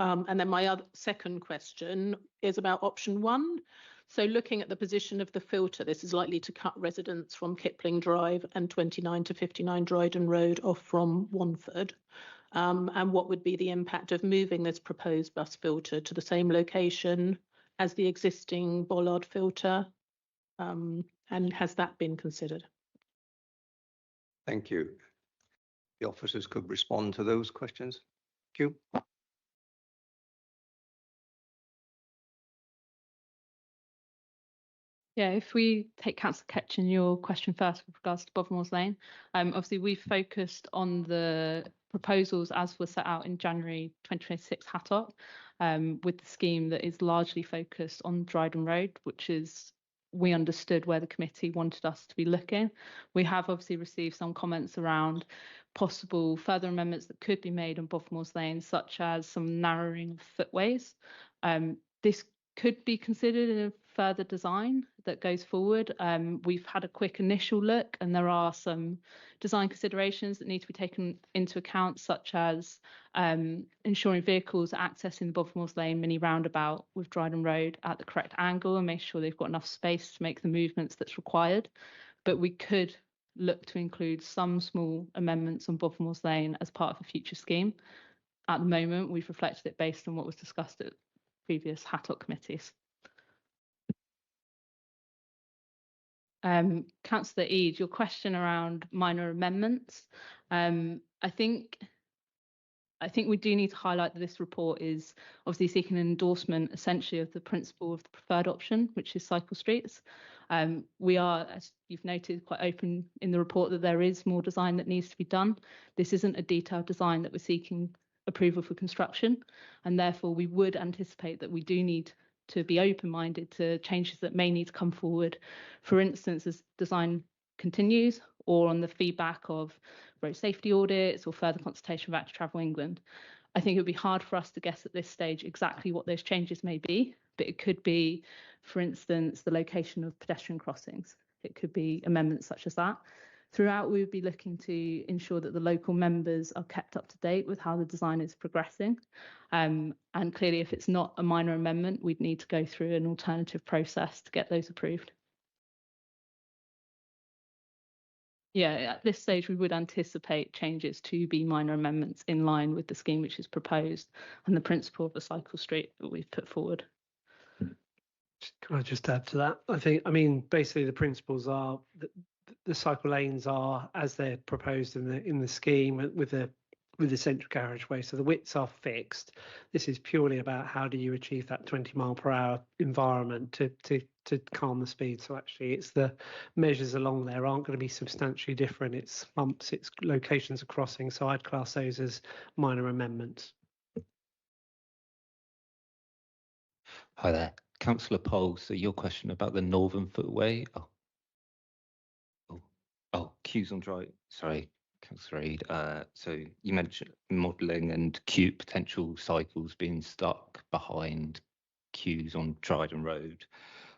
And then my second question is about option 1. So looking at the position of the filter, this is likely to cut residents from Kipling Drive and 29 to 59 Dryden Road off from Wanford. And what would be the impact of moving this proposed bus filter to the same location as the existing bollard filter? And has that been considered? Thank you. The officers could respond to those questions. Thank you. Yeah, if we take Councillor Ketchen, your question first with regards to Bovermoors Lane. Obviously, we've focused on the proposals as were set out in January 2026 HATOC, with the scheme that is largely focused on Dryden Road, which is, we understood where the committee wanted us to be looking. We have obviously received some comments around possible further amendments that could be made on Bovermoors Lane, such as some narrowing of footways. This could be considered in a further design that goes forward. We've had a quick initial look, and there are some design considerations that need to be taken into account, such as ensuring vehicles are accessing the Bovermoors Lane mini roundabout with Dryden Road at the correct angle and make sure they've got enough space to make the movements that's required. But we could look to include some small amendments on Bovermoors Lane as part of a future scheme. At the moment, we've reflected it based on what was discussed at previous HATOC committees. Councillor Eade, your question around minor amendments. I think we do need to highlight that this report is obviously seeking an endorsement essentially of the principle of the preferred option, which is cycle streets. We are, as you've noted, quite open in the report that there is more design that needs to be done. This isn't a detailed design that we're seeking approval for construction, and therefore we would anticipate that we do need to be open-minded to changes that may need to come forward, for instance, as design continues, or on the feedback of road safety audits or further consultation with Active Travel England. I think it would be hard for us to guess at this stage exactly what those changes may be, but it could be, for instance, the location of pedestrian crossings. It could be amendments such as that. Throughout, we would be looking to ensure that the local members are kept up to date with how the design is progressing. And clearly, if it's not a minor amendment, we'd need to go through an alternative process to get those approved. Yeah, at this stage, we would anticipate changes to be minor amendments in line with the scheme which is proposed and the principle of the cycle street that we've put forward. Can I just add to that? I mean, basically the principles are that the cycle lanes are as they're proposed in the scheme with the central carriageway. So the widths are fixed. This is purely about how do you achieve that 20-mile-per-hour environment to calm the speed. So actually, it's the measures along there aren't going to be substantially different. It's bumps, it's locations of crossing. So I'd class those as minor amendments. Hi there, Councillor Pole. So your question about the Northern Footway. Queues on drive. Sorry, Councillor Reid. So you mentioned modelling and potential cycles being stuck behind queues on Dryden Road.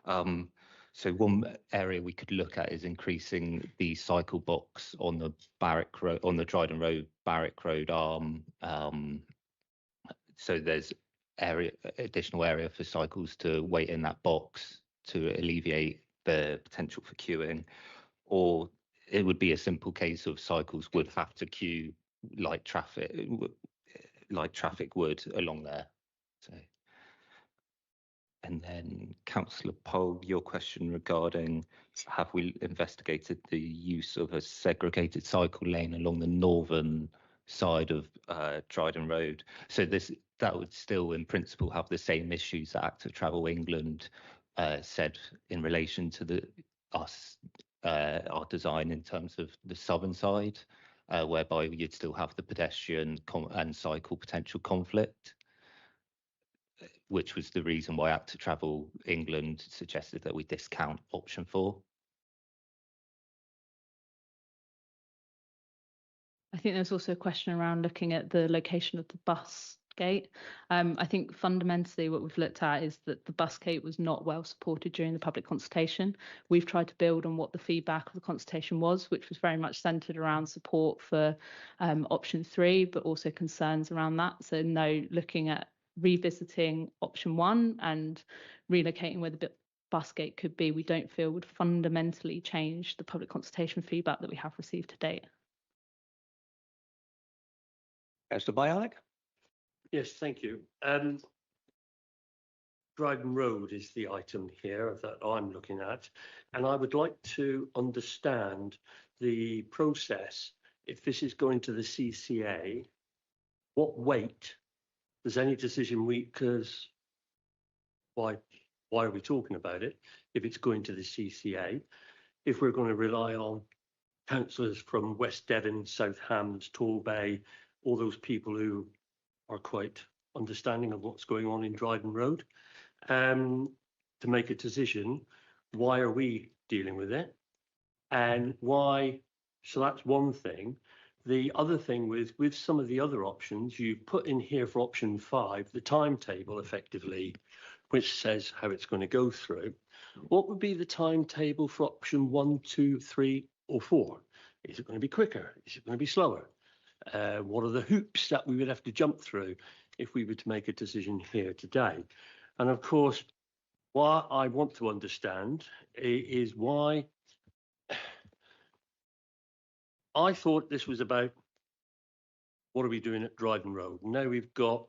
So one area we could look at is increasing the cycle box on the Barrack Road, on the Dryden Road Barrack Road arm. So there's additional area for cycles to wait in that box to alleviate the potential for queuing, or it would be a simple case of cycles would have to queue like traffic would along there. So, and then Councillor Pole, your question regarding have we investigated the use of a segregated cycle lane along the northern side of Dryden Road? So that would still in principle have the same issues that Active Travel England said in relation to our design in terms of the southern side, whereby you'd still have the pedestrian and cycle potential conflict, which was the reason why Active Travel England suggested that we discount option 4. I think there's also a question around looking at the location of the bus gate. I think fundamentally what we've looked at is that the bus gate was not well supported during the public consultation. We've tried to build on what the feedback of the consultation was, which was very much centred around support for option 3, but also concerns around that. So no, looking at revisiting option 1 and relocating where the bus gate could be, we don't feel would fundamentally change the public consultation feedback that we have received to date. Councillor Bialik. Yes, thank you. Dryden Road is the item here that I'm looking at, and I would like to understand the process. If this is going to the CCA, what weight does any decision because why are we talking about it if it's going to the CCA? If we're going to rely on councillors from West Devon, South Hams, Torbay, all those people who are quite understanding of what's going on in Dryden Road, to make a decision, why are we dealing with it? And why, so that's one thing. The other thing with some of the other options, you put in here for option 5, the timetable effectively, which says how it's going to go through. What would be the timetable for option 1, 2, 3, or 4? Is it going to be quicker? Is it going to be slower? What are the hoops that we would have to jump through if we were to make a decision here today? And of course, what I want to understand is why I thought this was about what are we doing at Dryden Road? Now we've got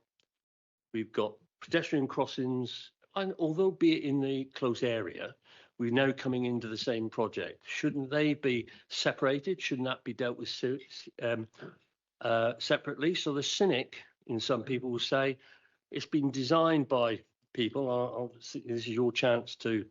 pedestrian crossings, and although be it in the close area, we're now coming into the same project. Shouldn't they be separated? Shouldn't that be dealt with separately? So the cynic in some people will say it's been designed by people. This is your chance to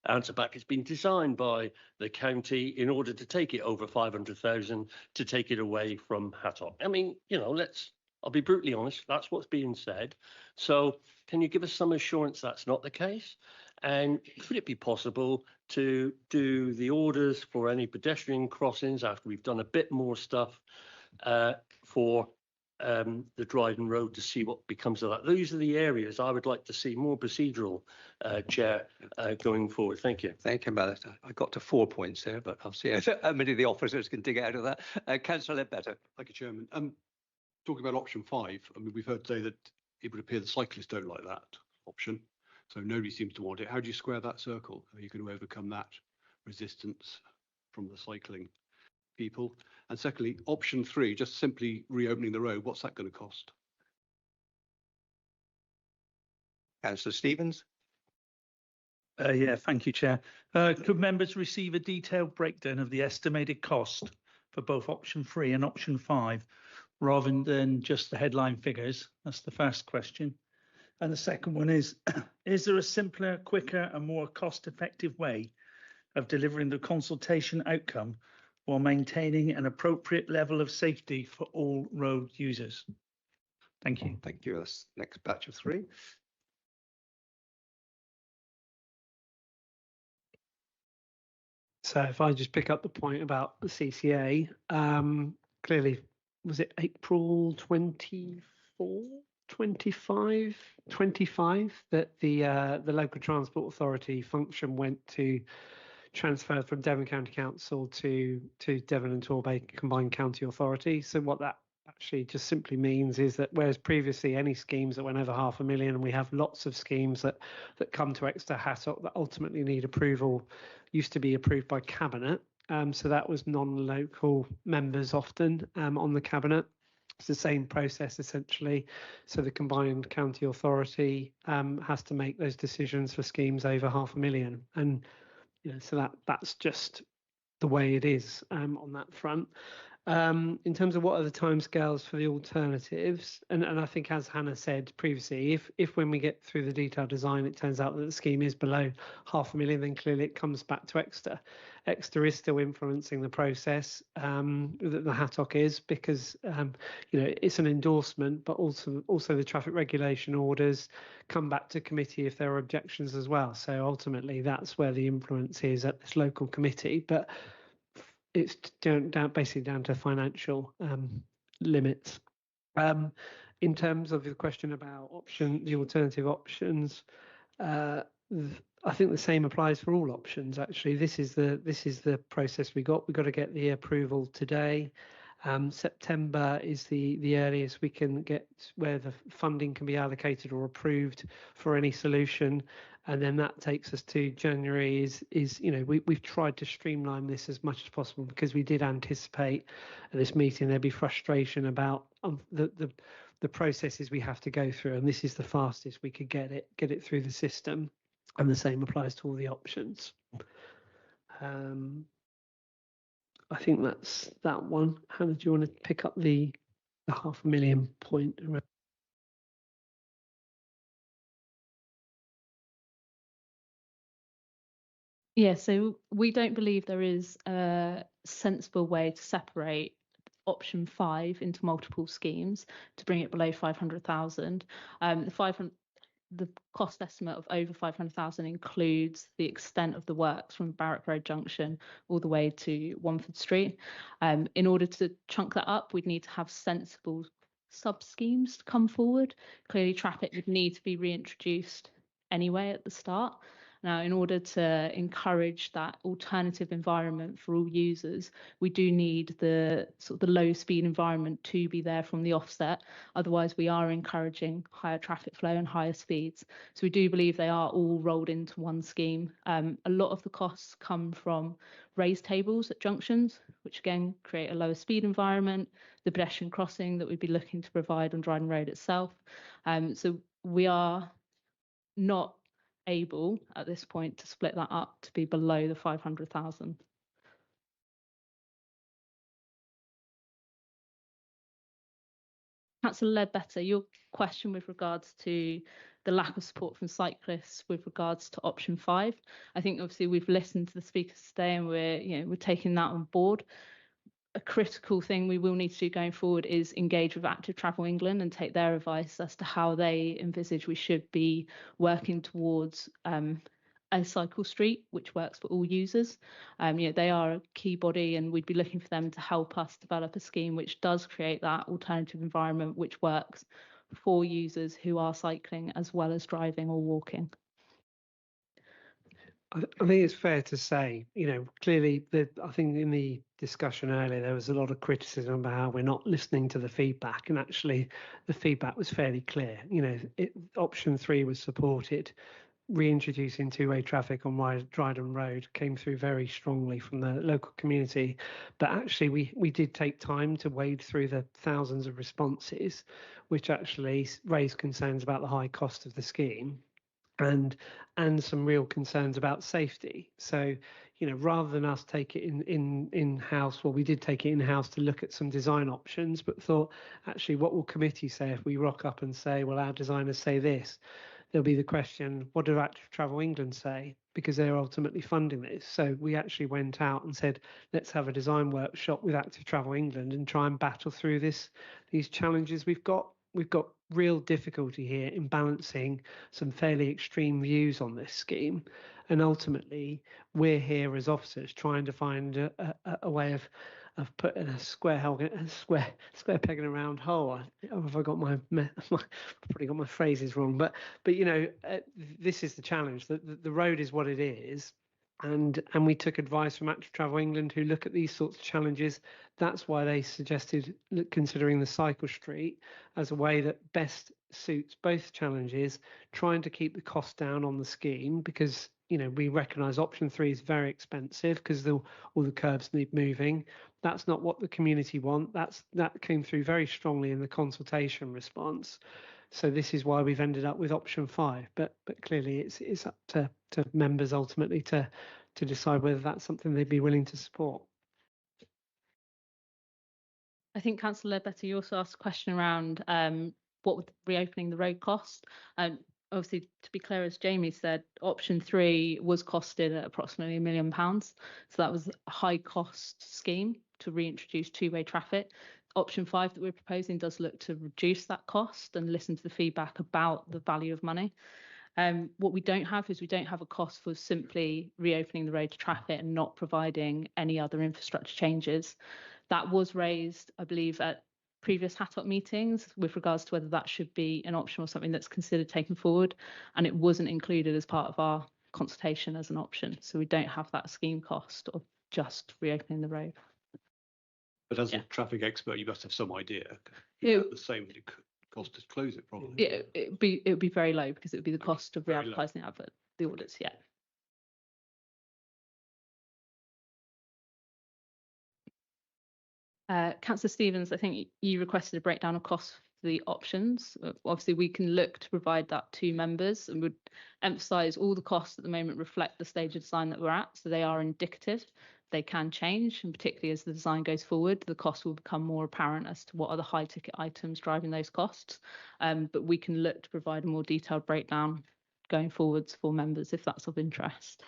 answer back. It's been designed by the county in order to take it over 500,000 to take it away from Hattock. I mean, I'll be brutally honest, that's what's being said. So can you give us some assurance that's not the case? And could it be possible to do the orders for any pedestrian crossings after we've done a bit more stuff for the Dryden Road to see what becomes of that. Those are the areas I would like to see more procedural, Chair, going forward. Thank you. Thank you, Matt. I got to 4 points there, but I'll see how many of the officers can dig out of that. Councillor Ledbetter. Thank you, Chairman. Talking about option 5, I mean, we've heard today that it would appear the cyclists don't like that option, so nobody seems to want it. How do you square that circle? Are you going to overcome that resistance from the cycling people? And secondly, option 3, just simply reopening the road, what's that going to cost? Councillor Stevens. Yeah, thank you, Chair. Could members receive a detailed breakdown of the estimated cost for both option 3 and option 5, rather than just the headline figures? That's the first question. And the second one is there a simpler, quicker and more cost-effective way of delivering the consultation outcome while maintaining an appropriate level of safety for all road users? Thank you. Thank you. That's next batch of 3. So if I just pick up the point about the CCA, clearly, was it April 24, 25 that the local transport authority function went to transfer from Devon County Council to Devon and Torbay Combined County Authority. So what that actually just simply means is that whereas previously any schemes that went over $500,000, and we have lots of schemes that come to Exeter Hattock that ultimately need approval, used to be approved by Cabinet. So that was non-local members often on the Cabinet. It's the same process essentially. So the Combined County Authority has to make those decisions for schemes over $500,000, and so that's just the way it is on that front. In terms of what are the timescales for the alternatives, and I think as Hannah said previously, if when we get through the detailed design it turns out that the scheme is below $500,000, then clearly it comes back to Exeter. Exeter is still influencing the process, the Hattock is, because it's an endorsement, but also the traffic regulation orders come back to committee if there are objections as well. So ultimately that's where the influence is at this local committee, but it's basically down to financial limits. In terms of the question about the alternative options, I think the same applies for all options. Actually, this is the process we got. We got to get the approval today. September is the earliest we can get where the funding can be allocated or approved for any solution, and then that takes us to January. We've tried to streamline this as much as possible because we did anticipate at this meeting there'd be frustration about the processes we have to go through, and this is the fastest we could get it through the system, and the same applies to all the options. I think that's that one. Hannah, do you want to pick up the $500,000 point? Yeah, so we don't believe there is a sensible way to separate option 5 into multiple schemes to bring it below 500,000. The cost estimate of over 500,000 includes the extent of the works from Barrack Road Junction all the way to Wamford Street. In order to chunk that up, we'd need to have sensible sub-schemes to come forward. Clearly, traffic would need to be reintroduced anyway at the start. Now, in order to encourage that alternative environment for all users, we do need the low speed environment to be there from the offset. Otherwise, we are encouraging higher traffic flow and higher speeds. So we do believe they are all rolled into one scheme. A lot of the costs come from raised tables at junctions, which again create a lower speed environment, the pedestrian crossing that we'd be looking to provide on Dryden Road itself. So we are not able at this point to split that up to be below the 500,000. Councillor Ledbetter, your question with regards to the lack of support from cyclists with regards to option 5. I think obviously we've listened to the speakers today and we're taking that on board. A critical thing we will need to do going forward is engage with Active Travel England and take their advice as to how they envisage we should be working towards a cycle street which works for all users. They are a key body, and we'd be looking for them to help us develop a scheme which does create that alternative environment which works for users who are cycling as well as driving or walking. I think it's fair to say, clearly, I think in the discussion earlier, there was a lot of criticism about how we're not listening to the feedback, and actually the feedback was fairly clear. Option 3 was supported. Reintroducing two-way traffic on Dryden Road came through very strongly from the local community, but actually we did take time to wade through the thousands of responses, which actually raised concerns about the high cost of the scheme and some real concerns about safety. So, rather than us take it in-house, well, we did take it in-house to look at some design options, but thought, actually, what will committee say if we rock up and say, well, our designers say this? There'll be the question, what do Active Travel England say? Because they're ultimately funding this. So we actually went out and said, let's have a design workshop with Active Travel England and try and battle through these challenges we've got. We've got real difficulty here in balancing some fairly extreme views on this scheme. And ultimately, we're here as officers trying to find a way of putting a square peg in a round hole. Have I got probably got my phrases wrong, but this is the challenge. The road is what it is. And we took advice from Active Travel England, who look at these sorts of challenges. That's why they suggested considering the cycle street as a way that best suits both challenges, trying to keep the cost down on the scheme, because we recognise option 3 is very expensive because all the curbs need moving. That's not what the community want. That came through very strongly in the consultation response. So this is why we've ended up with option 5. But clearly it's up to members ultimately to decide whether that's something they'd be willing to support. I think Councillor Ledbetter, you also asked a question around what would reopening the road cost. Obviously, to be clear, as Jamie said, option 3 was costed at approximately £1 million. So that was a high cost scheme to reintroduce two-way traffic. Option 5 that we're proposing does look to reduce that cost and listen to the feedback about the value of money. What we don't have is we don't have a cost for simply reopening the road to traffic and not providing any other infrastructure changes. That was raised, I believe, at previous HATOC meetings with regards to whether that should be an option or something that's considered taken forward, and it wasn't included as part of our consultation as an option. So we don't have that scheme cost of just reopening the road. But as a traffic expert, you must have some idea. Yeah. The same would it cost to close it, probably. Yeah, it would be very low because it would be the cost of re-advertising advert, the audits. Yeah. Councillor Stevens, I think you requested a breakdown of costs for the options. Obviously, we can look to provide that to members, and would emphasise all the costs at the moment reflect the stage of design that we're at, so they are indicative. They can change, and particularly as the design goes forward, the cost will become more apparent as to what are the high ticket items driving those costs. But we can look to provide a more detailed breakdown going forwards for members if that's of interest.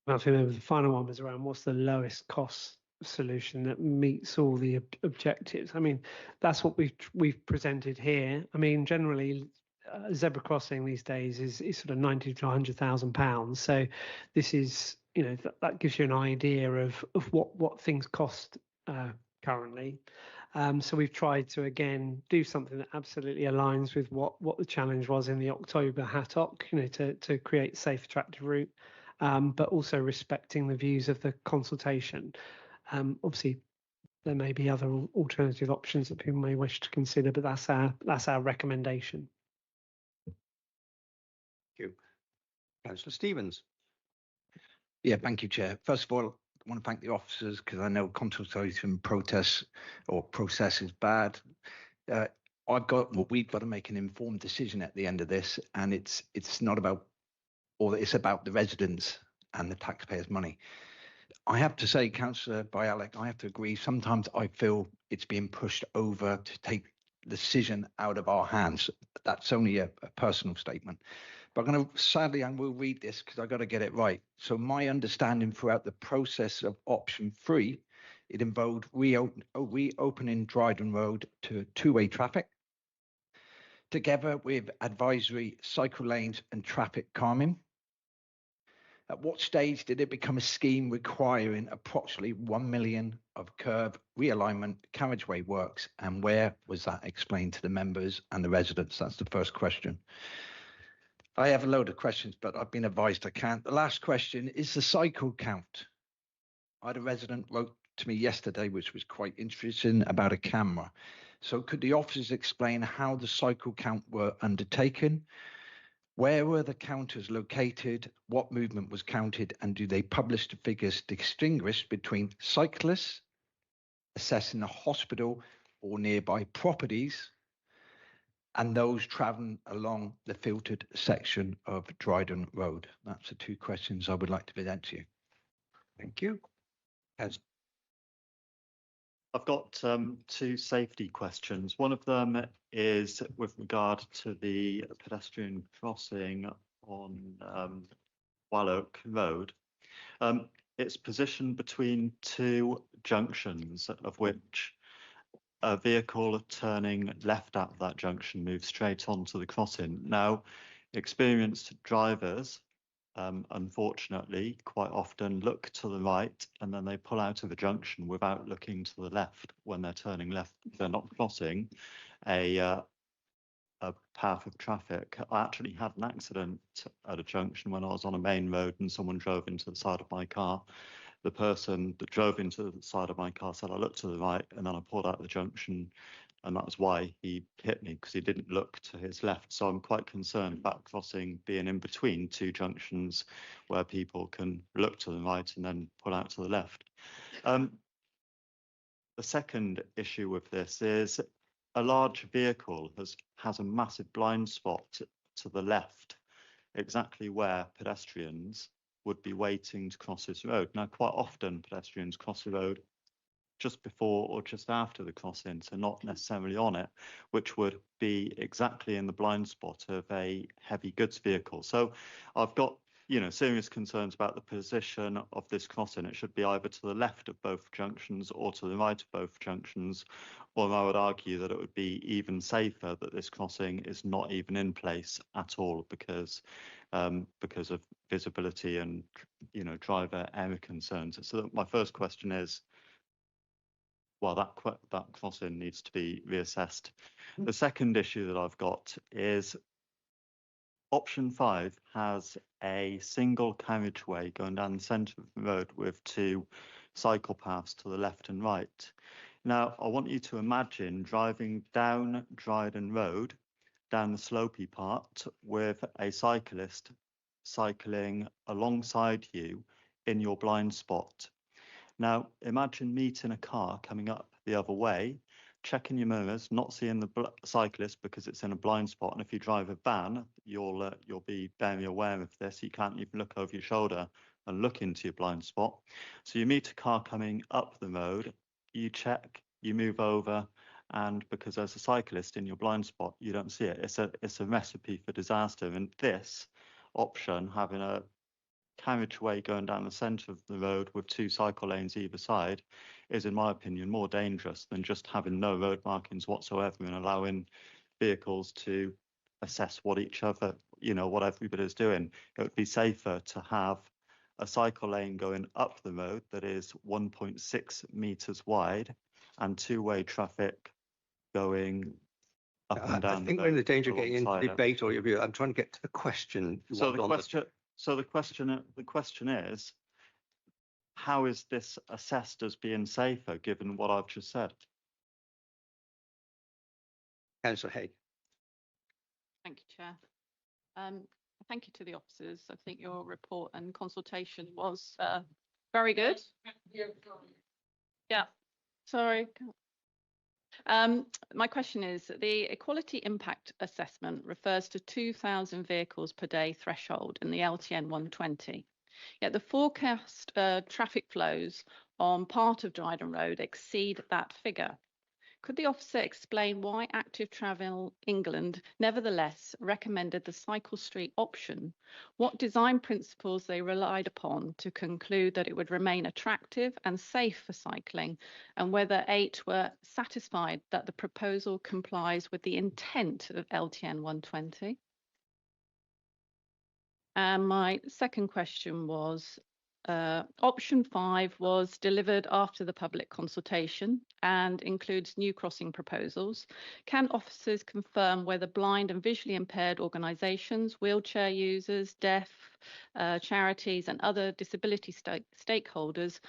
I think the final one was around what's the lowest cost solution that meets all the objectives. I mean, that's what we've presented here. I mean, generally, zebra crossing these days is sort of £90,000 to £100,000. So this is, that gives you an idea of what things cost currently. So we've tried to again do something that absolutely aligns with what the challenge was in the October HATOC, to create a safe, attractive route. But also respecting the views of the consultation. Obviously, there may be other alternative options that people may wish to consider, but that's our recommendation. Thank you. Councillor Stevens. Yeah, thank you, Chair. First of all, I want to thank the officers because I know consultation process is bad. We've got to make an informed decision at the end of this, and it's not about, or it's about the residents and the taxpayers' money. I have to say, Councillor Bialik, I have to agree. Sometimes I feel it's being pushed over to take the decision out of our hands. That's only a personal statement. But sadly, I will read this because I've got to get it right. So my understanding throughout the process of option 3, it involved reopening Dryden Road to two-way traffic. together with advisory cycle lanes and traffic calming? At what stage did it become a scheme requiring approximately 1 million of curve realignment carriageway works, and where was that explained to the members and the residents? That's the first question. I have a load of questions, but I've been advised I can't. The last question is the cycle count. I had a resident wrote to me yesterday, which was quite interesting, about a camera. So could the officers explain how the cycle count were undertaken? Where were the counters located? What movement was counted? And do they publish the figures distinguished between cyclists assessing the hospital or nearby properties and those travelling along the filtered section of Dryden Road? That's the two questions I would like to present to you. Thank you. I've got two safety questions. One of them is with regard to the pedestrian crossing on Walloak Road. It's positioned between two junctions, of which a vehicle turning left at that junction moves straight onto the crossing. Now, experienced drivers unfortunately quite often look to the right and then they pull out of the junction without looking to the left when they're turning left. They're not crossing a path of traffic. I actually had an accident at a junction when I was on a main road and someone drove into the side of my car. The person that drove into the side of my car said I looked to the right and then I pulled out of the junction, and that was why he hit me, because he didn't look to his left. So I'm quite concerned about crossing being in between two junctions where people can look to the right and then pull out to the left. The second issue with this is a large vehicle has a massive blind spot to the left, exactly where pedestrians would be waiting to cross this road. Now, quite often pedestrians cross the road just before or just after the crossing, so not necessarily on it, which would be exactly in the blind spot of a heavy goods vehicle. So I've got, serious concerns about the position of this crossing. It should be either to the left of both junctions or to the right of both junctions, or I would argue that it would be even safer that this crossing is not even in place at all because of visibility and, driver error concerns. So my first question is, well, that crossing needs to be reassessed. The second issue that I've got is option 5 has a single carriageway going down the centre of the road with two cycle paths to the left and right. Now, I want you to imagine driving down Dryden Road, down the slopey part, with a cyclist cycling alongside you in your blind spot. Now, imagine meeting a car coming up the other way, checking your mirrors, not seeing the cyclist because it's in a blind spot. And if you drive a van, you'll be very aware of this. You can't even look over your shoulder and look into your blind spot. So you meet a car coming up the road, you check, you move over, and because there's a cyclist in your blind spot, you don't see it. It's a recipe for disaster. And this option, having a carriageway going down the centre of the road with two cycle lanes either side, is, in my opinion, more dangerous than just having no road markings whatsoever and allowing vehicles to assess what everybody's doing. It would be safer to have a cycle lane going up the road that is 1.6 metres wide and two-way traffic going up and down. I think we're in the danger of getting into debate or review. I'm trying to get to the question. So the question is, how is this assessed as being safer given what I've just said? Councillor Haig. Thank you, Chair. Thank you to the officers. I think your report and consultation was very good. Yeah, sorry. My question is, the equality impact assessment refers to 2,000 vehicles per day threshold in the LTN 120. Yet the forecast traffic flows on part of Dryden Road exceed that figure. Could the officer explain why Active Travel England nevertheless recommended the cycle street option? What design principles they relied upon to conclude that it would remain attractive and safe for cycling, and whether 8 were satisfied that the proposal complies with the intent of LTN 120? And my second question was, option 5 was delivered after the public consultation and includes new crossing proposals. Can officers confirm whether blind and visually impaired organisations, wheelchair users, deaf charities and other disability stakeholders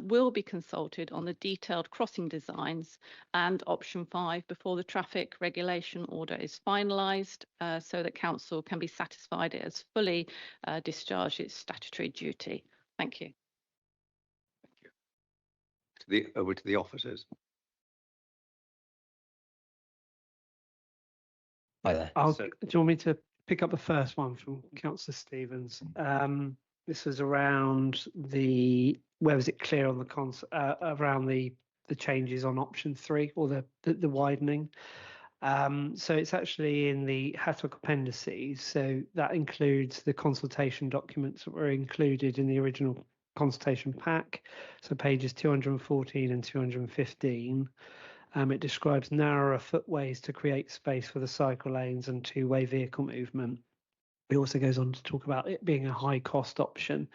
will be consulted on the detailed crossing designs and option 5 before the traffic regulation order is finalised, so that council can be satisfied it has fully discharged its statutory duty? Thank you. Over to the officers. Hi there. Do you want me to pick up the first one from Councillor Stevens? This is around where was it clear on the around the changes on option 3 or the widening? So it's actually in the HATOC appendices. So that includes the consultation documents that were included in the original consultation pack. So pages 214 and 215. It describes narrower footways to create space for the cycle lanes and two-way vehicle movement. It also goes on to talk about it being a high cost option.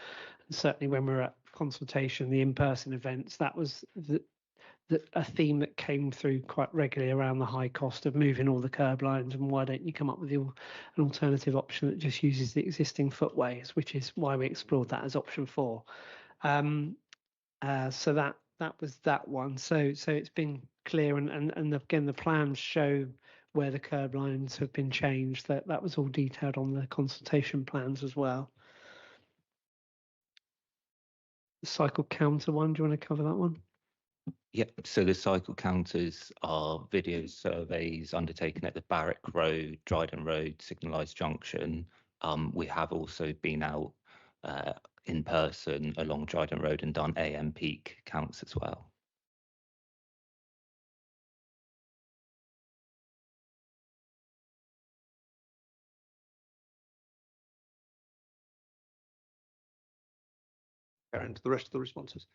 And certainly when we're at consultation, the in-person events, that was a theme that came through quite regularly around the high cost of moving all the curb lines, and why don't you come up with an alternative option that just uses the existing footways, which is why we explored that as option 4. So that was that one. So it's been clear, and again the plans show where the curb lines have been changed. That was all detailed on the consultation plans as well. The cycle counter one, do you want to cover that one? Yep, so the cycle counters are video surveys undertaken at the Barrack Road, Dryden Road, Signalised Junction. We have also been out in person along Dryden Road and done AM peak counts as well. Karen, to the rest of the responses.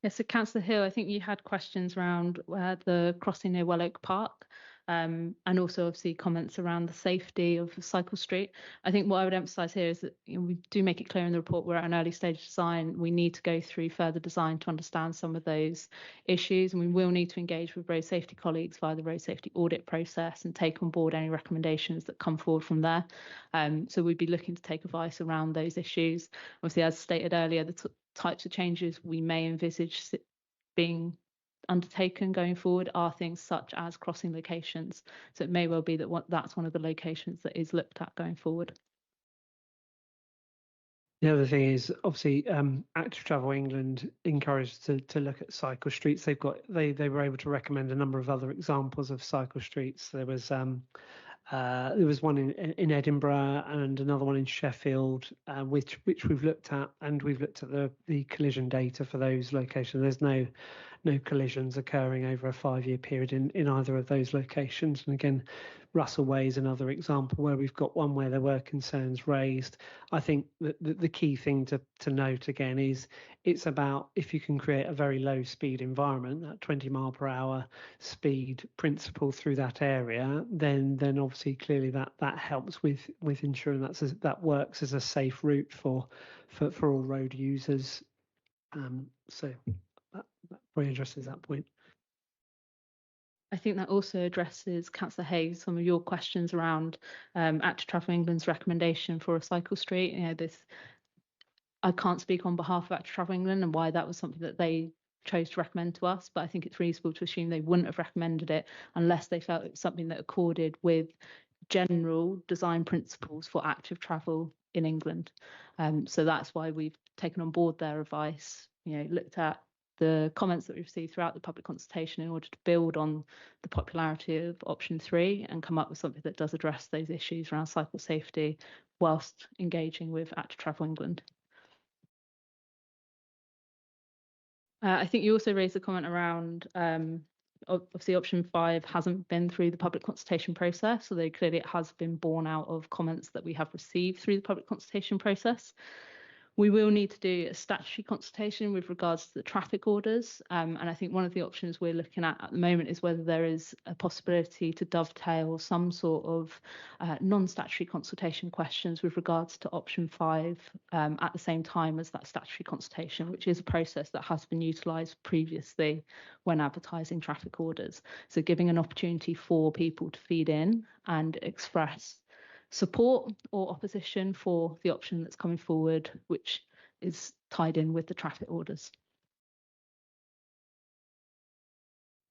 Yes, so Councillor Hill, I think you had questions around the crossing near Welloak Park, and also obviously comments around the safety of Cycle Street. I think what I would emphasise here is that we do make it clear in the report we're at an early stage of design. We need to go through further design to understand some of those issues, and we will need to engage with road safety colleagues via the road safety audit process and take on board any recommendations that come forward from there. So we'd be looking to take advice around those issues. Obviously, as stated earlier, the types of changes we may envisage being undertaken going forward are things such as crossing locations. So it may well be that that's one of the locations that is looked at going forward. The other thing is obviously Active Travel England encouraged to look at cycle streets. They were able to recommend a number of other examples of cycle streets. There was one in Edinburgh and another one in Sheffield, which we've looked at, and we've looked at the collision data for those locations. There's no collisions occurring over a 5-year period in either of those locations. And again, Russell Way is another example where we've got one where there were concerns raised. I think that the key thing to note again is it's about if you can create a very low speed environment, that 20 mile per hour speed principle through that area, then obviously clearly that helps with ensuring that works as a safe route for all road users. So that probably addresses that point. I think that also addresses, Councillor Hayes, some of your questions around Active Travel England's recommendation for a cycle street. I can't speak on behalf of Active Travel England and why that was something that they chose to recommend to us, but I think it's reasonable to assume they wouldn't have recommended it unless they felt it was something that accorded with general design principles for active travel in England. So that's why we've taken on board their advice, looked at the comments that we've received throughout the public consultation in order to build on the popularity of option 3 and come up with something that does address those issues around cycle safety whilst engaging with Active Travel England. I think you also raised a comment around obviously option 5 hasn't been through the public consultation process, although clearly it has been borne out of comments that we have received through the public consultation process. We will need to do a statutory consultation with regards to the traffic orders. And I think one of the options we're looking at the moment is whether there is a possibility to dovetail some sort of non-statutory consultation questions with regards to option 5 at the same time as that statutory consultation, which is a process that has been utilised previously when advertising traffic orders. So giving an opportunity for people to feed in and express support or opposition for the option that's coming forward, which is tied in with the traffic orders.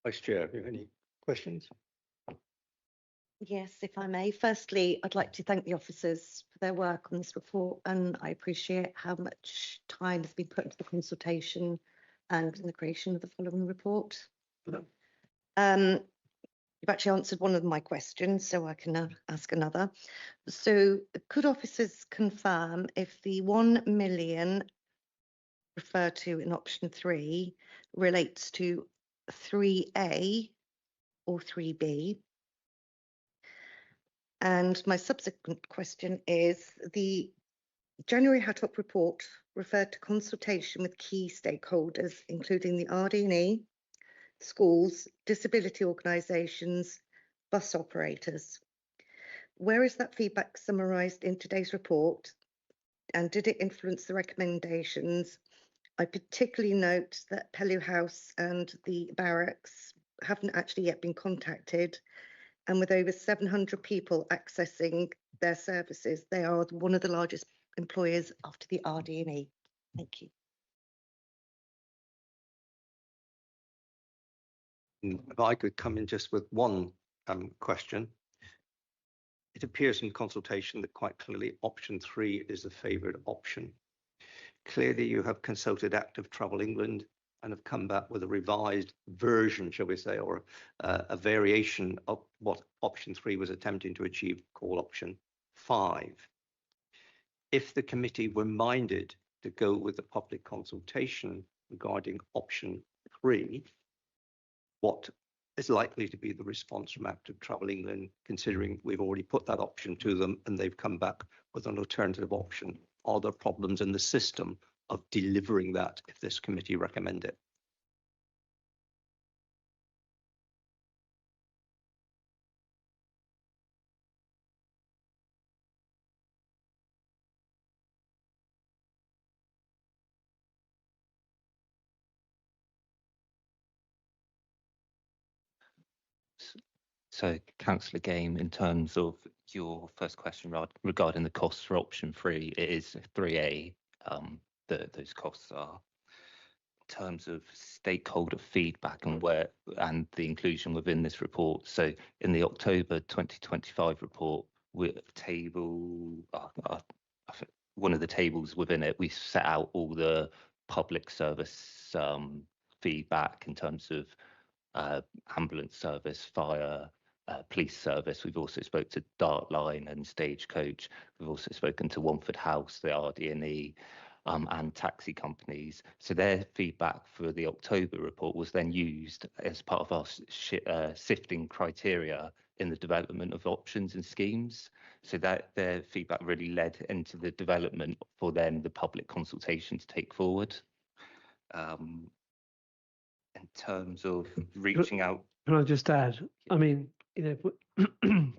Vice Chair, have you any questions? Yes, if I may. Firstly, I'd like to thank the officers for their work on this report, and I appreciate how much time has been put into the consultation and in the creation of the following report. You've actually answered one of my questions, so I can ask another. So could officers confirm if the 1 million referred to in option 3 relates to 3A or 3B? And my subsequent question is, the January HATOP report referred to consultation with key stakeholders, including the RD&E, schools, disability organisations, bus operators. Where is that feedback summarised in today's report, and did it influence the recommendations? I particularly note that Pellew House and the barracks haven't actually yet been contacted, and with over 700 people accessing their services, they are one of the largest employers after the RD&E. Thank you. If I could come in just with one question. It appears in consultation that quite clearly option 3 is the favoured option. Clearly you have consulted Active Travel England and have come back with a revised version, shall we say, or a variation of what option 3 was attempting to achieve, called option 5. If the committee were minded to go with the public consultation regarding option 3, what is likely to be the response from Active Travel England, considering we've already put that option to them and they've come back with an alternative option? Are there problems in the system of delivering that if this committee recommend it? So, Councillor Game, in terms of your first question regarding the costs for option 3, it is 3A that those costs are. In terms of stakeholder feedback and the inclusion within this report, so in the October 2025 report, with table, one of the tables within it, we set out all the public service feedback in terms of ambulance service, fire, police service. We've also spoke to Dartline and Stagecoach. We've also spoken to Womford House, the RD&E, and taxi companies. So their feedback for the October report was then used as part of our sifting criteria in the development of options and schemes. So that their feedback really led into the development for then the public consultation to take forward. In terms of reaching out. Can I just add? I mean, you know,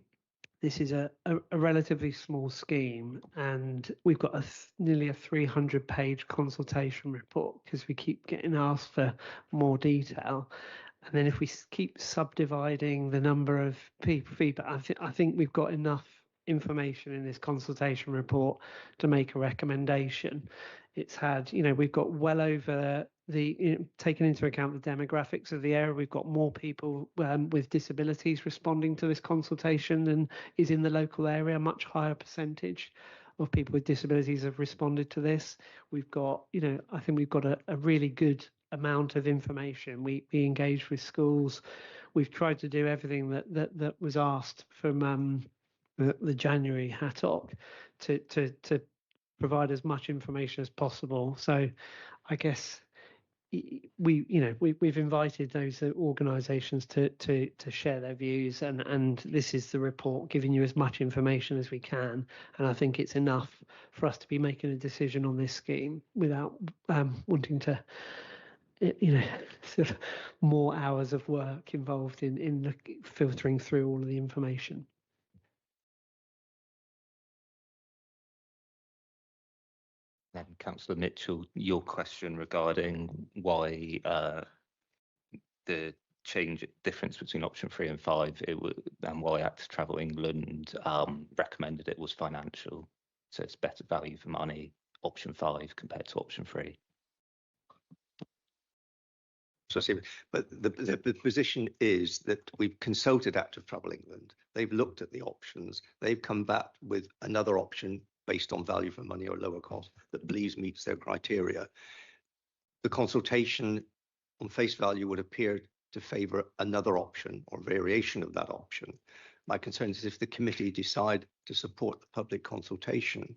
this is a relatively small scheme, and we've got nearly a 300-page consultation report because we keep getting asked for more detail. And then if we keep subdividing the number of people feedback, I think we've got enough information in this consultation report to make a recommendation. It's had, you know, we've got well over taking into account the demographics of the area, we've got more people with disabilities responding to this consultation than is in the local area. A much higher percentage of people with disabilities have responded to this. We've got, you know, I think we've got a really good amount of information. We engaged with schools. We've tried to do everything that was asked from the January HATOP to provide as much information as possible. So I guess we've invited those organisations to share their views, and this is the report giving you as much information as we can, and I think it's enough for us to be making a decision on this scheme without wanting to sort of more hours of work involved in filtering through all of the information. Then Councillor Mitchell, your question regarding why the difference between option 3 and 5, and why Active Travel England recommended it was financial. So it's better value for money, option 5 compared to option 3. So, but the position is that we've consulted Active Travel England. They've looked at the options. They've come back with another option based on value for money or lower cost that believes meets their criteria. The consultation on face value would appear to favour another option or variation of that option. My concern is if the committee decide to support the public consultation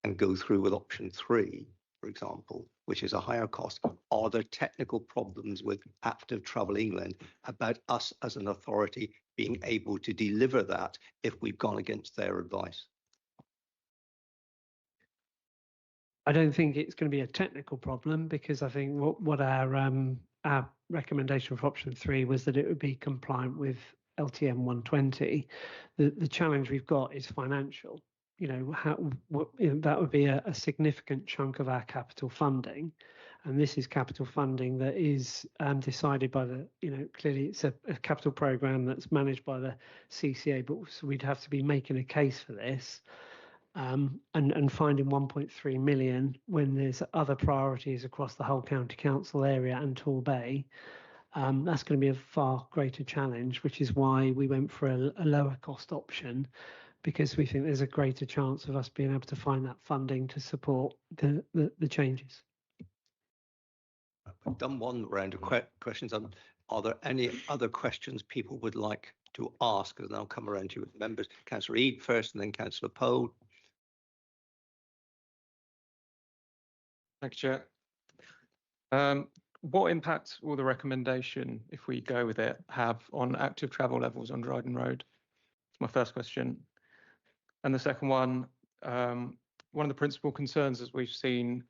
and go through with option 3, for example, which is a higher cost, are there technical problems with Active Travel England about us as an authority being able to deliver that if we've gone against their advice? I don't think it's going to be a technical problem, because I think what our recommendation for option 3 was that it would be compliant with LTM 120. The challenge we've got is financial. That would be a significant chunk of our capital funding, and this is capital funding that is decided by the, clearly it's a capital programme that's managed by the CCA, but so we'd have to be making a case for this. And finding 1.3 million when there's other priorities across the whole county council area and Torbay, that's going to be a far greater challenge, which is why we went for a lower cost option, because we think there's a greater chance of us being able to find that funding to support the changes. We've done one round of questions. Are there any other questions people would like to ask? And I'll come around to you with members. Councillor Eade first, and then Councillor Pole. Thank you, Chair. What impact will the recommendation, if we go with it, have on active travel levels on Dryden Road? That's my first question. And the second one of the principal concerns, as we've seen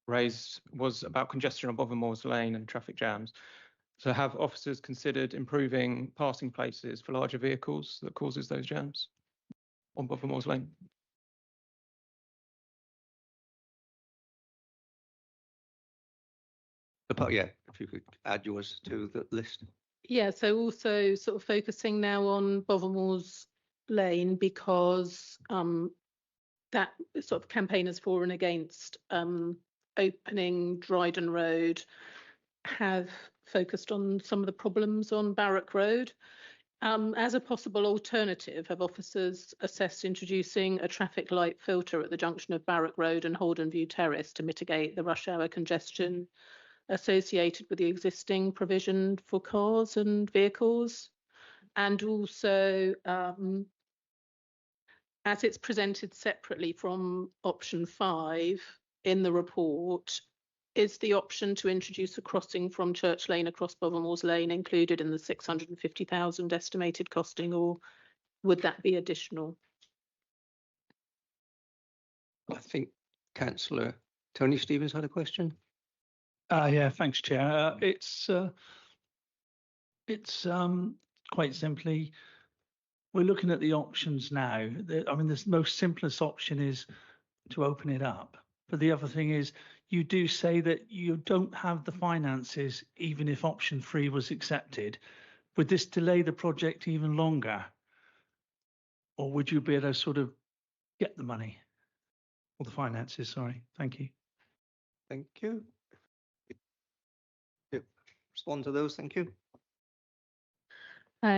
raised, was about congestion on Bothermoors Lane and traffic jams. So have officers considered improving passing places for larger vehicles that causes those jams on Bothermoors Lane? Yeah, if you could add yours to the list. Yeah, so also sort of focusing now on Bothermoors Lane, because that sort of campaigners for and against opening Dryden Road have focused on some of the problems on Barrack Road. As a possible alternative, have officers assessed introducing a traffic light filter at the junction of Barrack Road and Holden View Terrace to mitigate the rush hour congestion associated with the existing provision for cars and vehicles? And also, as it's presented separately from option 5 in the report, is the option to introduce a crossing from Church Lane across Bothermoors Lane included in the 650,000 estimated costing, or would that be additional? I think Councillor Tony Stevens had a question. Yeah, thanks, Chair. It's quite simply, we're looking at the options now. I mean, the most simplest option is to open it up. But the other thing is, you do say that you don't have the finances, even if option 3 was accepted. Would this delay the project even longer? Or would you be able to sort of get the money or the finances? Sorry. Thank you. Thank you. Respond to those. Thank you.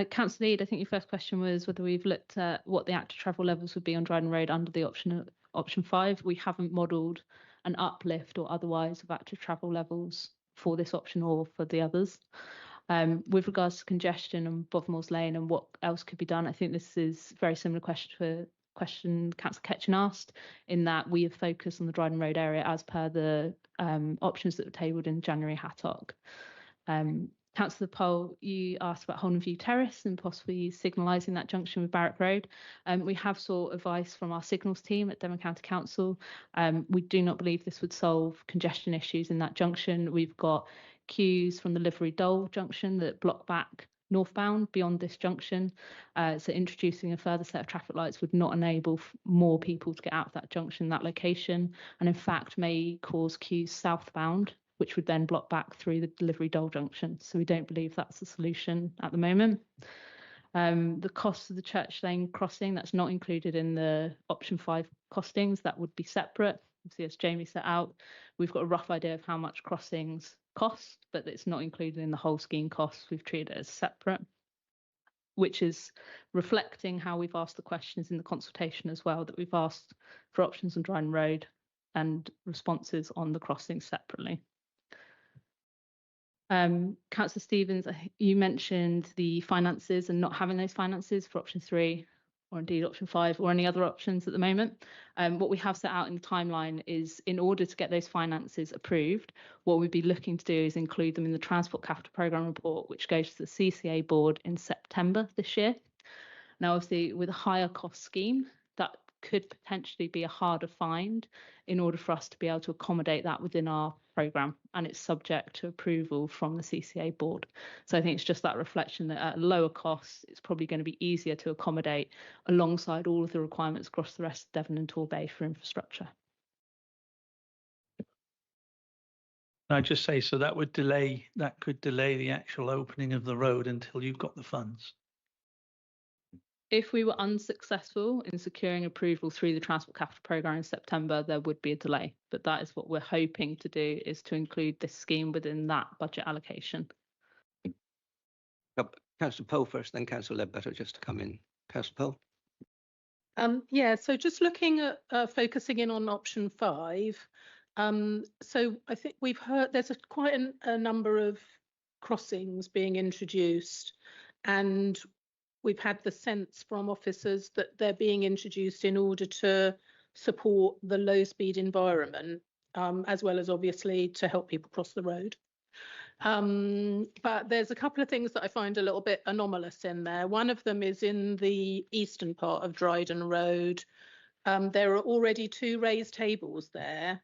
Councillor Eade, I think your first question was whether we've looked at what the active travel levels would be on Dryden Road under the option 5. We haven't modelled an uplift or otherwise of active travel levels for this option or for the others. With regards to congestion on Bothermoors Lane and what else could be done, I think this is very similar question Councillor Ketchen asked, in that we have focused on the Dryden Road area as per the options that were tabled in January Hattock. Councillor Pole, you asked about Holland View Terrace and possibly signalising that junction with Barrack Road. We have sought advice from our signals team at Devon County Council. We do not believe this would solve congestion issues in that junction. We've got queues from the Livery Dole junction that block back northbound beyond this junction. So introducing a further set of traffic lights would not enable more people to get out of that junction, that location, and in fact may cause queues southbound, which would then block back through the Delivery Dole junction. So we don't believe that's the solution at the moment. The cost of the Church Lane crossing, that's not included in the option 5 costings, that would be separate. Obviously, as Jamie set out, we've got a rough idea of how much crossings cost, but it's not included in the whole scheme costs. We've treated it as separate, which is reflecting how we've asked the questions in the consultation as well, that we've asked for options on Dryden Road and responses on the crossings separately. Councillor Stevens, you mentioned the finances and not having those finances for option 3 or indeed option 5 or any other options at the moment. What we have set out in the timeline is, in order to get those finances approved, what we'd be looking to do is include them in the Transport Capital Programme report, which goes to the CCA board in September this year. Now, obviously, with a higher cost scheme, that could potentially be a harder find in order for us to be able to accommodate that within our programme, and it's subject to approval from the CCA board. So I think it's just that reflection that at lower costs, it's probably going to be easier to accommodate alongside all of the requirements across the rest of Devon and Torbay for infrastructure. I just say, so that could delay the actual opening of the road until you've got the funds. If we were unsuccessful in securing approval through the Transport Capital Programme in September, there would be a delay. But that is what we're hoping to do, is to include this scheme within that budget allocation. Councillor Poe first, then Councillor Ledbetter, just to come in. Councillor Poe. Yeah, so just looking at focusing in on option 5. So I think we've heard there's quite a number of crossings being introduced, and we've had the sense from officers that they're being introduced in order to support the low speed environment, as well as obviously to help people cross the road. But there's a couple of things that I find a little bit anomalous in there. One of them is in the eastern part of Dryden Road. There are already 2 raised tables there,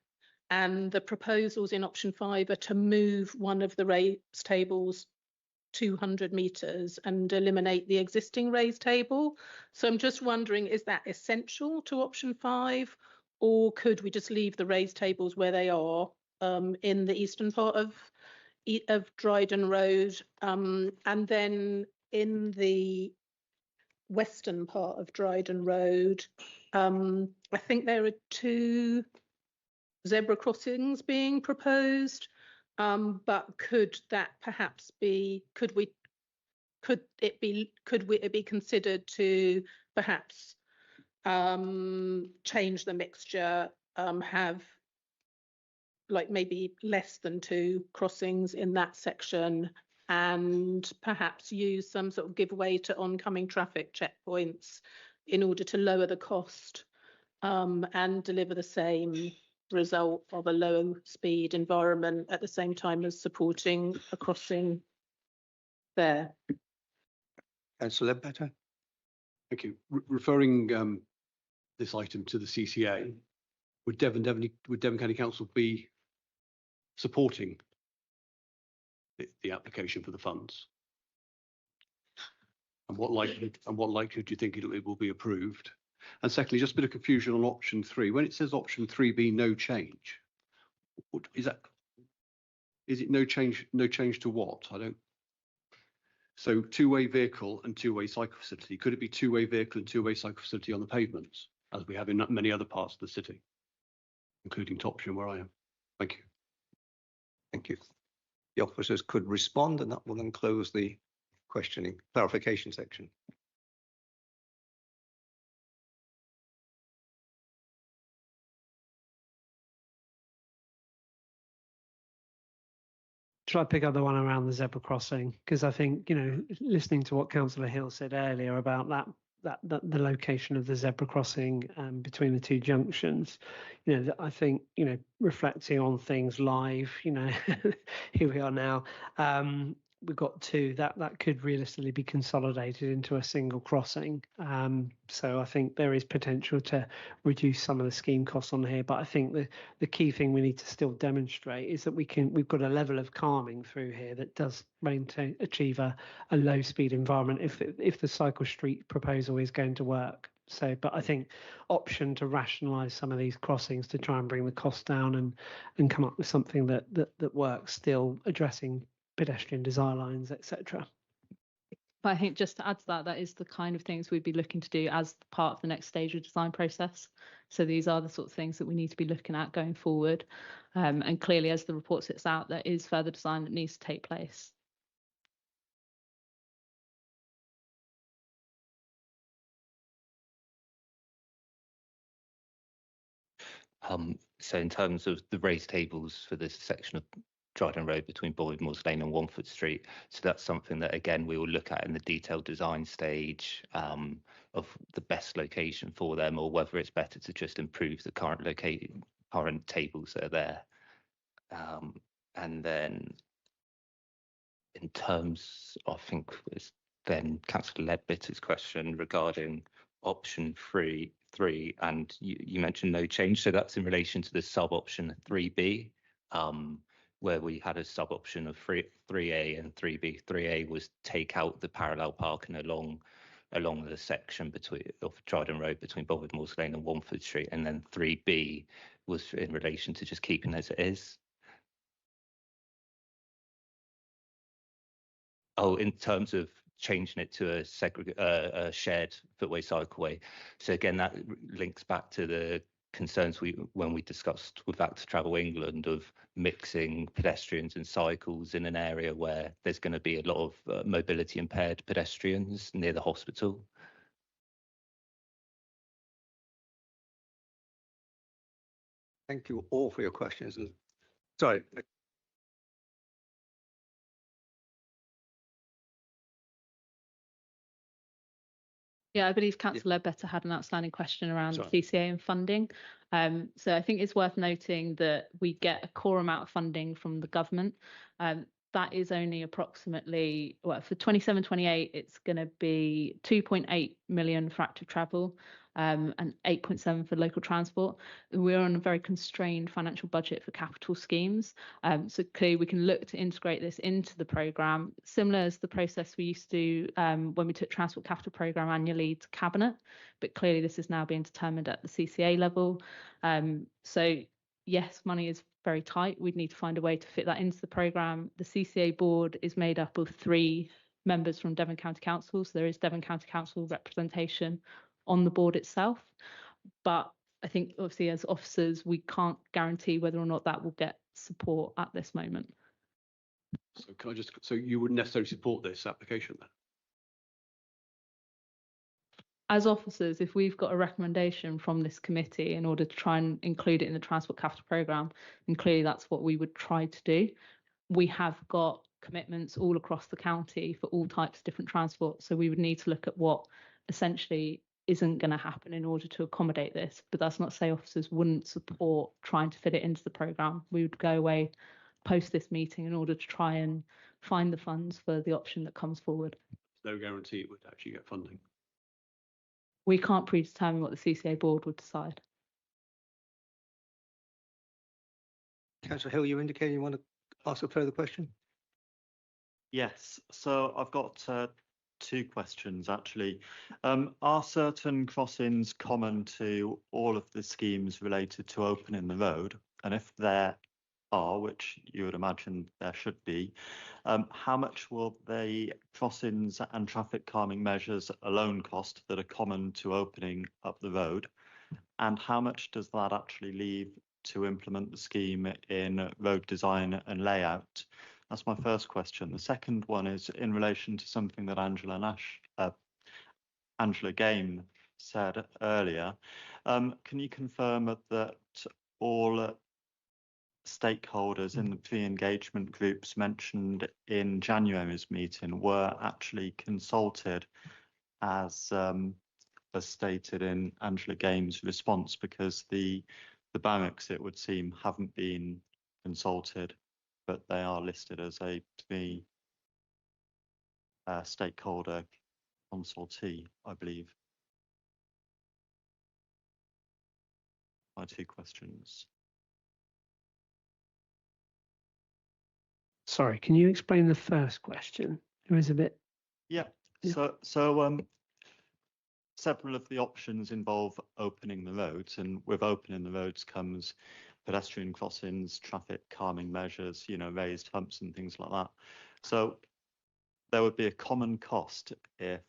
and the proposals in option 5 are to move one of the raised tables 200 metres and eliminate the existing raised table. So I'm just wondering, is that essential to option 5, or could we just leave the raised tables where they are in the eastern part of Dryden Road? And then in the western part of Dryden Road, I think there are 2 zebra crossings being proposed. But could that perhaps be? Could it be considered to perhaps change the mixture, have like maybe less than 2 crossings in that section, and perhaps use some sort of giveaway to oncoming traffic checkpoints in order to lower the cost and deliver the same result of a low speed environment at the same time as supporting a crossing there. Councillor Ledbetter. Thank you. Referring this item to the CCA, would Devon County Council be supporting the application for the funds? And what likelihood do you think it will be approved? And secondly, just a bit of confusion on option 3. When it says option 3B, no change, is it no change? No change to what? I don't. So 2-way vehicle and 2-way cycle facility. Could it be 2-way vehicle and 2-way cycle facility on the pavements, as we have in many other parts of the city, including Topsham, where I am? Thank you. Thank you. The officers could respond, and that will then close the questioning clarification section. Shall I pick up the one around the zebra crossing? Because I think, listening to what Councillor Hill said earlier about the location of the zebra crossing between the two junctions. I think reflecting on things live. Here we are now. We've got two that could realistically be consolidated into a single crossing. So I think there is potential to reduce some of the scheme costs on here. But I think the key thing we need to still demonstrate is that we've got a level of calming through here that does achieve a low speed environment if the cycle street proposal is going to work. So, but I think option to rationalise some of these crossings to try and bring the cost down and come up with something that works, still addressing pedestrian design lines, etc. But I think just to add to that, that is the kind of things we'd be looking to do as part of the next stage of design process. So these are the sort of things that we need to be looking at going forward. And clearly, as the report sets out, there is further design that needs to take place. So in terms of the raised tables for this section of Dryden Road between Boydmoors Lane and Wanford Street, so that's something that again we will look at in the detailed design stage of the best location for them, or whether it's better to just improve the current tables that are there. And then in terms, I think it's then Councillor Leadbitter's question regarding option three, and you mentioned no change. So that's in relation to the sub option 3B, where we had a sub option of 3A and 3B. 3A was take out the parallel parking along the section of Dryden Road between Bovidmoors Lane and Wanford Street, and then 3B was in relation to just keeping as it is. Oh, in terms of changing it to a shared footway cycleway. So again, that links back to the concerns when we discussed with Active Travel England of mixing pedestrians and cycles in an area where there's going to be a lot of mobility impaired pedestrians near the hospital. Thank you all for your questions. Sorry. Yeah, I believe Councillor Leadbitter had an outstanding question around the CCA and funding. So I think it's worth noting that we get a core amount of funding from the government. That is only approximately, well, for 27-28, it's going to be 2.8 million for active travel and 8.7 for local transport. We're on a very constrained financial budget for capital schemes. So clearly we can look to integrate this into the programme, similar as the process we used to when we took Transport Capital Programme annually to Cabinet, but clearly this is now being determined at the CCA level. So yes, money is very tight. We'd need to find a way to fit that into the programme. The CCA board is made up of 3 members from Devon County Council, so there is Devon County Council representation on the board itself. But I think obviously as officers, we can't guarantee whether or not that will get support at this moment. So can I just, so you wouldn't necessarily support this application then? As officers, if we've got a recommendation from this committee in order to try and include it in the Transport Capital Programme, then clearly that's what we would try to do. We have got commitments all across the county for all types of different transport, so we would need to look at what essentially isn't going to happen in order to accommodate this. But that's not to say officers wouldn't support trying to fit it into the programme. We would go away post this meeting in order to try and find the funds for the option that comes forward. There's no guarantee it would actually get funding. We can't predetermine what the CCA board would decide. Councillor Hill, you indicated you want to ask a further question? Yes, so I've got 2 questions actually. Are certain crossings common to all of the schemes related to opening the road? And if there are, which you would imagine there should be, how much will the crossings and traffic calming measures alone cost that are common to opening up the road? And how much does that actually leave to implement the scheme in road design and layout? That's my first question. The second one is in relation to something that Angela Game said earlier. Can you confirm that all stakeholders in the pre-engagement groups mentioned in January's meeting were actually consulted as as stated in Angela Games' response, because the barracks, it would seem, haven't been consulted, but they are listed as a stakeholder consultee, I believe. My two questions. Sorry, can you explain the first question? It was a bit. Yeah. Yeah. So several of the options involve opening the roads, and with opening the roads comes pedestrian crossings, traffic calming measures, raised humps and things like that. So there would be a common cost if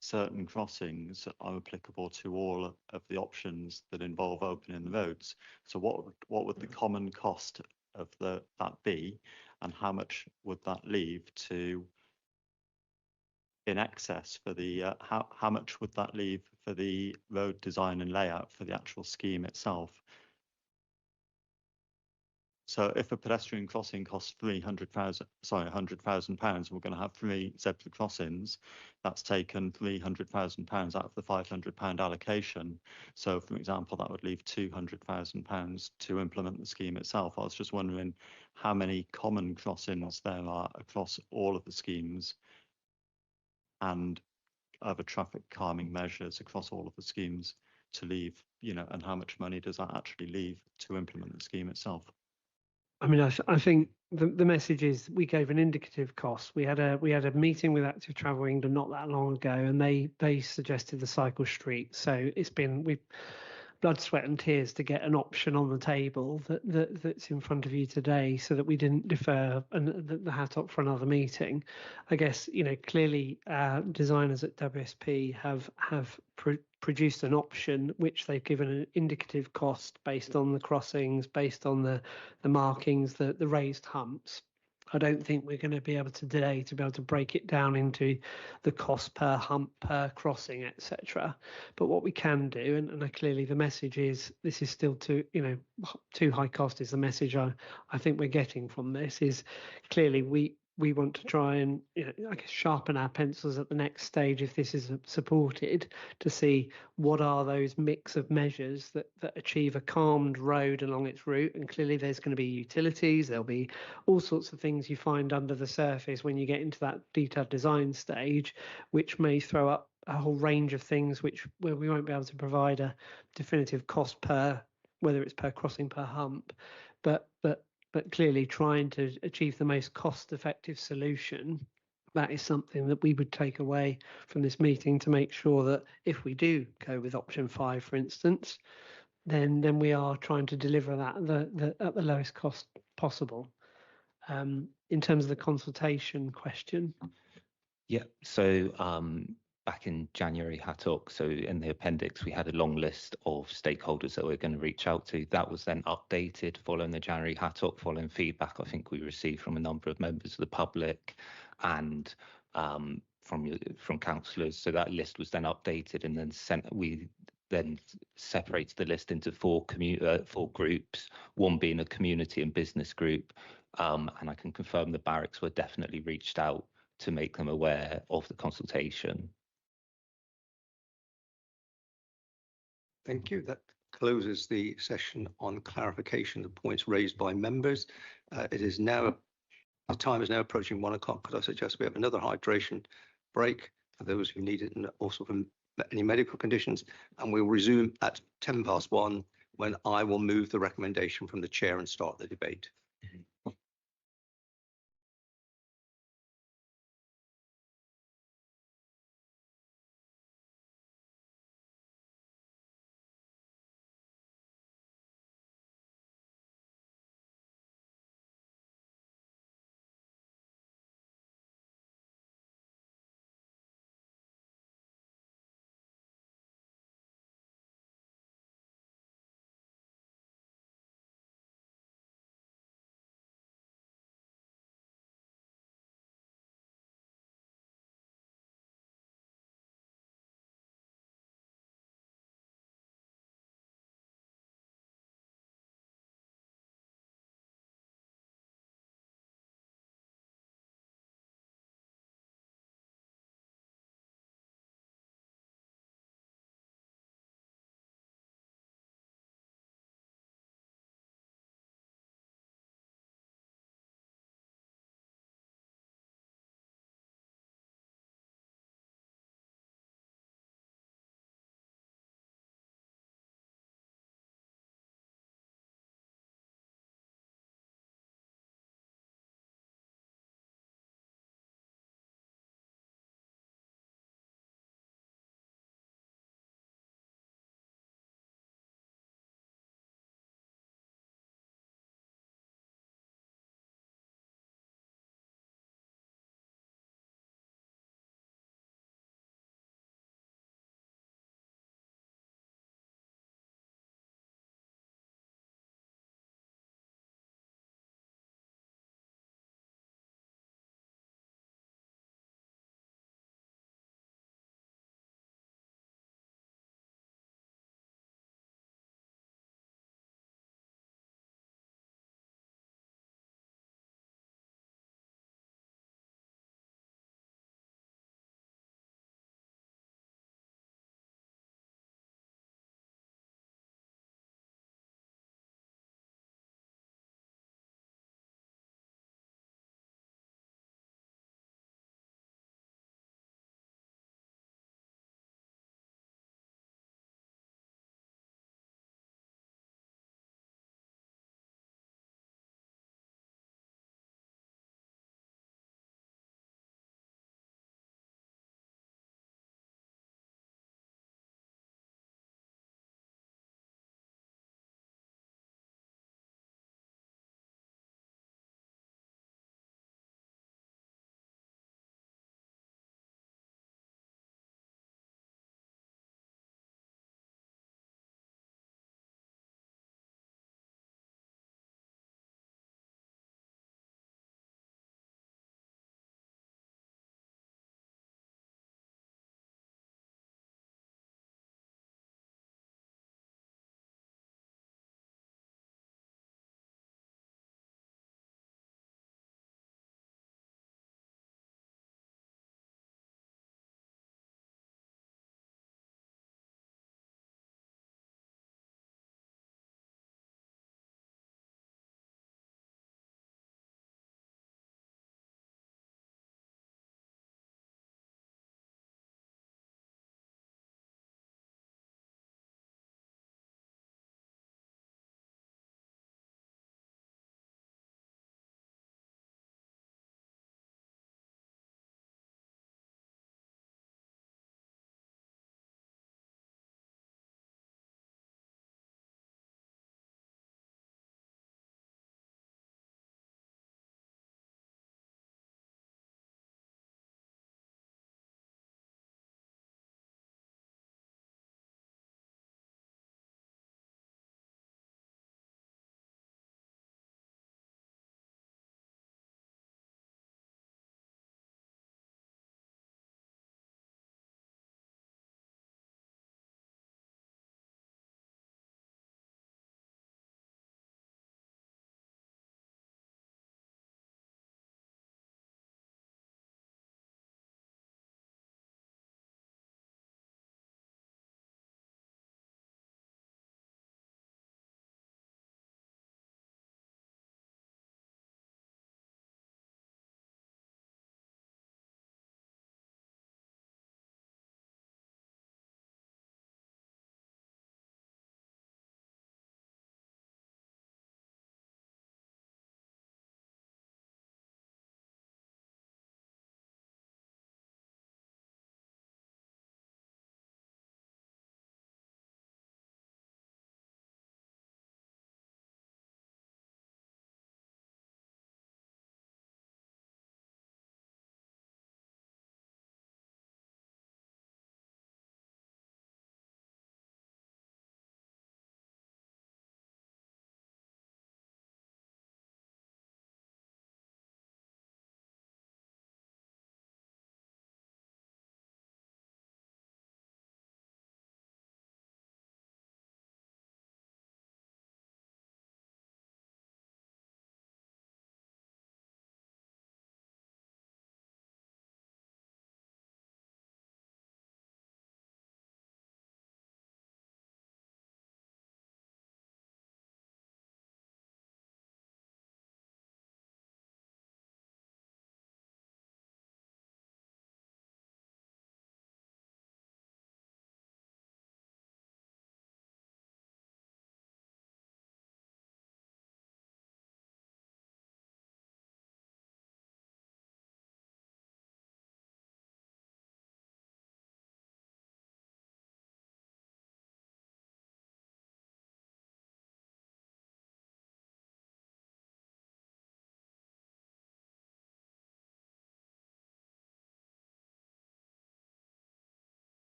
certain crossings are applicable to all of the options that involve opening the roads. So what would the common cost of that be, and how much would that leave to in excess for the how much would that leave for the road design and layout for the actual scheme itself? So if a pedestrian crossing costs £100,000, and we're going to have 3 zebra crossings, that's taken £300,000 out of the £500 allocation. So for example, that would leave £200,000 to implement the scheme itself. I was just wondering how many common crossings there are across all of the schemes, and other traffic calming measures across all of the schemes to leave, and how much money does that actually leave to implement the scheme itself? I mean, I think the message is we gave an indicative cost. We had a meeting with Active Travel England not that long ago, and they suggested the cycle street. So we've blood, sweat and tears to get an option on the table that's in front of you today, so that we didn't defer the hat up for another meeting. I guess, clearly designers at WSP have produced an option which they've given an indicative cost based on the crossings, based on the markings, the raised humps. I don't think we're going to be able to today to be able to break it down into the cost per hump, per crossing, etc. But what we can do, and clearly the message is this is still too high cost is the message I think we're getting from this, is clearly we want to try and I guess sharpen our pencils at the next stage if this is supported, to see what are those mix of measures that achieve a calmed road along its route. And clearly there's going to be utilities, there'll be all sorts of things you find under the surface when you get into that detailed design stage, which may throw up a whole range of things where we won't be able to provide a definitive cost per, whether it's per crossing, per hump, but clearly trying to achieve the most cost-effective solution. That is something that we would take away from this meeting, to make sure that if we do go with option 5, for instance, then we are trying to deliver that at the lowest cost possible. In terms of the consultation question. Yeah, so back in January Hattock, so in the appendix, we had a long list of stakeholders that we're going to reach out to. That was then updated following the January Hattock, following feedback I think we received from a number of members of the public and from councillors. So that list was then updated and then sent. We then separated the list into 4 groups, one being a community and business group. And I can confirm the barracks were definitely reached out to make them aware of the consultation. Thank you. That closes the session on clarification of points raised by members. It is now, the time is now approaching 1 o'clock. Could I suggest we have another hydration break for those who need it, and also from any medical conditions, and we'll resume at 1:10 when I will move the recommendation from the chair and start the debate.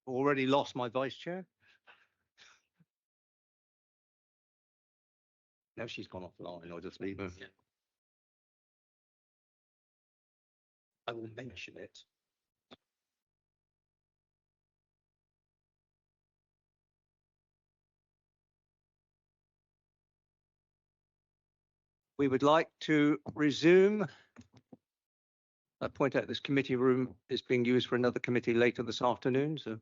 Already lost my vice chair. Now she's gone offline. I'll just leave her. I will mention it. We would like to resume. I point out this committee room is being used for another committee later this afternoon, so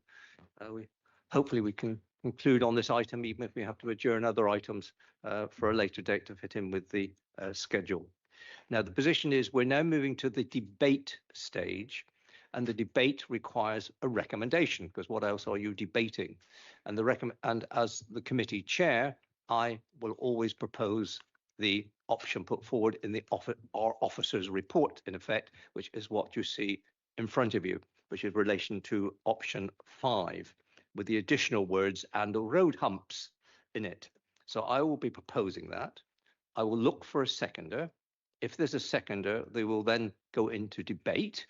hopefully we can conclude on this item, even if we have to adjourn other items for a later date to fit in with the schedule. Now, the position is we're now moving to the debate stage, and the debate requires a recommendation, because what else are you debating? And as the committee chair, I will always propose the option put forward in our officer's report, in effect, which is what you see in front of you, which is relation to option 5, with the additional words "and the road humps" in it. So I will be proposing that. I will look for a seconder. If there's a seconder, they will then go into debate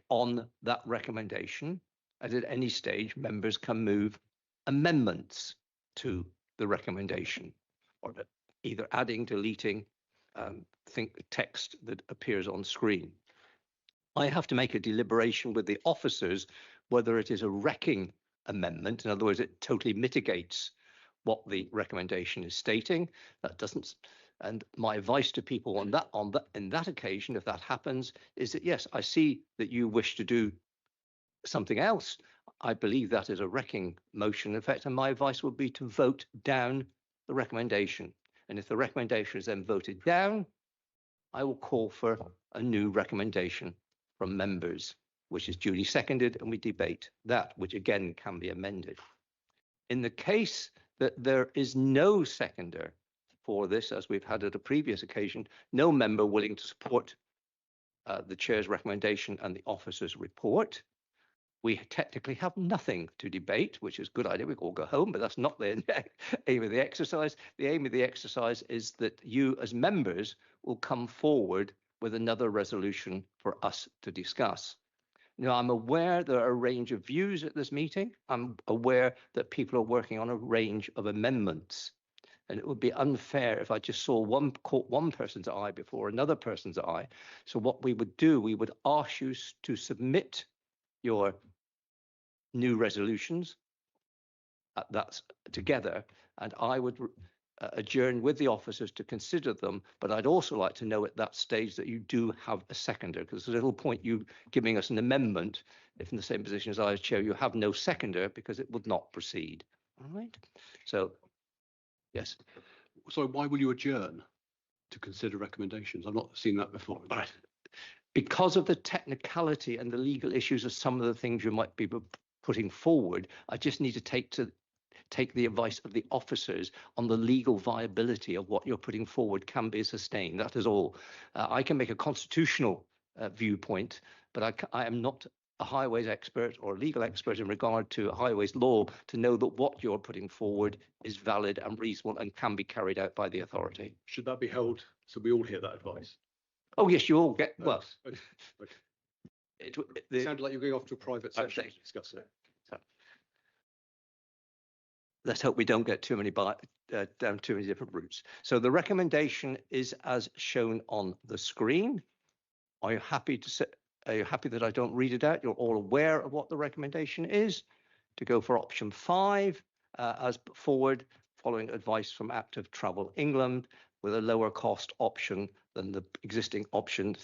on that recommendation. And at any stage, members can move amendments to the recommendation, or either adding, deleting, text that appears on screen. I have to make a deliberation with the officers whether it is a wrecking amendment. In other words, it totally mitigates what the recommendation is stating. That doesn't. And my advice to people on that occasion, if that happens, is that yes, I see that you wish to do something else. I believe that is a wrecking motion, in effect, and my advice would be to vote down the recommendation. And if the recommendation is then voted down, I will call for a new recommendation from members, which is duly seconded, and we debate that, which again can be amended. In the case that there is no seconder for this, as we've had at a previous occasion, no member willing to support the chair's recommendation and the officer's report, we technically have nothing to debate, which is a good idea. We can all go home, but that's not the aim of the exercise. The aim of the exercise is that you as members will come forward with another resolution for us to discuss. Now, I'm aware there are a range of views at this meeting. I'm aware that people are working on a range of amendments. And it would be unfair if I just caught one person's eye before another person's eye. So what we would do, we would ask you to submit your new resolutions. That's together, and I would adjourn with the officers to consider them. But I'd also like to know at that stage that you do have a seconder, because there's a little point you giving us an amendment, if in the same position as I as chair, you have no seconder, because it would not proceed. All right. So, yes. So why will you adjourn to consider recommendations? I've not seen that before. Right. Because of the technicality and the legal issues of some of the things you might be putting forward, I just need to take the advice of the officers on the legal viability of what you're putting forward can be sustained. That is all. I can make a constitutional viewpoint, but I am not a highways expert or a legal expert in regard to highways law to know that what you're putting forward is valid and reasonable and can be carried out by the authority. Should that be held so we all hear that advice? Oh, yes, you all get, well. Okay. It sounded like you're going off to a private session to discuss it. So, let's hope we don't get too many down too many different routes. So the recommendation is as shown on the screen. Are you happy that I don't read it out? You're all aware of what the recommendation is. To go for option 5 as put forward, following advice from Active Travel England, with a lower cost option than the existing option,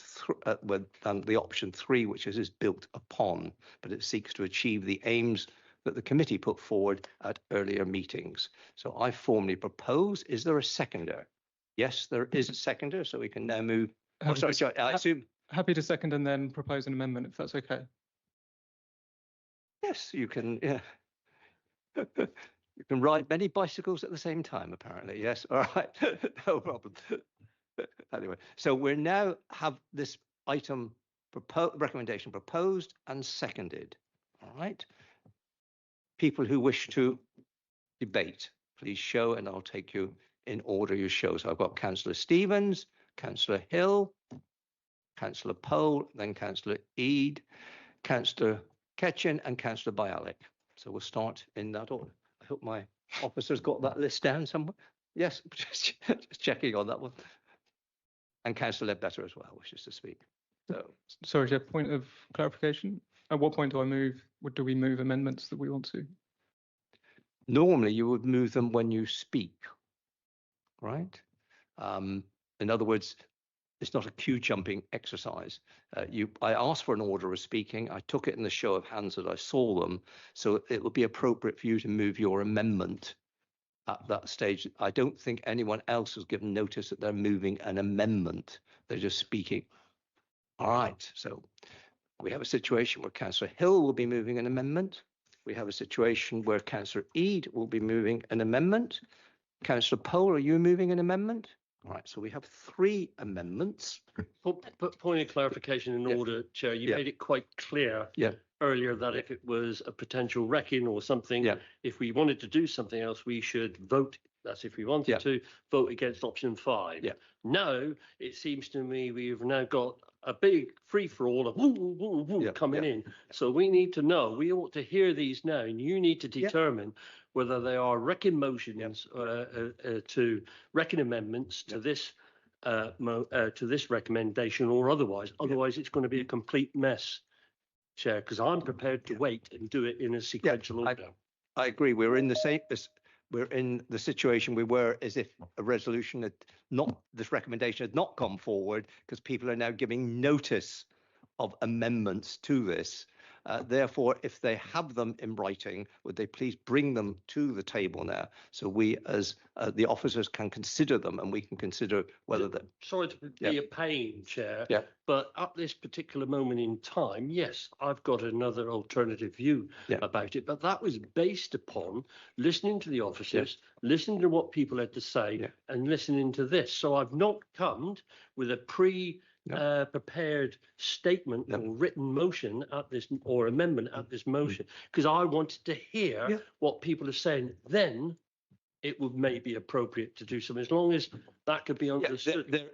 the option 3, which is built upon, but it seeks to achieve the aims that the committee put forward at earlier meetings. So I formally propose, is there a seconder? Yes, there is a seconder, so we can now move. Oh, sorry, I assume. Happy to second and then propose an amendment, if that's okay. Yes, you can, yeah. You can ride many bicycles at the same time, apparently. Yes, all right, no problem. Anyway, so we now have this item recommendation proposed and seconded. All right. People who wish to debate, please show, and I'll take you in order you show. So I've got Councillor Stevens, Councillor Hill, Councillor Pole, then Councillor Eade, Councillor Ketchen, and Councillor Bialik. So we'll start in that order. I hope my officers got that list down somewhere. Yes, just checking on that one. And Councillor Ledbetter as well wishes to speak. So, Sorry, Chair, point of clarification. At what point do we move amendments that we want to? normally you would move them when you speak, right? In other words, it's not a queue jumping exercise. I asked for an order of speaking. I took it in the show of hands that I saw them. So it would be appropriate for you to move your amendment at that stage. I don't think anyone else has given notice that they're moving an amendment. They're just speaking. All right. So we have a situation where Councillor Hill will be moving an amendment. We have a situation where Councillor Eade will be moving an amendment. Councillor Pole, are you moving an amendment? All right, so we have 3 amendments. Point of clarification in order, Chair. You made it quite clear earlier that if it was a potential wrecking or something, if we wanted to do something else, we should vote. That's if we wanted to vote against option 5. Now, it seems to me we've now got a big free-for-all of woo, woo, woo, coming in. So we need to know, we ought to hear these now, and you need to determine whether they are wrecking motions to wrecking amendments to this recommendation or otherwise. Otherwise, it's going to be a complete mess, Chair, because I'm prepared to wait and do it in a sequential order. I agree. We're in the situation we were as if a resolution had this recommendation had not gone forward, because people are now giving notice of amendments to this. Therefore, if they have them in writing, would they please bring them to the table now, so we as the officers can consider them, and we can consider whether that. Sorry to be a pain, Chair, but at this particular moment in time, yes, I've got another alternative view about it, but that was based upon listening to the officers, listening to what people had to say, and listening to this. So I've not come with a prepared statement or written motion at this, or amendment at this motion, because I wanted to hear what people are saying. Then it would may be appropriate to do something, as long as that could be understood.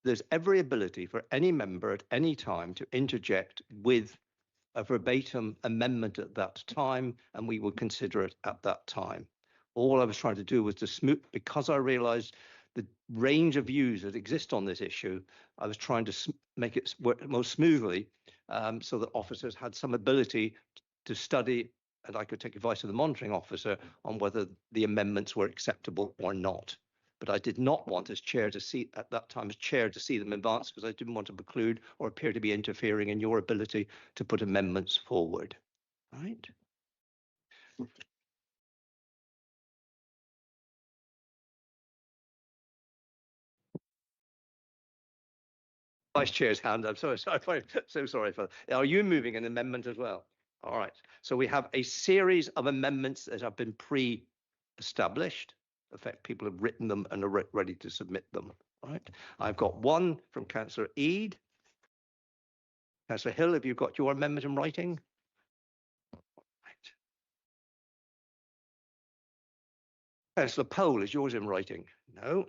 There's every ability for any member at any time to interject with a verbatim amendment at that time, and we would consider it at that time. All I was trying to do was to smooth, because I realized the range of views that exist on this issue, I was trying to make it work most smoothly, so that officers had some ability to study, and I could take advice of the monitoring officer on whether the amendments were acceptable or not. But I did not want as chair to see at that time to see them in advance, because I didn't want to preclude or appear to be interfering in your ability to put amendments forward. Right? Vice Chair's hand. I'm so sorry. So sorry for that. Are you moving an amendment as well? All right. So we have a series of amendments that have been pre-established. In fact, people have written them and are ready to submit them. All right. I've got one from Councillor Eade. Councillor Hill, have you got your amendment in writing? Right. Councillor Pole, is yours in writing? No.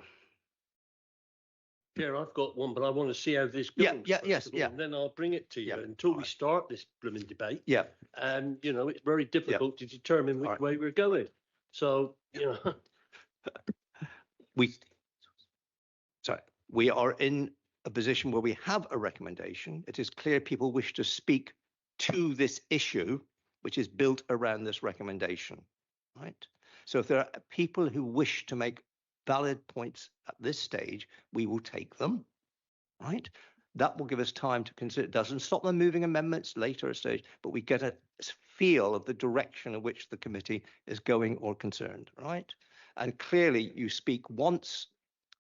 Yeah, I've got one, but I want to see how this goes. And then I'll bring it to you until we start this blooming debate. And it's very difficult to determine which way we're going. So we are in a position where we have a recommendation. It is clear people wish to speak to this issue, which is built around this recommendation. Right. So if there are people who wish to make valid points at this stage, we will take them, right? That will give us time to consider. It doesn't stop them moving amendments later stage, but we get a feel of the direction in which the committee is going or concerned, right? And clearly you speak once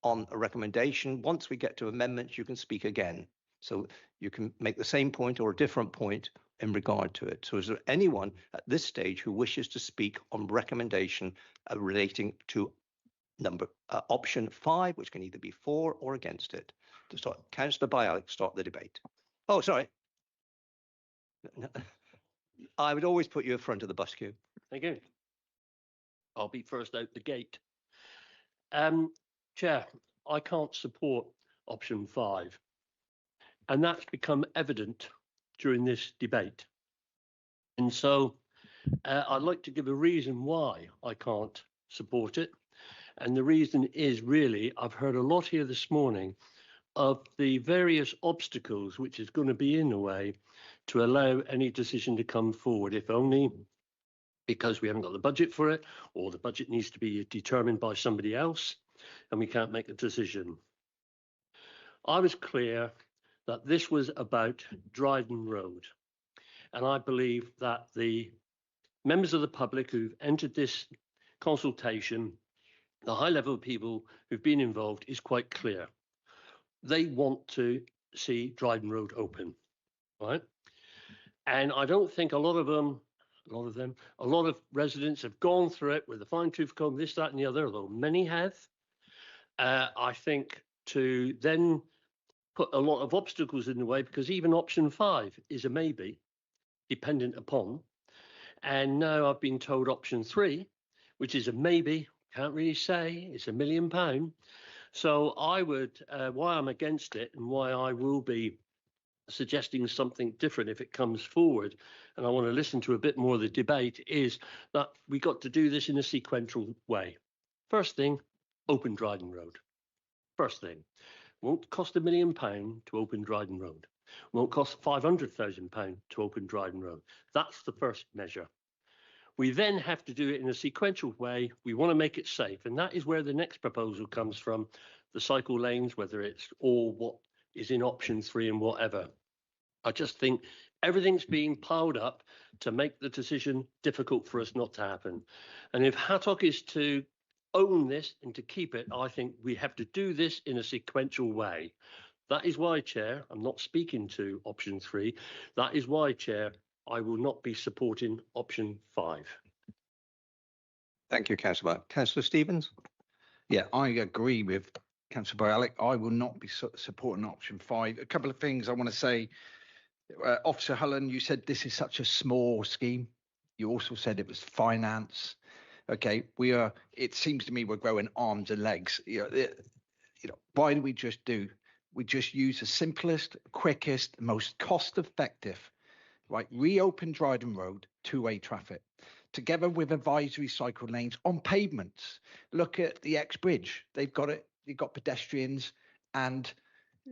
on a recommendation. Once we get to amendments, you can speak again. So you can make the same point or a different point in regard to it. So is there anyone at this stage who wishes to speak on recommendation relating to option 5, which can either be for or against it? To start, Councillor Bialik, start the debate. Oh, sorry. I would always put you in front of the bus queue. Thank you. I'll be first out the gate. Chair, I can't support option 5. And that's become evident during this debate. And so I'd like to give a reason why I can't support it. And the reason is really, I've heard a lot here this morning of the various obstacles which is going to be in the way to allow any decision to come forward, if only because we haven't got the budget for it, or the budget needs to be determined by somebody else, and we can't make a decision. I was clear that this was about Dryden Road, and I believe that the members of the public who've entered this consultation, the high level of people who've been involved, is quite clear. They want to see Dryden Road open, right? And I don't think a lot of residents have gone through it with a fine tooth comb, this, that, and the other, although many have. I think to then put a lot of obstacles in the way, because even option 5 is a maybe, dependent upon. And now I've been told option 3, which is a maybe, can't really say, it's £1 million. So I would, why I'm against it and why I will be suggesting something different if it comes forward, and I want to listen to a bit more of the debate, is that we got to do this in a sequential way. First thing, open Dryden Road. First thing, won't cost £1 million to open Dryden Road. Won't cost £500,000 to open Dryden Road. That's the first measure. We then have to do it in a sequential way. We want to make it safe, and that is where the next proposal comes from, the cycle lanes, whether it's all what is in option 3 and whatever. I just think everything's being piled up to make the decision difficult for us not to happen. And if Hattock is to own this and to keep it, I think we have to do this in a sequential way. That is why, Chair, I'm not speaking to option 3. That is why, Chair, I will not be supporting option 5. Thank you, Councillor. Councillor Stevens? Yeah, I agree with Councillor Bialik. I will not be supporting option 5. A couple of things I want to say. Officer Hullen, you said this is such a small scheme. You also said it was finance. Okay, it seems to me we're growing arms and legs. Why do we just use the simplest, quickest, most cost-effective, right? Reopen Dryden Road, two-way traffic, together with advisory cycle lanes on pavements. Look at the X Bridge. They've got pedestrians and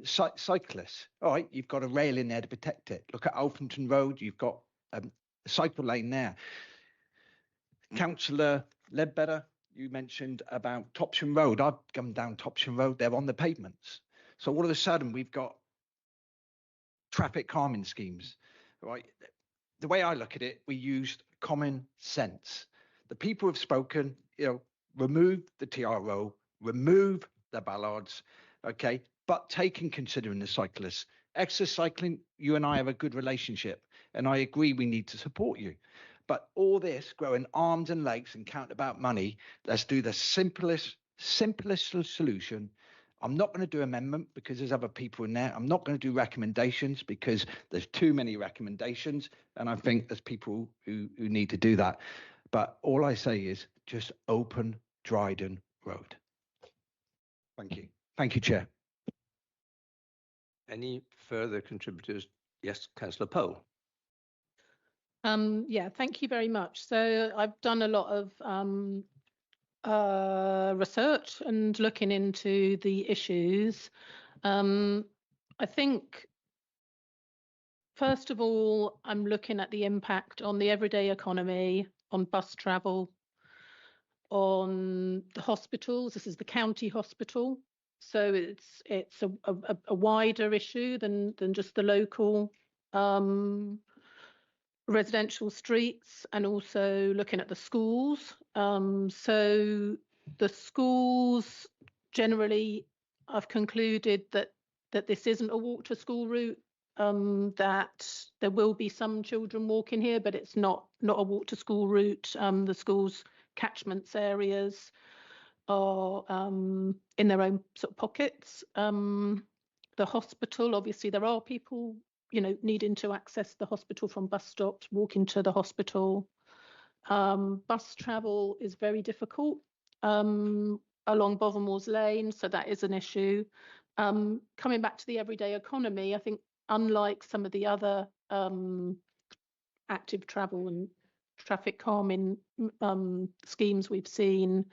cyclists. All right, you've got a rail in there to protect it. Look at Alphington Road. You've got a cycle lane there. Councillor Ledbetter, you mentioned about Topsham Road. I've come down Topsham Road. They're on the pavements. So all of a sudden we've got traffic calming schemes, right? The way I look at it, we used common sense. The people have spoken, remove the TRO, remove the ballards, okay? But considering the cyclists. Exeter Cycling, you and I have a good relationship, and I agree we need to support you. But all this growing arms and legs and count about money, let's do the simplest solution. I'm not going to do amendment because there's other people in there. I'm not going to do recommendations because there's too many recommendations, and I think there's people who need to do that. But all I say is just open Dryden Road. Thank you. Thank you, Chair. Any further contributors? Yes, Councillor Poe. Yeah, thank you very much. So I've done a lot of research and looking into the issues. I think, first of all, I'm looking at the impact on the everyday economy, on bus travel, on the hospitals. This is the county hospital. So it's a wider issue than just the local residential streets, and also looking at the schools. So the schools generally, I've concluded that this isn't a walk to school route, that there will be some children walking here, but it's not a walk to school route. The schools' catchments areas are in their own sort of pockets. The hospital, obviously, there are people, needing to access the hospital from bus stops, walking to the hospital. Bus travel is very difficult along Bovermoors Lane, so that is an issue. Coming back to the everyday economy, I think unlike some of the other active travel and traffic calming schemes we've seen,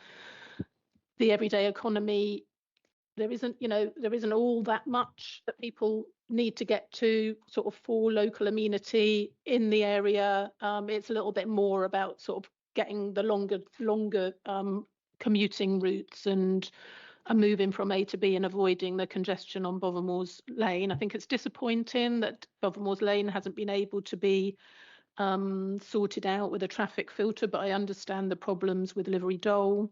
the everyday economy, there isn't all that much that people need to get to sort of for local amenity in the area. It's a little bit more about sort of getting the longer commuting routes and moving from A to B and avoiding the congestion on Bovermoors Lane. I think it's disappointing that Bovermoors Lane hasn't been able to be sorted out with a traffic filter, but I understand the problems with Livery Dole.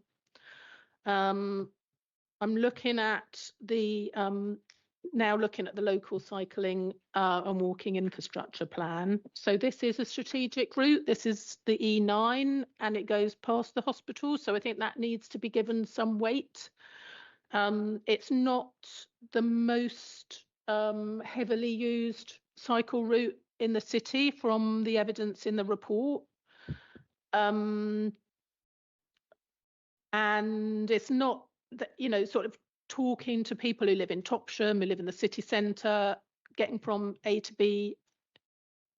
I'm looking at the now looking at the local cycling and walking infrastructure plan. So this is a strategic route. This is the E9 and it goes past the hospital. So I think that needs to be given some weight. It's not the most heavily used cycle route in the city from the evidence in the report. And it's not that, sort of talking to people who live in Topsham, who live in the city centre, getting from A to B.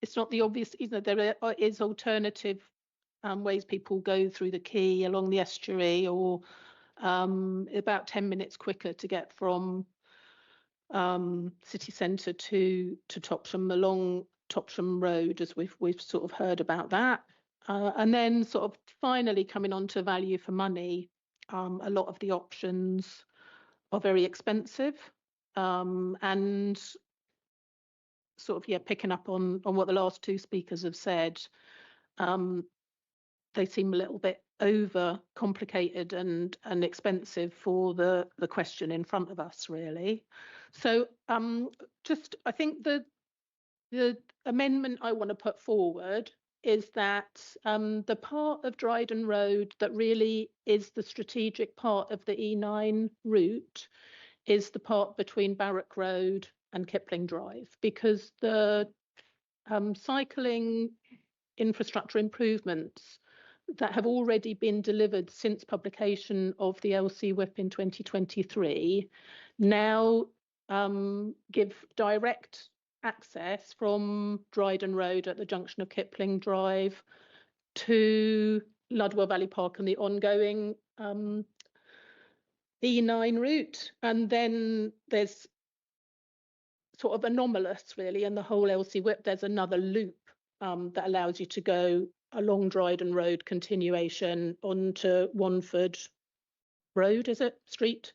It's not the obvious, there is alternative ways people go through the quay along the estuary, or about 10 minutes quicker to get from city centre to Topsham along Topsham Road, as we've sort of heard about that. And then sort of finally coming on to value for money, a lot of the options are very expensive, and sort of picking up on what the last two speakers have said, they seem a little bit over complicated and expensive for the question in front of us, really. So I think the amendment I want to put forward is that the part of Dryden Road that really is the strategic part of the E9 route is the part between Barrack Road and Kipling Drive, because the cycling infrastructure improvements that have already been delivered since publication of the LC Whip in 2023 now give direct access from Dryden Road at the junction of Kipling Drive to Ludwell Valley Park and the ongoing E9 route. And then there's sort of anomalous, really, in the whole LC Whip, there's another loop that allows you to go along Dryden Road continuation onto Wanford Road, is it? Street?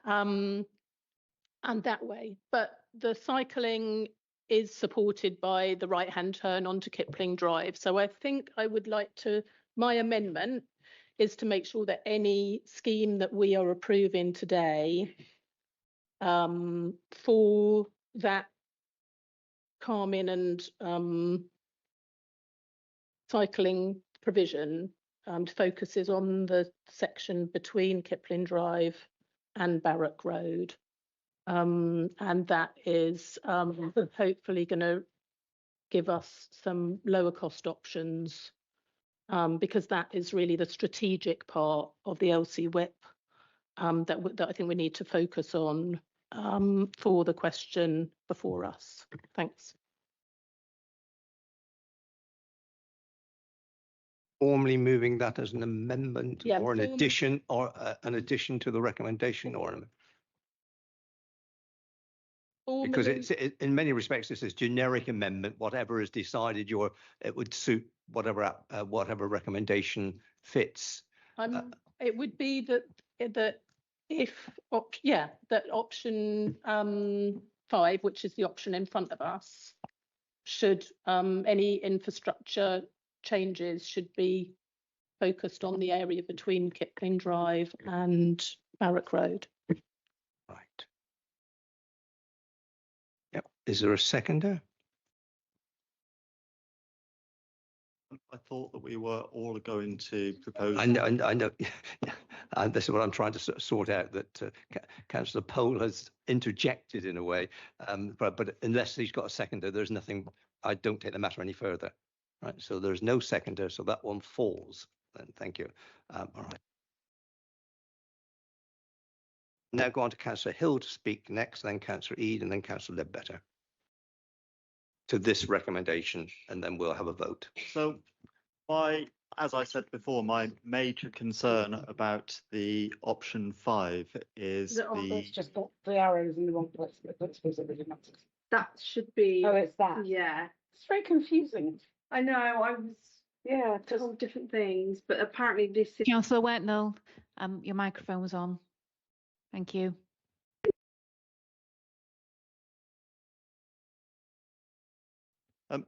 And that way. But the cycling is supported by the right-hand turn onto Kipling Drive. So I think I would like to, my amendment is to make sure that any scheme that we are approving today for that calming and cycling provision focuses on the section between Kipling Drive and Barrack Road. And that is hopefully going to give us some lower cost options, because that is really the strategic part of the LC Whip that I think we need to focus on for the question before us. Thanks. Formally moving that as an amendment, Yeah, or an addition, or an addition to the recommendation, or because it's in many respects this is generic amendment. Whatever is decided, it would suit whatever recommendation fits. It would be that if that option 5, which is the option in front of us, should any infrastructure changes should be focused on the area between Kipling Drive and Barrack Road. Right. Yep. Is there a seconder? I thought that we were all going to propose. I know. And this is what I'm trying to sort out, that Councillor Pole has interjected in a way, but unless he's got a seconder, there's nothing. I don't take the matter any further. Right. So there's no seconder, so that one falls. Then thank you. All right. Now go on to Councillor Hill to speak next, then Councillor Eade, and then Councillor Ledbetter to this recommendation, and then we'll have a vote. So As I said before, my major concern about the option 5 is It's just got the arrows in the wrong place. That should be. Oh, it's that. Yeah. It's very confusing. I know. I was. Yeah, told different things, but apparently this is. Councillor Wetnell, your microphone was on. Thank you.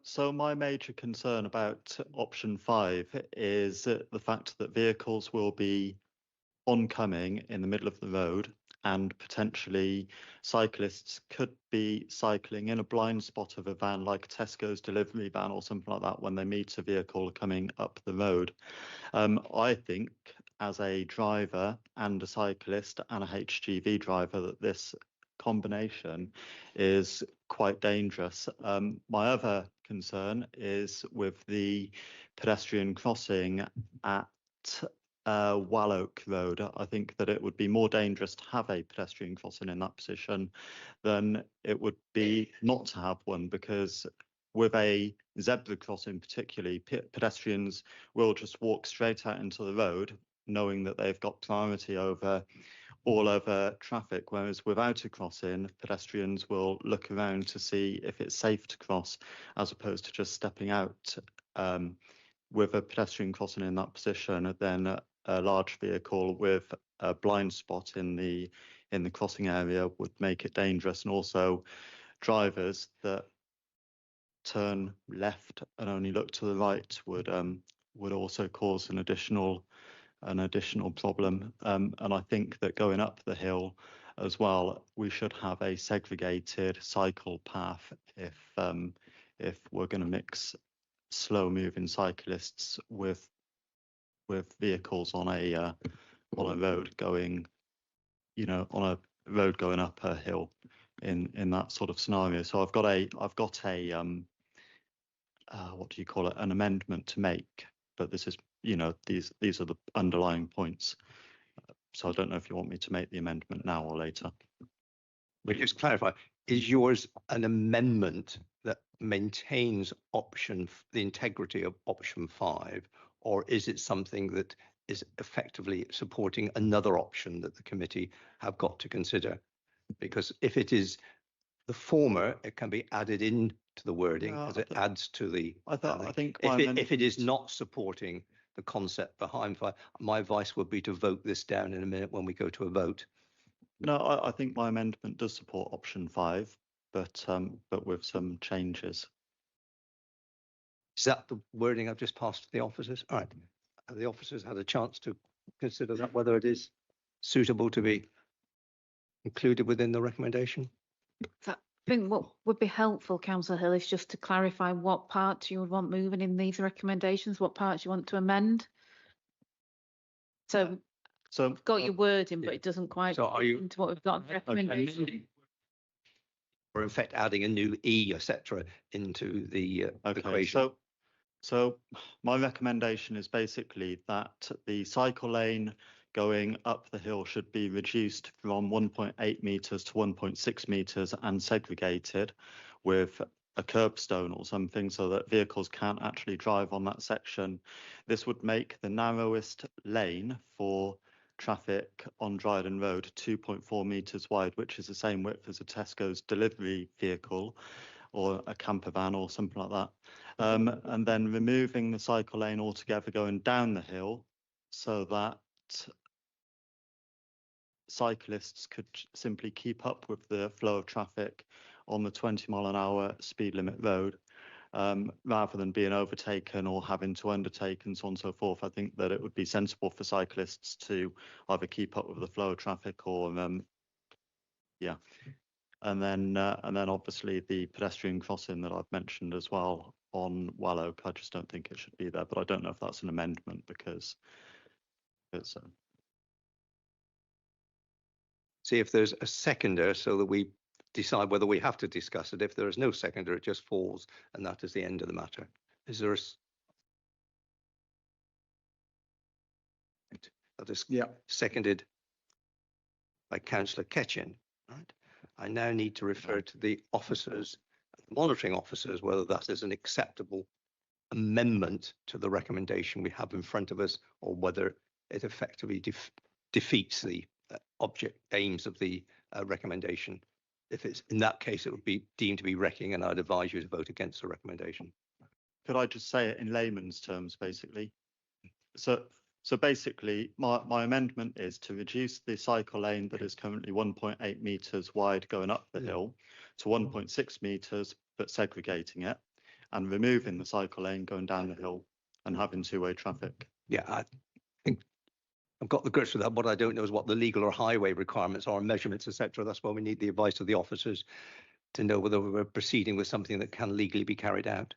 So my major concern about option 5 is the fact that vehicles will be oncoming in the middle of the road, and potentially cyclists could be cycling in a blind spot of a van, like a Tesco's delivery van or something like that, when they meet a vehicle coming up the road. I think, as a driver and a cyclist and a HGV driver, that this combination is quite dangerous. My other concern is with the pedestrian crossing at Walloak Road. I think that it would be more dangerous to have a pedestrian crossing in that position than it would be not to have one, because with a zebra crossing particularly, pedestrians will just walk straight out into the road knowing that they've got priority over all other traffic, whereas without a crossing, pedestrians will look around to see if it's safe to cross, as opposed to just stepping out. With a pedestrian crossing in that position, then a large vehicle with a blind spot in the crossing area would make it dangerous, and also drivers that turn left and only look to the right would also cause an additional problem. And I think that going up the hill as well, we should have a segregated cycle path if we're going to mix slow moving cyclists with vehicles on a road going, on a road going up a hill in that sort of scenario. So I've got a what do you call it, an amendment to make, but this is, these are the underlying points. So I don't know if you want me to make the amendment now or later. But just clarify, is yours an amendment that maintains the integrity of option 5, or is it something that is effectively supporting another option that the committee have got to consider? Because if it is the former, it can be added in to the wording as it adds to the. I think if it is not supporting the concept behind 5, my advice would be to vote this down in a minute when we go to a vote. No, I think my amendment does support option 5, but with some changes. Is that the wording I've just passed to the officers? All right. Have the officers had a chance to consider that, whether it is suitable to be included within the recommendation? I think what would be helpful, Councillor Hill, is just to clarify what parts you would want moving in these recommendations, what parts you want to amend. So we've got your wording, but it doesn't quite fit into what we've got in the recommendation. Or in fact, adding a new E, etc., into the equation. So my recommendation is basically that the cycle lane going up the hill should be reduced from 1.8 metres to 1.6 metres and segregated with a curbstone or something, so that vehicles can't actually drive on that section. This would make the narrowest lane for traffic on Dryden Road 2.4 metres wide, which is the same width as a Tesco's delivery vehicle or a camper van or something like that. And then removing the cycle lane altogether going down the hill, so that cyclists could simply keep up with the flow of traffic on the 20-mile-an-hour speed limit road, rather than being overtaken or having to undertake and so on and so forth. I think that it would be sensible for cyclists to either keep up with the flow of traffic or and then obviously the pedestrian crossing that I've mentioned as well on Walloak, I just don't think it should be there, but I don't know if that's an amendment because it's see if there's a seconder so that we decide whether we have to discuss it. If there is no seconder, it just falls, and that is the end of the matter. Is there a that is seconded by Councillor Ketchin, right? I now need to refer to the officers, monitoring officers, whether that is an acceptable amendment to the recommendation we have in front of us, or whether it effectively defeats the object aims of the recommendation. If it's in that case, it would be deemed to be wrecking, and I'd advise you to vote against the recommendation. Could I just say it in layman's terms, basically? So basically, my amendment is to reduce the cycle lane that is currently 1.8 metres wide going up the hill to 1.6 metres, but segregating it, and removing the cycle lane going down the hill and having two-way traffic. Yeah, I think I've got the grips with that. What I don't know is what the legal or highway requirements are, measurements, etc. That's why we need the advice of the officers to know whether we're proceeding with something that can legally be carried out.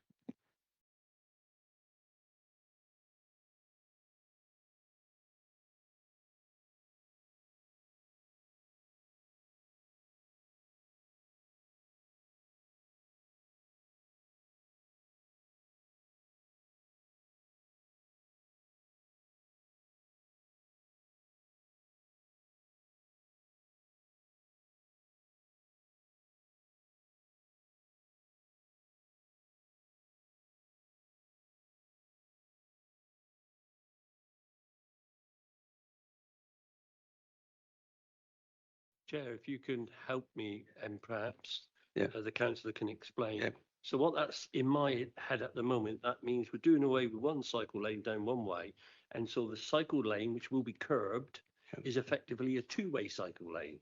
Chair, if you can help me and perhaps Yeah. the councillor can explain. Yeah. So what that's in my head at the moment, that means we're doing away with one cycle lane down one way. And so the cycle lane, which will be curbed, is effectively a two-way cycle lane.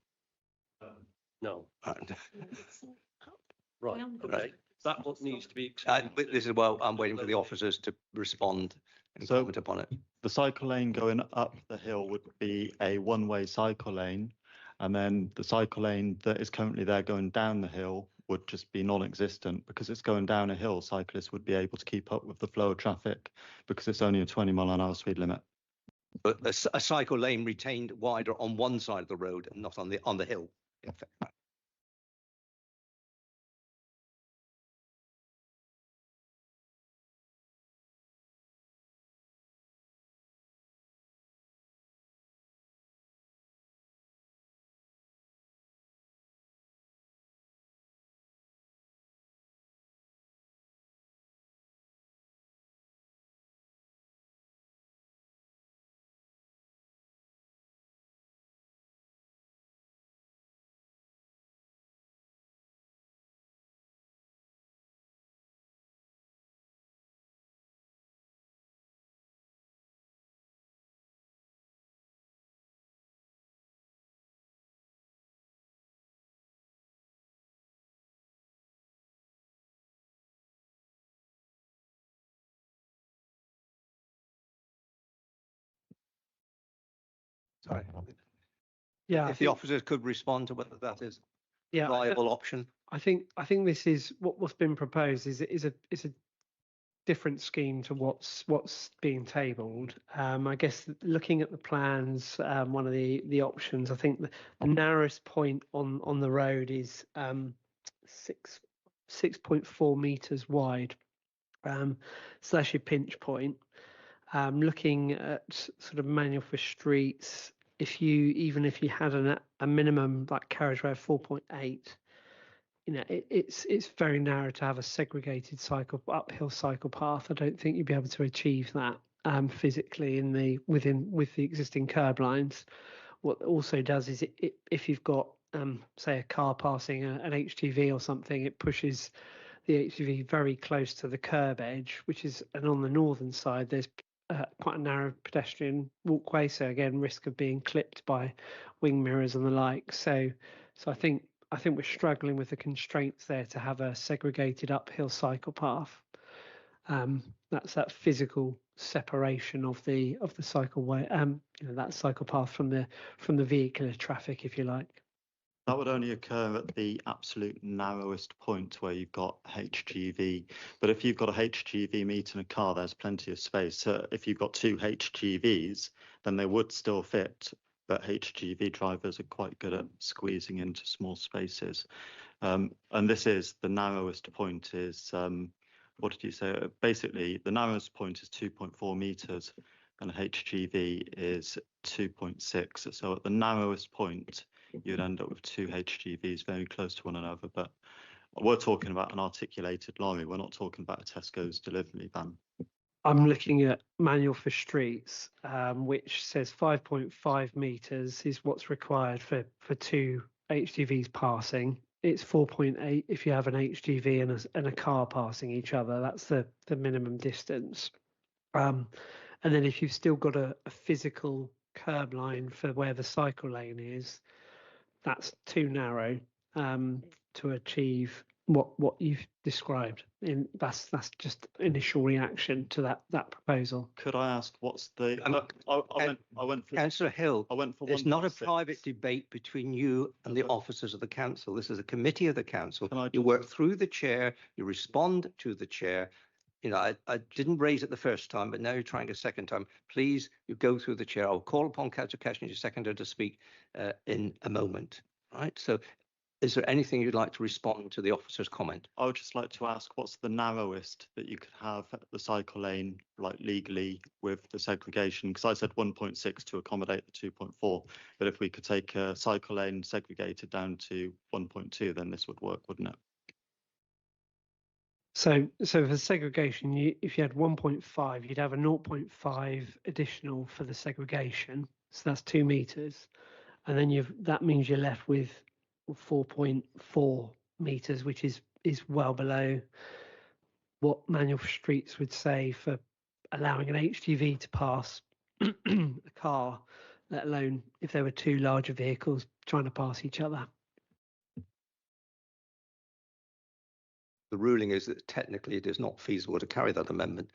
No. Right. Okay. That what needs to be explained. This is well, I'm waiting for the officers to respond and comment upon it. The cycle lane going up the hill would be a one-way cycle lane, and then the cycle lane that is currently there going down the hill would just be non-existent because it's going down a hill. Cyclists would be able to keep up with the flow of traffic because it's only a 20-mile-an-hour speed limit. But a cycle lane retained wider on one side of the road and not on the hill. Sorry. Yeah. If the officers could respond to whether that is a Yeah, viable option. I think this is what's been proposed is a different scheme to what's being tabled. I guess looking at the plans, one of the options, I think the narrowest point on the road is 6.4 meters wide. So that's your pinch point. Looking at sort of manual for streets, even if you had a minimum like carriageway of 4.8, it's very narrow to have a segregated uphill cycle path. I don't think you'd be able to achieve that physically with the existing curb lines. What it also does is if you've got say a car passing an HGV or something, it pushes the HGV very close to the curb edge, and on the northern side there's quite a narrow pedestrian walkway, so again risk of being clipped by wing mirrors and the like. So I think we're struggling with the constraints there to have a segregated uphill cycle path. That's that physical separation of the cycleway, that cycle path from the vehicular traffic, if you like. That would only occur at the absolute narrowest point where you've got HGV. But if you've got a HGV meter in a car, there's plenty of space. So if you've got two HGVs, then they would still fit. But HGV drivers are quite good at squeezing into small spaces. And this is the narrowest point is, what did you say? Basically, the narrowest point is 2.4 meters and HGV is 2.6. So at the narrowest point, you'd end up with two HGVs very close to one another. But We're talking about an articulated lorry. We're not talking about a Tesco's delivery van. I'm looking at manual for streets, which says 5.5 metres is what's required for two HGVs passing. It's 4.8 if you have an HGV and a car passing each other. That's the minimum distance. And then if you've still got a physical curb line for where the cycle lane is, that's too narrow to achieve what you've described. That's just initial reaction to that proposal. Could I ask what's the? I went for Councillor Hill. I went for. It's not a 1.6. private debate between you and the officers of the council. This is a committee of the council. Can I You just- work through the chair. You respond to the chair. You know, I didn't raise it the first time, but now you're trying a second time. Please, you go through the chair. I'll call upon Councillor Cashman, your seconder, to speak in a moment. Right. So, is there anything you'd like to respond to the officer's comment? I would just like to ask, what's the narrowest that you could have at the cycle lane, like legally, with the segregation? Because I said 1.6 to accommodate the 2.4, but if we could take a cycle lane segregated down to 1.2, then this would work, wouldn't it? So for segregation, if you had 1.5, you'd have a 0.5 additional for the segregation. So that's 2 metres. And then that means you're left with 4.4 metres, which is well below what manual for streets would say for allowing an HGV to pass a car, let alone if there were two larger vehicles trying to pass each other. The ruling is that technically it is not feasible to carry that amendment.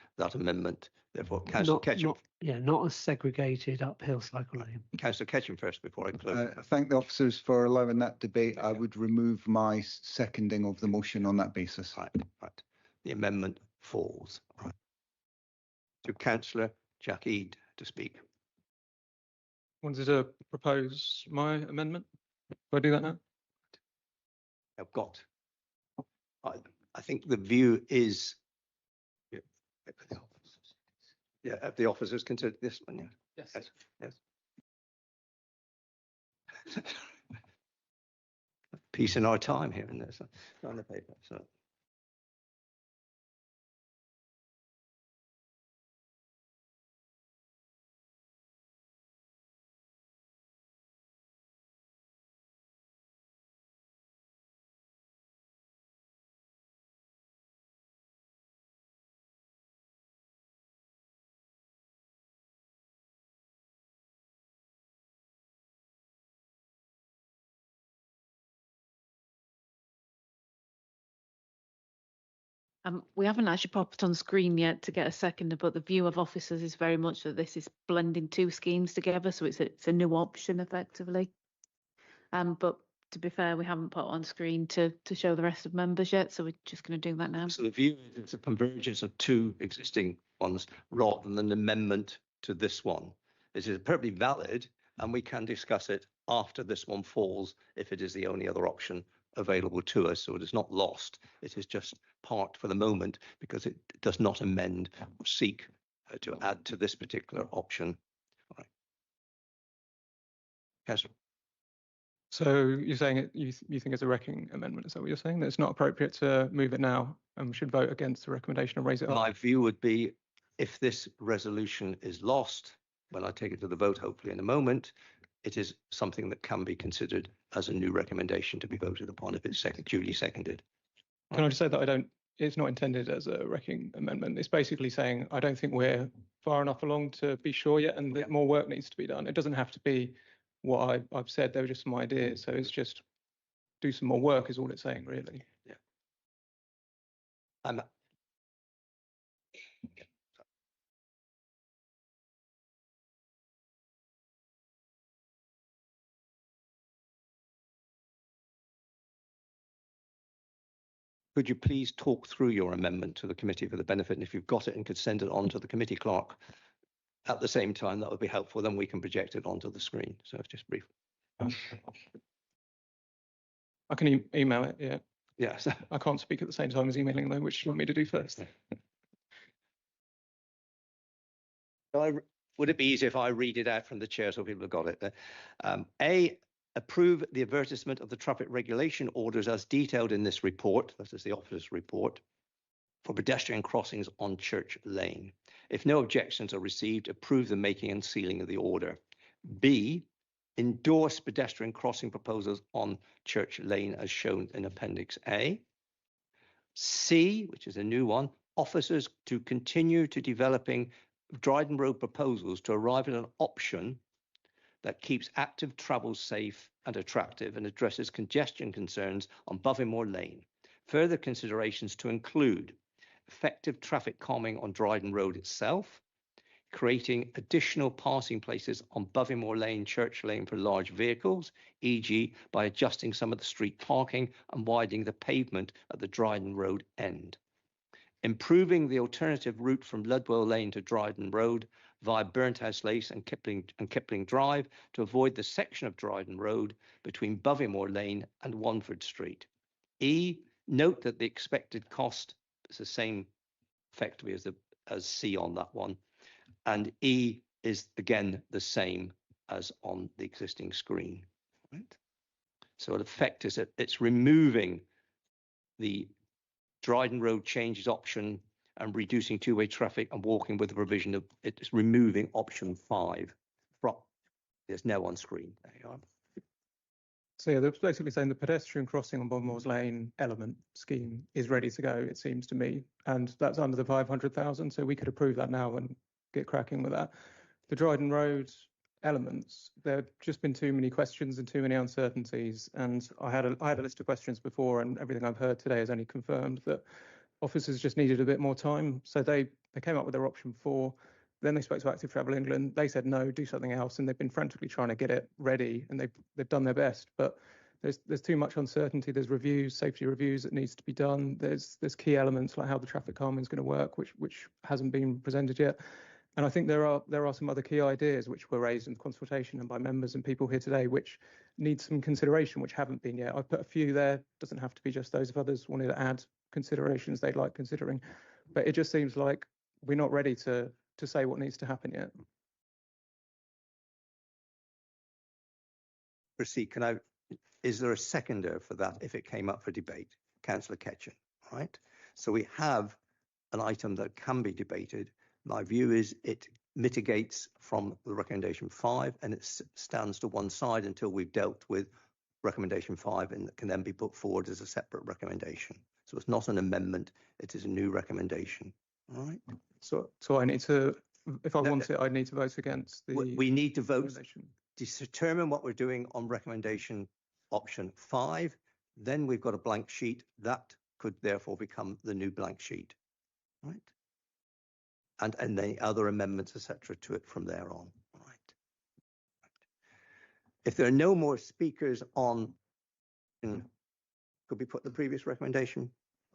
Therefore, Councillor Ketchum. Not a segregated uphill cycle lane. Councillor Ketchum first before I close. I thank the officers for allowing that debate. I would remove my seconding of the motion on that basis. Right. The amendment falls. Right. To Councillor Jack Eade to speak. Wanted to propose my amendment. Do I do that now? I've got. I think the view is. Yeah, if the officers consider this one, yeah. Yes. Peace in our time here in this on the paper. So. We haven't actually popped on screen yet to get a seconder, but the view of officers is very much that this is blending two schemes together, so it's a new option effectively. But to be fair, we haven't put on screen to show the rest of members yet, so we're just going to do that now. So the view is it's a convergence of two existing ones rather than an amendment to this one. This is perfectly valid, and we can discuss it after this one falls if it is the only other option available to us. So it is not lost. It is just parked for the moment because it does not amend or seek to add to this particular option. All right. Councillor. So you're saying you think it's a wrecking amendment? Is that what you're saying? That it's not appropriate to move it now, and we should vote against the recommendation and raise it up? My view would be, if this resolution is lost, when I take it to the vote, hopefully in a moment, it is something that can be considered as a new recommendation to be voted upon if it's duly seconded. Can I just say that it's not intended as a wrecking amendment. It's basically saying I don't think we're far enough along to be sure yet, and that more work needs to be done. It doesn't have to be what I've said. They were just some ideas. So it's just do some more work is all it's saying, really. Yeah. Could you please talk through your amendment to the committee for the benefit, and if you've got it and could send it on to the committee clerk at the same time, that would be helpful. Then we can project it onto the screen. So it's just brief. I can email it, yeah. Yes. I can't speak at the same time as emailing though, which do you want me to do first? Would it be easy if I read it out from the chair so people have got it? A, approve the advertisement of the traffic regulation orders as detailed in this report, that is the officer's report, for pedestrian crossings on Church Lane. If no objections are received, approve the making and sealing of the order. B, endorse pedestrian crossing proposals on Church Lane as shown in Appendix A. C, which is a new one, officers to continue to developing Dryden Road proposals to arrive at an option that keeps active travel safe and attractive and addresses congestion concerns on Bovingmore Lane. Further considerations to include effective traffic calming on Dryden Road itself, creating additional passing places on Bovingmore Lane, Church Lane for large vehicles, e.g. by adjusting some of the street parking and widening the pavement at the Dryden Road end. Improving the alternative route from Ludwell Lane to Dryden Road via Burnthouse Lace and Kipling Drive to avoid the section of Dryden Road between Bovingmore Lane and Wanford Street. E, note that the expected cost is the same effectively as C on that one. And E is again the same as on the existing screen. Right? So in effect is that it's removing the Dryden Road changes option and reducing two-way traffic and walking with the provision of it's removing option 5 from there's no on screen. There you are. So yeah, they're basically saying the pedestrian crossing on Bovingmore's Lane element scheme is ready to go, it seems to me, and that's under the 500,000. So we could approve that now and get cracking with that. The Dryden Road elements, there have just been too many questions and too many uncertainties. And I had a list of questions before, and everything I've heard today has only confirmed that officers just needed a bit more time. So they came up with their option 4. Then they spoke to Active Travel England. They said no, do something else, and they've been frantically trying to get it ready, and they've done their best. But there's too much uncertainty. There's reviews, safety reviews that needs to be done. There's key elements like how the traffic calming is going to work, which hasn't been presented yet. And I think there are some other key ideas which were raised in consultation and by members and people here today, which need some consideration, which haven't been yet. I've put a few there. Doesn't have to be just those. If others wanted to add considerations they'd like considering, but it just seems like we're not ready to say what needs to happen yet. Proceed. Is there a seconder for that if it came up for debate? Councillor Ketchen, right? So we have an item that can be debated. My view is it mitigates from the recommendation 5 and it stands to one side until we've dealt with recommendation 5 and can then be put forward as a separate recommendation. So it's not an amendment, it is a new recommendation. All right. So I need to, if I want it, I need to vote against the. We need to vote to determine what we're doing on recommendation option 5. Then we've got a blank sheet that could therefore become the new blank sheet, right? And then other amendments, etc., to it from there on. Right. If there are no more speakers on, could we put the previous recommendation?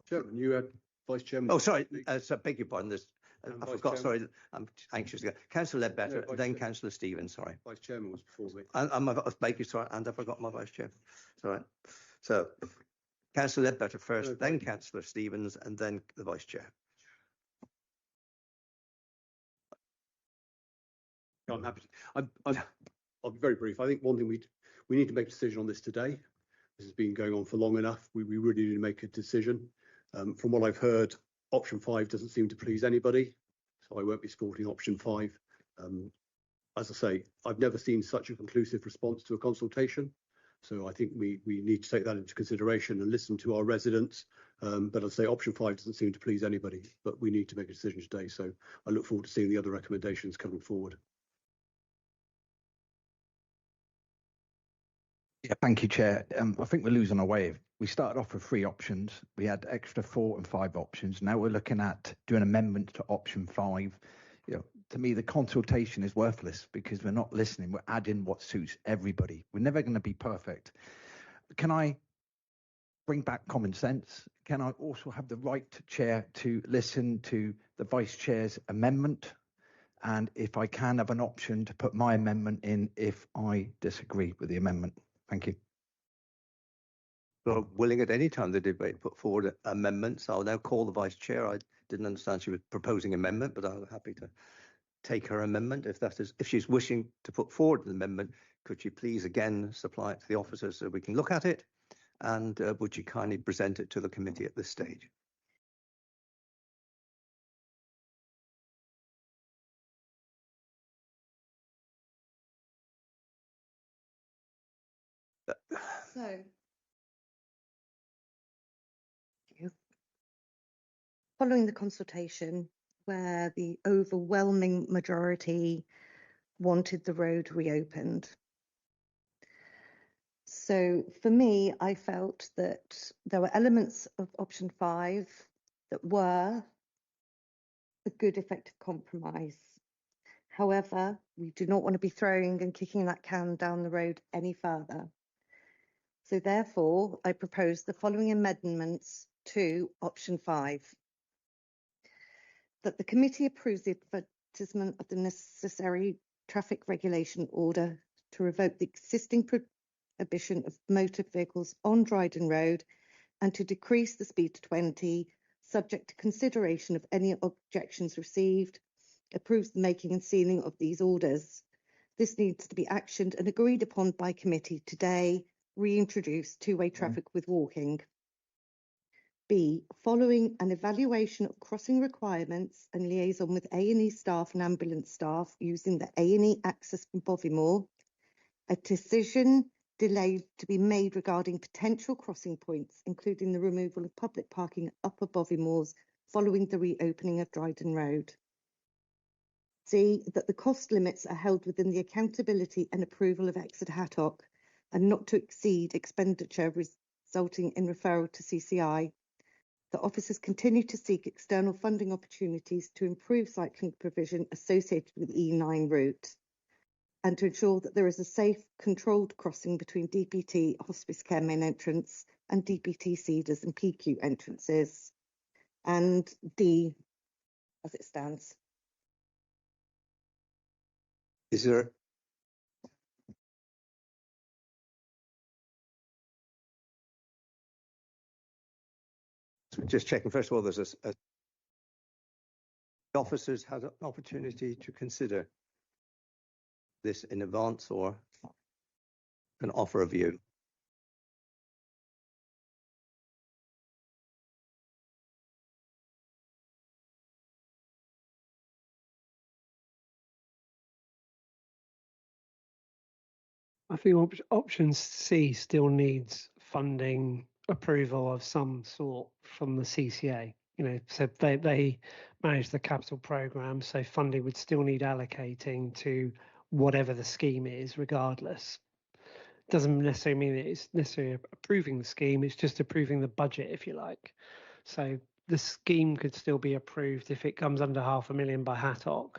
Chairman, you had Vice Chairman. Oh, sorry. So beg your pardon. I forgot. Chairman. Sorry, I'm anxious to go. Councillor Ledbetter, No, then Councillor Stevens. Sorry. Vice Chairman was before me. I'm baker. Sorry, and I forgot my Vice Chair. Sorry. So, Councillor Ledbetter first, then Councillor Stevens, and then the Vice Chair. I'm happy to. I'll be very brief. I think one thing we need to make a decision on this today. This has been going on for long enough. We really need to make a decision. From what I've heard, option 5 doesn't seem to please anybody, so I won't be supporting option 5. As I say, I've never seen such a conclusive response to a consultation, so I think we need to take that into consideration and listen to our residents. But I'd say option 5 doesn't seem to please anybody, but we need to make a decision today. So I look forward to seeing the other recommendations coming forward. Yeah, thank you, Chair. I think we're losing our way. We started off with 3 options. We had extra 4 and 5 options. Now we're looking at doing amendment to option 5. You know, to me, the consultation is worthless because we're not listening. We're adding what suits everybody. We're never going to be perfect. Can I bring back common sense? Can I also have the right, Chair, to listen to the Vice Chair's amendment? And if I can have an option to put my amendment in if I disagree with the amendment. Thank you. Well, willing at any time the debate put forward amendments. I'll now call the Vice Chair. I didn't understand she was proposing amendment, but I'm happy to take her amendment? If she's wishing to put forward an amendment, could you please again supply it to the officers so we can look at it? And would you kindly present it to the committee at this stage? So, following the consultation where the overwhelming majority wanted the road reopened. So for me, I felt that there were elements of option 5 that were a good, effective compromise. However, we do not want to be throwing and kicking that can down the road any further. So therefore, I propose the following amendments to option 5. That the committee approves the advertisement of the necessary traffic regulation order to revoke the existing prohibition of motor vehicles on Dryden Road and to decrease the speed to 20, subject to consideration of any objections received, approves the making and sealing of these orders. This needs to be actioned and agreed upon by committee today, reintroduce two-way traffic with walking. B, following an evaluation of crossing requirements and liaison with A&E staff and ambulance staff using the A&E access from Bovymore, a decision delayed to be made regarding potential crossing points, including the removal of public parking at Upper Bovymores following the reopening of Dryden Road. C, that the cost limits are held within the accountability and approval of Exeter Hattock and not to exceed expenditure resulting in referral to CCI. The officers continue to seek external funding opportunities to improve cycling provision associated with E9 route and to ensure that there is a safe, controlled crossing between DPT Hospice Care main entrance and DPT Cedars and PQ entrances. And D, as it stands. Is there just checking, first of all, there's the officers had an opportunity to consider this in advance or an offer of view? I think option C still needs funding approval of some sort from the CCA. So they manage the capital programme, so funding would still need allocating to whatever the scheme is, regardless. Doesn't necessarily mean that it's necessarily approving the scheme, it's just approving the budget, if you like. So the scheme could still be approved if it comes under $500,000 by Hattock,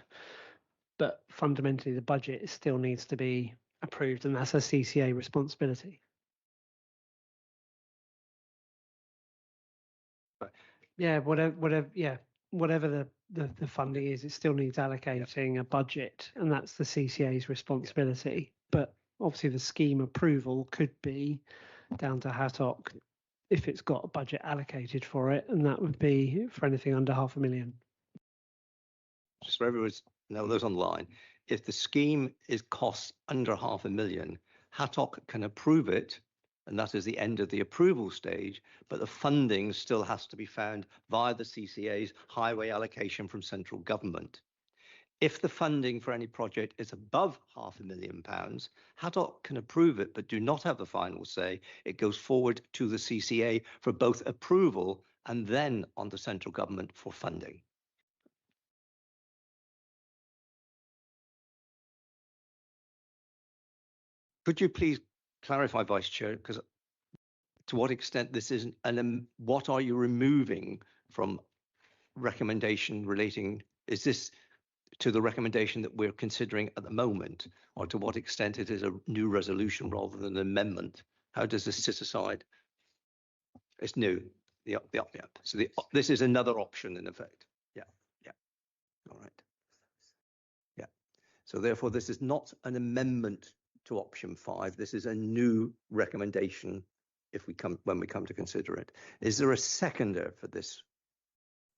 but fundamentally the budget still needs to be approved, and that's a CCA responsibility. Yeah, whatever the funding is, it still needs allocating a budget, and that's the CCA's responsibility. But obviously the scheme approval could be down to Hattock if it's got a budget allocated for it, and that would be for anything under $500,000. Just for everyone's know, those online, if the scheme is costs under $500,000, Hattock can approve it, and that is the end of the approval stage, but the funding still has to be found via the CCA's highway allocation from central government. If the funding for any project is above £500,000, Hattock can approve it, but do not have the final say. It goes forward to the CCA for both approval and then on to central government for funding. Could you please clarify, Vice Chair, because to what extent this isn't, and what are you removing from recommendation relating, is this to the recommendation that we're considering at the moment, or to what extent it is a new resolution rather than an amendment? How does this sit aside? It's new. Yeah. So this is another option in effect. Yeah. All right. Yeah. So therefore, this is not an amendment to option 5. This is a new recommendation when we come to consider it. Is there a seconder for this?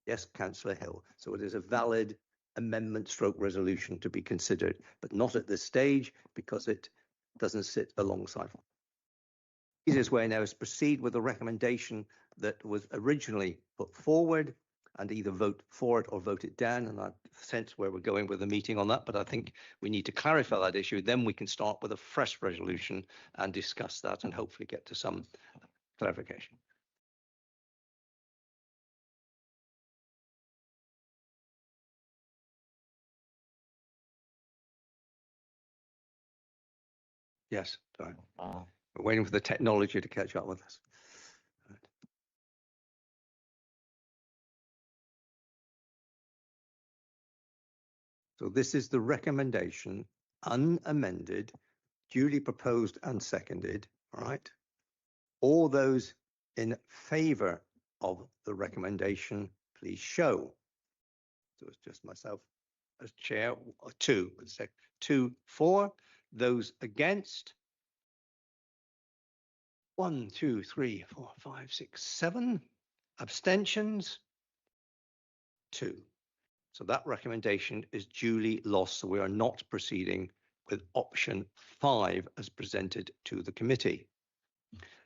Yes, Councillor Hill. So it is a valid amendment stroke resolution to be considered, but not at this stage because it doesn't sit alongside. The easiest way now is proceed with the recommendation that was originally put forward and either vote for it or vote it down. And I sense where we're going with the meeting on that, but I think we need to clarify that issue. Then we can start with a fresh resolution and discuss that and hopefully get to some clarification. Yes, sorry. We're waiting for the technology to catch up with us. So this is the recommendation, unamended, duly proposed and seconded, all right? All those in favour of the recommendation, please show. So it's just myself as chair, two for. Those against, 1, 2, 3, 4, 5, 6, 7. Abstentions, 2. So that recommendation is duly lost. So we are not proceeding with option 5 as presented to the committee.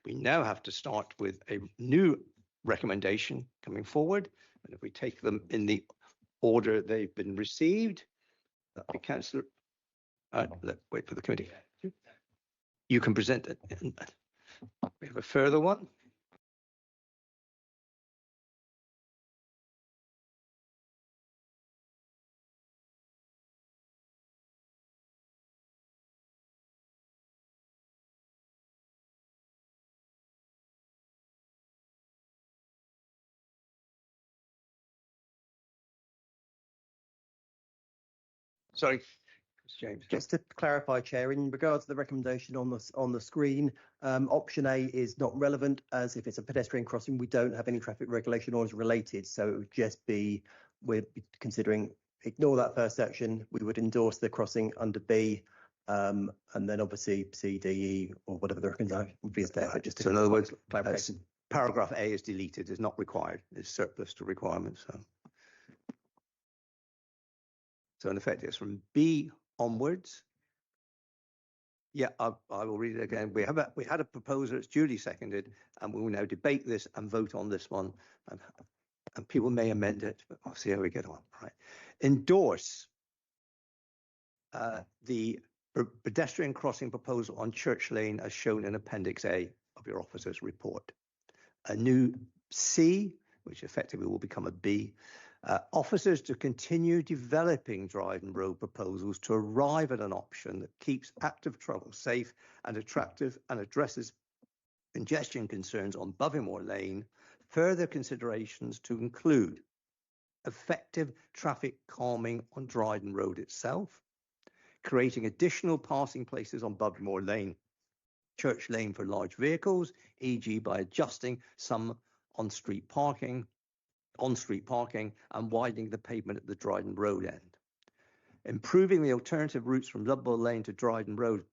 We now have to start with a new recommendation coming forward. And if we take them in the order they've been received, that'd be Councillor. Let's wait for the committee. You can present it. We have a further one. Sorry, James. Just to clarify, Chair, in regards to the recommendation on the screen, option A is not relevant, as if it's a pedestrian crossing, we don't have any traffic regulation or is related. So it would just be, we're considering, ignore that first section. We would endorse the crossing under B, and then obviously C, D, E, or whatever the recommendation would be there. But just so in other words, paragraph A is deleted, is not required, it's surplus to requirements. So in effect, it's from B onwards. Yeah, I will read it again. We had a proposal, it's duly seconded, and we will now debate this and vote on this one. And people may amend it, but I'll see how we get on. Right. Endorse the pedestrian crossing proposal on Church Lane as shown in Appendix A of your officer's report. A new C, which effectively will become a B. Officers to continue developing Dryden Road proposals to arrive at an option that keeps active travel safe and attractive and addresses congestion concerns on Bovymore Lane. Further considerations to include effective traffic calming on Dryden Road itself, creating additional passing places on Bovymore Lane, Church Lane for large vehicles, e.g. by adjusting some on-street parking and widening the pavement at the Dryden Road end. Improving the alternative routes from Ludlow Lane to Dryden Road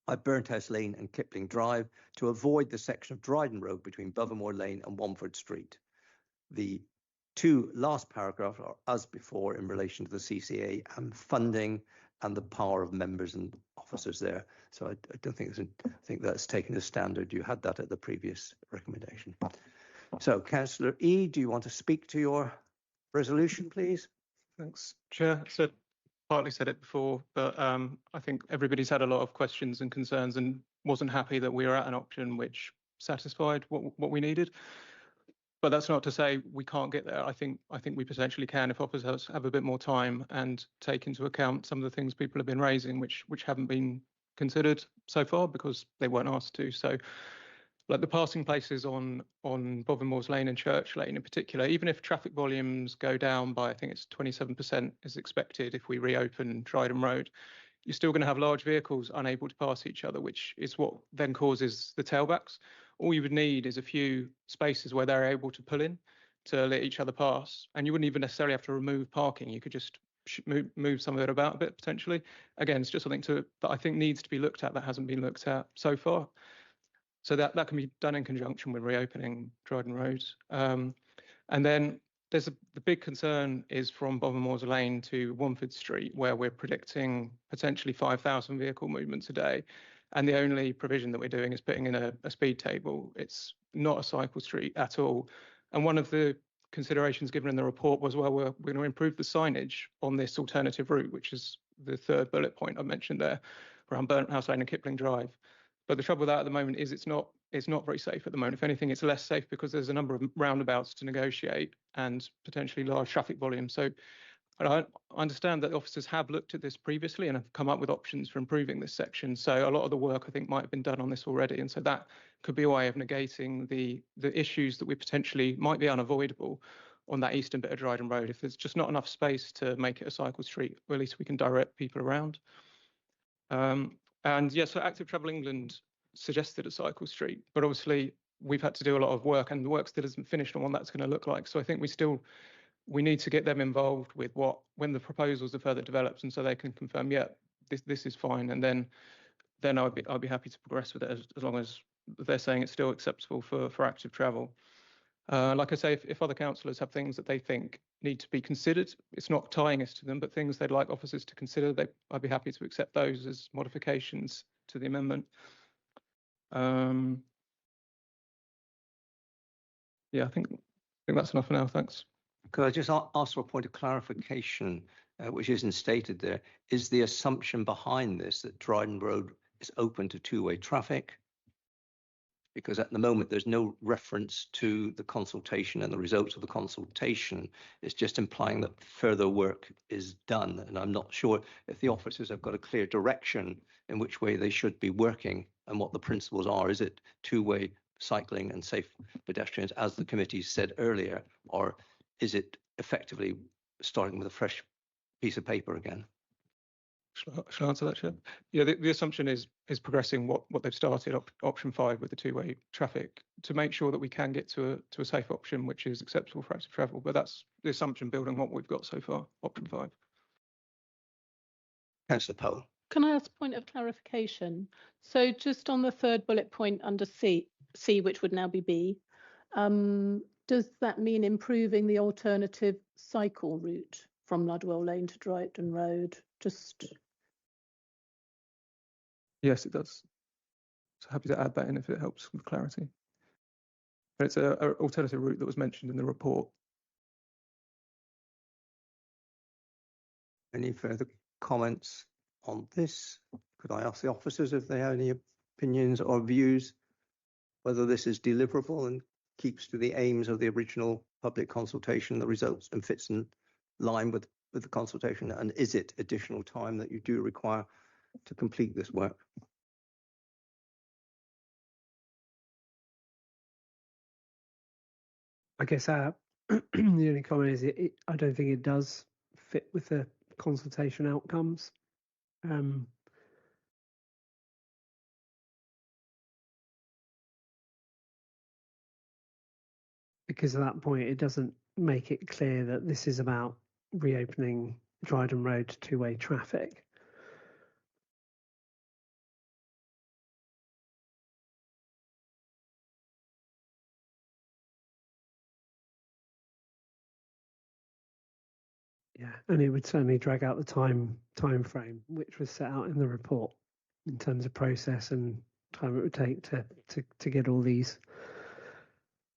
by Burnthouse Lane and Kipling Drive to avoid the section of Dryden Road between Bovymore Lane and Womford Street. The two last paragraphs are as before in relation to the CCA and funding and the power of members and officers there. So I don't think I think that's taken as standard. You had that at the previous recommendation. So, Councillor E, do you want to speak to your resolution, please? Thanks, Chair. So partly said it before, but I think everybody's had a lot of questions and concerns and wasn't happy that we were at an option which satisfied what we needed. But that's not to say we can't get there. I think we potentially can if officers have a bit more time and take into account some of the things people have been raising, which haven't been considered so far because they weren't asked to. So, like the passing places on Bovymores Lane and Church Lane in particular, even if traffic volumes go down by, I think it's 27% is expected if we reopen Dryden Road, you're still going to have large vehicles unable to pass each other, which is what then causes the tailbacks. All you would need is a few spaces where they're able to pull in to let each other pass. And you wouldn't even necessarily have to remove parking. You could just move some of it about a bit potentially. Again, it's just something that I think needs to be looked at that hasn't been looked at so far. So that can be done in conjunction with reopening Dryden Road. And then the big concern is from Bovermoors Lane to Womford Street, where we're predicting potentially 5,000 vehicle movements a day. And the only provision that we're doing is putting in a speed table. It's not a cycle street at all. And one of the considerations given in the report was, well, we're going to improve the signage on this alternative route, which is the third bullet point I mentioned there, around Burnt House Lane and Kipling Drive. But the trouble with that at the moment is it's not very safe at the moment. If anything, it's less safe because there's a number of roundabouts to negotiate and potentially large traffic volumes. So I understand that the officers have looked at this previously and have come up with options for improving this section. So a lot of the work, I think, might have been done on this already. And so that could be a way of negating the issues that we potentially might be unavoidable on that eastern bit of Dryden Road. If there's just not enough space to make it a cycle street, well, at least we can direct people around. And yeah, so Active Travel England suggested a cycle street, but obviously we've had to do a lot of work and the work still isn't finished on what that's going to look like. So I think we need to get them involved with when the proposals are further developed, and so they can confirm, yeah, this is fine, and then I'll be happy to progress with it as long as they're saying it's still acceptable for active travel. Like I say, if other councillors have things that they think need to be considered, it's not tying us to them, but things they'd like officers to consider, I'd be happy to accept those as modifications to the amendment. Yeah, I think that's enough for now. Thanks. Could I just ask for a point of clarification, which isn't stated there? Is the assumption behind this that Dryden Road is open to two-way traffic? Because at the moment, there's no reference to the consultation and the results of the consultation. It's just implying that further work is done. And I'm not sure if the officers have got a clear direction in which way they should be working and what the principles are. Is it two-way cycling and safe pedestrians, as the committee said earlier, or is it effectively starting with a fresh piece of paper again? Shall I answer that, Chair? Yeah, the assumption is progressing what they've started, option 5 with the two-way traffic, to make sure that we can get to a safe option which is acceptable for active travel. But that's the assumption building what we've got so far, option 5. Councillor Powell. Can I ask a point of clarification? So just on the third bullet point under C, which would now be B, does that mean improving the alternative cycle route from Ludwell Lane to Dryden Road? Yes, it does. So happy to add that in if it helps with clarity. But it's an alternative route that was mentioned in the report. Any further comments on this? Could I ask the officers if they have any opinions or views, whether this is deliverable and keeps to the aims of the original public consultation, the results, and fits in line with the consultation? And is it additional time that you do require to complete this work? I guess the only comment is I don't think it does fit with the consultation outcomes. Because at that point, it doesn't make it clear that this is about reopening Dryden Road to two-way traffic. Yeah, and it would certainly drag out the time frame which was set out in the report in terms of process and time it would take to get all these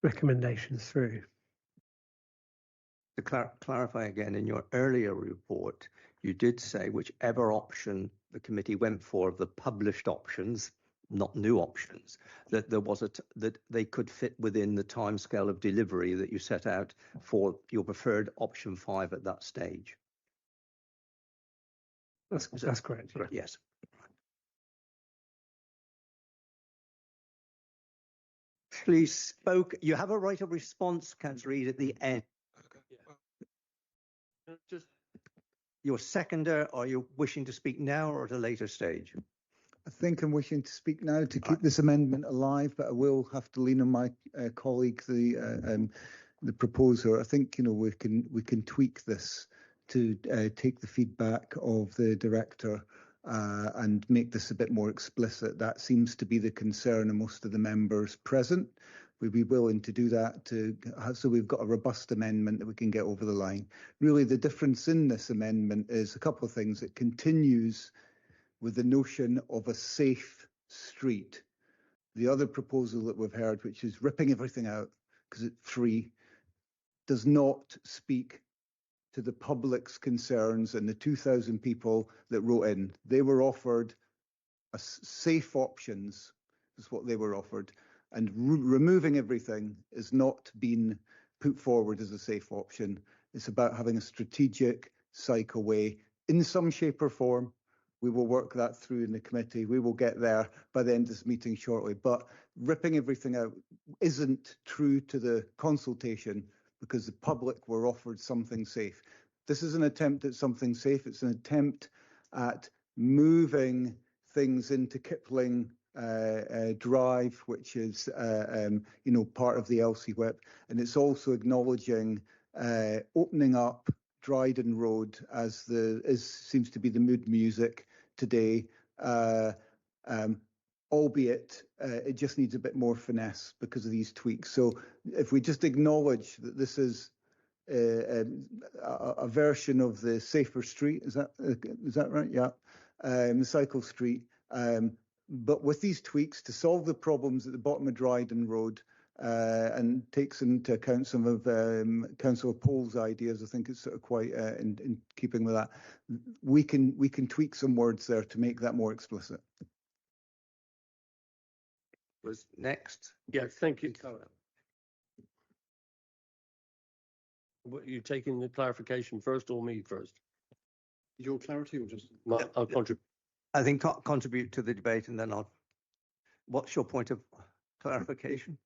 recommendations through. To clarify again, in your earlier report, you did say whichever option the committee went for, the published options, not new options, that there was that they could fit within the timescale of delivery that you set out for your preferred option 5 at that stage. That's correct. Yeah. Yes. Please spoke. You have a right of response, Councillor Reid, at the end. Just your seconder, are you wishing to speak now or at a later stage? I think I'm wishing to speak now to keep this amendment alive, but I will have to lean on my colleague, the proposer. I think we can tweak this to take the feedback of the director and make this a bit more explicit. That seems to be the concern of most of the members present. We'd be willing to do that so we've got a robust amendment that we can get over the line. Really, the difference in this amendment is a couple of things. It continues with the notion of a safe street. The other proposal that we've heard, which is ripping everything out because it's free, does not speak to the public's concerns and the 2,000 people that wrote in. They were offered safe options, is what they were offered. And removing everything is not being put forward as a safe option. It's about having a strategic cycleway in some shape or form. We will work that through in the committee. We will get there by the end of this meeting shortly. But ripping everything out isn't true to the consultation because the public were offered something safe. This is an attempt at something safe. It's an attempt at moving things into Kipling Drive, which is part of the LC Whip, and it's also acknowledging opening up Dryden Road as seems to be the mood music today, albeit it just needs a bit more finesse because of these tweaks. So if we just acknowledge that this is a version of the safer street, is that right? Yeah, the cycle street. But with these tweaks to solve the problems at the bottom of Dryden Road and takes into account some of Councillor Pole's ideas, I think it's sort of quite in keeping with that. We can tweak some words there to make that more explicit. Was next. Yeah, thank you. What, you taking the clarification first or me first? Your clarity or just? I'll contribute. I think contribute to the debate and then what's your point of clarification?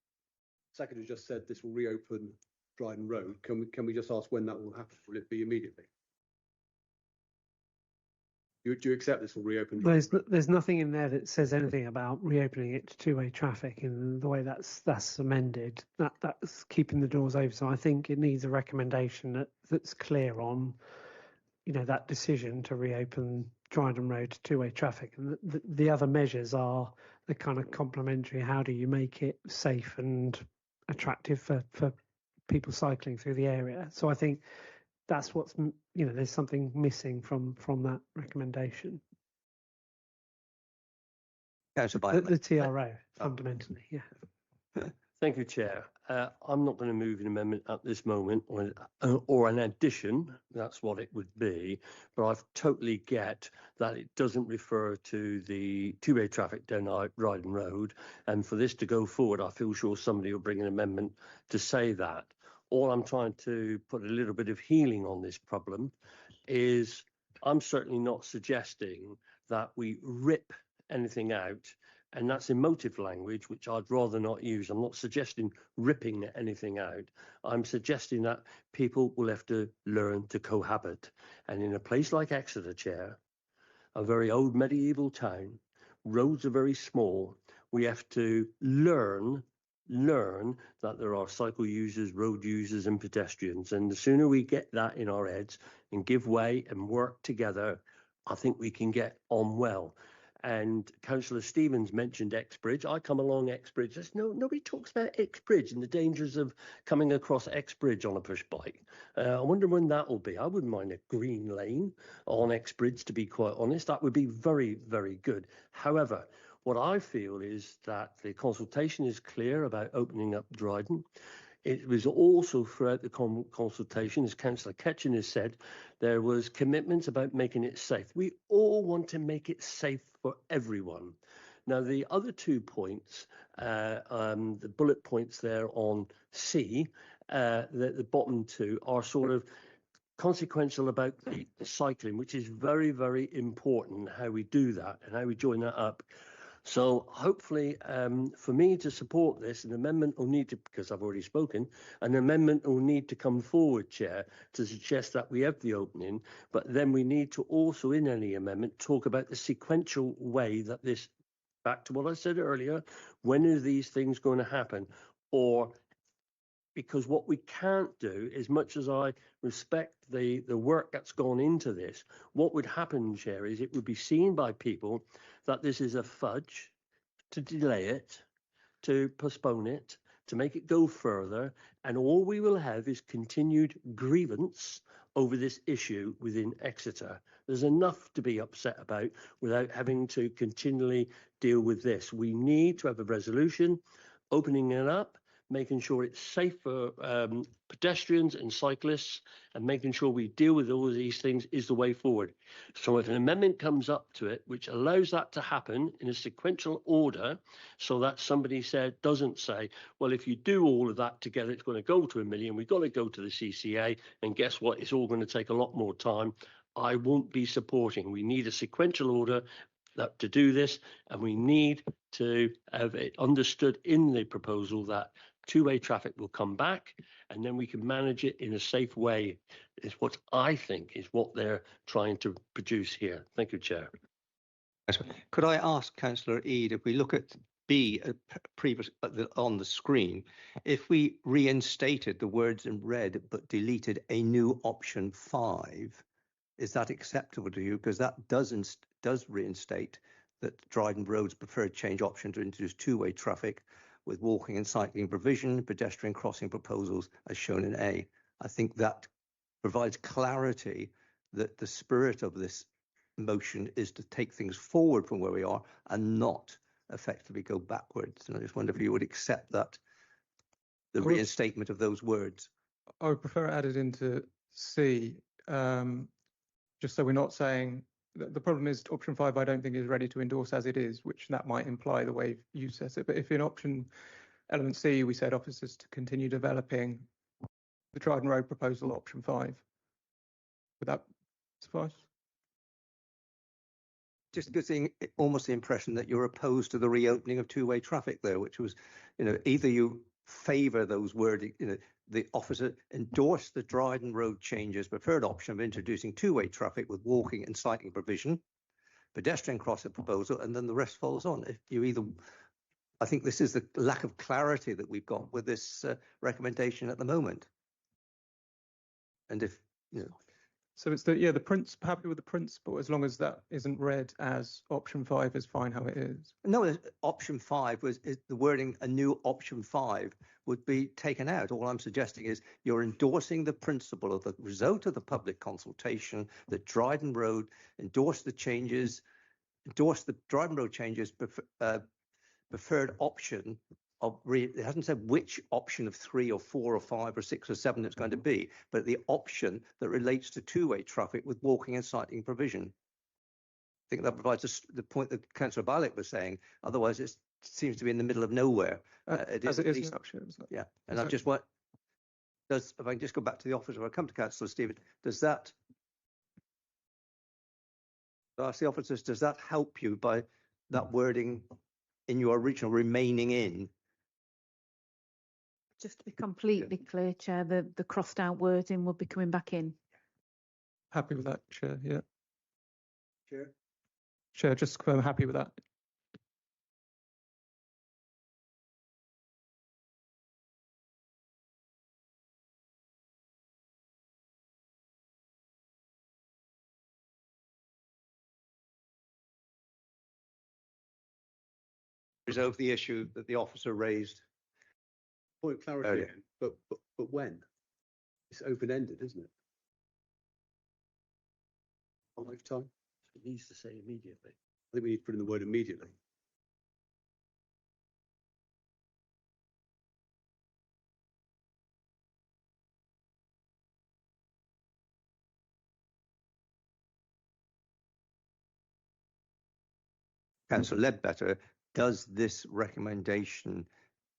Secretary just said this will reopen Dryden Road. Can we just ask when that will happen? Will it be immediately? Do you accept this will reopen? There's nothing in there that says anything about reopening it to two-way traffic in the way that's amended. That's keeping the doors open. So I think it needs a recommendation that's clear on, that decision to reopen Dryden Road to two-way traffic. And the other measures are the kind of complementary. How do you make it safe and attractive for people cycling through the area? So I think that's what's, there's something missing from that recommendation. The TRO, fundamentally, yeah. Thank you, Chair. I'm not going to move an amendment at this moment or an addition, that's what it would be, but I totally get that it doesn't refer to the two-way traffic down Dryden Road. And for this to go forward, I feel sure somebody will bring an amendment to say that. All I'm trying to put a little bit of healing on this problem is I'm certainly not suggesting that we rip anything out. And that's emotive language, which I'd rather not use. I'm not suggesting ripping anything out. I'm suggesting that people will have to learn to cohabit. And in a place like Exeter, Chair, a very old medieval town, roads are very small. We have to learn that there are cycle users, road users and pedestrians. And the sooner we get that in our heads and give way and work together, I think we can get on well. And Councillor Stevens mentioned Exbridge. I come along Exbridge. Nobody talks about Exbridge and the dangers of coming across Exbridge on a push bike. I wonder when that will be. I wouldn't mind a green lane on Exbridge, to be quite honest. That would be very, very good. However, what I feel is that the consultation is clear about opening up Dryden. It was also throughout the consultation, as Councillor Ketchen has said, there was commitments about making it safe. We all want to make it safe for everyone. Now, the other 2 points, the bullet points there on C, the bottom 2 are sort of consequential about the cycling, which is very, very important how we do that and how we join that up. So hopefully for me to support this, an amendment will need to, because I've already spoken, an amendment will need to come forward, Chair, to suggest that we have the opening, but then we need to also in any amendment talk about the sequential way that this, back to what I said earlier, when are these things going to happen? Or because what we can't do, as much as I respect the work that's gone into this, what would happen, Chair, is it would be seen by people that this is a fudge to delay it, to postpone it, to make it go further, and all we will have is continued grievance over this issue within Exeter. There's enough to be upset about without having to continually deal with this. We need to have a resolution, opening it up, making sure it's safe for pedestrians and cyclists, and making sure we deal with all of these things is the way forward. So if an amendment comes up to it, which allows that to happen in a sequential order, so that somebody doesn't say, well, if you do all of that together, it's going to go to 1 million. We've got to go to the CCA, and guess what? It's all going to take a lot more time. I won't be supporting. We need a sequential order to do this, and we need to have it understood in the proposal that two-way traffic will come back, and then we can manage it in a safe way, is what I think is what they're trying to produce here. Thank you, Chair. Could I ask Councillor Eade, if we look at B previous on the screen, if we reinstated the words in red but deleted a new option 5, is that acceptable to you? Because that does reinstate that Dryden Road's preferred change option to introduce two-way traffic with walking and cycling provision, pedestrian crossing proposals as shown in A. I think that provides clarity that the spirit of this motion is to take things forward from where we are and not effectively go backwards. And I just wonder if you would accept that, the reinstatement of those words. I would prefer it added into C, just so we're not saying the problem is option 5 I don't think is ready to endorse as it is, which that might imply the way you said it. But if in option element C we said officers to continue developing the Dryden Road proposal option 5, would that suffice? Just gives almost the impression that you're opposed to the reopening of two-way traffic there, which was, either you favour those words, the officer endorsed the Dryden Road changes preferred option of introducing two-way traffic with walking and cycling provision, pedestrian crossing proposal, and then the rest follows on. If you either, I think this is the lack of clarity that we've got with this recommendation at the moment. And if, So it's the happy with the principle as long as that isn't read as option 5 is fine how it is. No, option 5 is the wording, a new option 5 would be taken out. All I'm suggesting is you're endorsing the principle of the result of the public consultation that Dryden Road endorsed the Dryden Road changes preferred option of it hasn't said which option of 3 or 4 or 5 or 6 or 7 it's going to be, but the option that relates to two-way traffic with walking and cycling provision. I think that provides the point that Councillor Barlett was saying. Otherwise, it seems to be in the middle of nowhere. As it is an option, isn't it? Yeah, and I've just if I can just go back to the officer, I come to Councillor Stephen, does that ask the officers, does that help you by that wording in your original remaining in? Just to be completely clear, Chair, the crossed out wording will be coming back in. Happy with that, Chair, yeah. Chair? Chair, just to confirm, happy with that. Resolve the issue that the officer raised. Point of clarity, but when? It's open-ended, isn't it? 5 time? It needs to say immediately. I think we need to put in the word immediately. Councillor Ledbetter, does this recommendation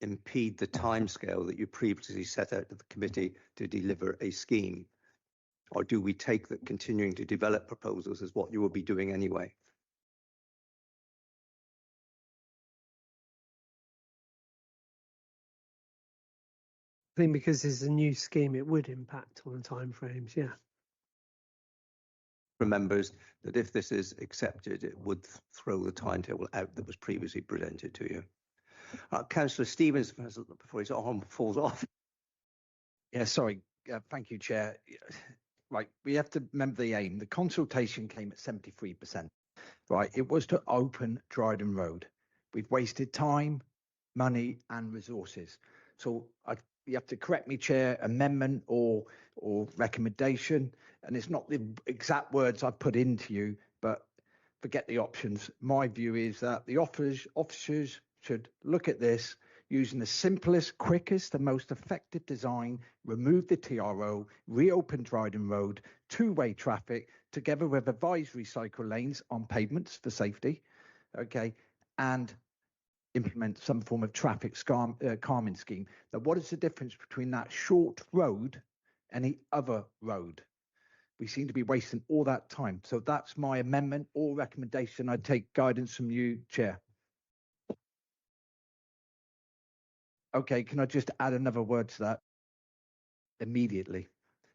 impede the timescale that you previously set out to the committee to deliver a scheme? Or do we take that continuing to develop proposals as what you will be doing anyway? I think because it's a new scheme, it would impact on the timeframes, yeah. Remembers that if this is accepted, it would throw the timetable out that was previously presented to you. Councillor Stevens, before his arm falls off. Yeah, sorry. Thank you, Chair. Right, we have to remember the aim. The consultation came at 73%. Right, it was to open Dryden Road. We've wasted time, money, and resources. So you have to correct me, Chair. Amendment or recommendation, and it's not the exact words I put into you, but forget the options. My view is that the officers should look at this using the simplest, quickest, and most effective design, remove the TRO, reopen Dryden Road, two-way traffic, together with advisory cycle lanes on pavements for safety, okay, and implement some form of traffic calming scheme. Now, what is the difference between that short road and the other road? We seem to be wasting all that time. So that's my amendment or recommendation. I take guidance from you, Chair. Okay, can I just add another word to that? Immediately.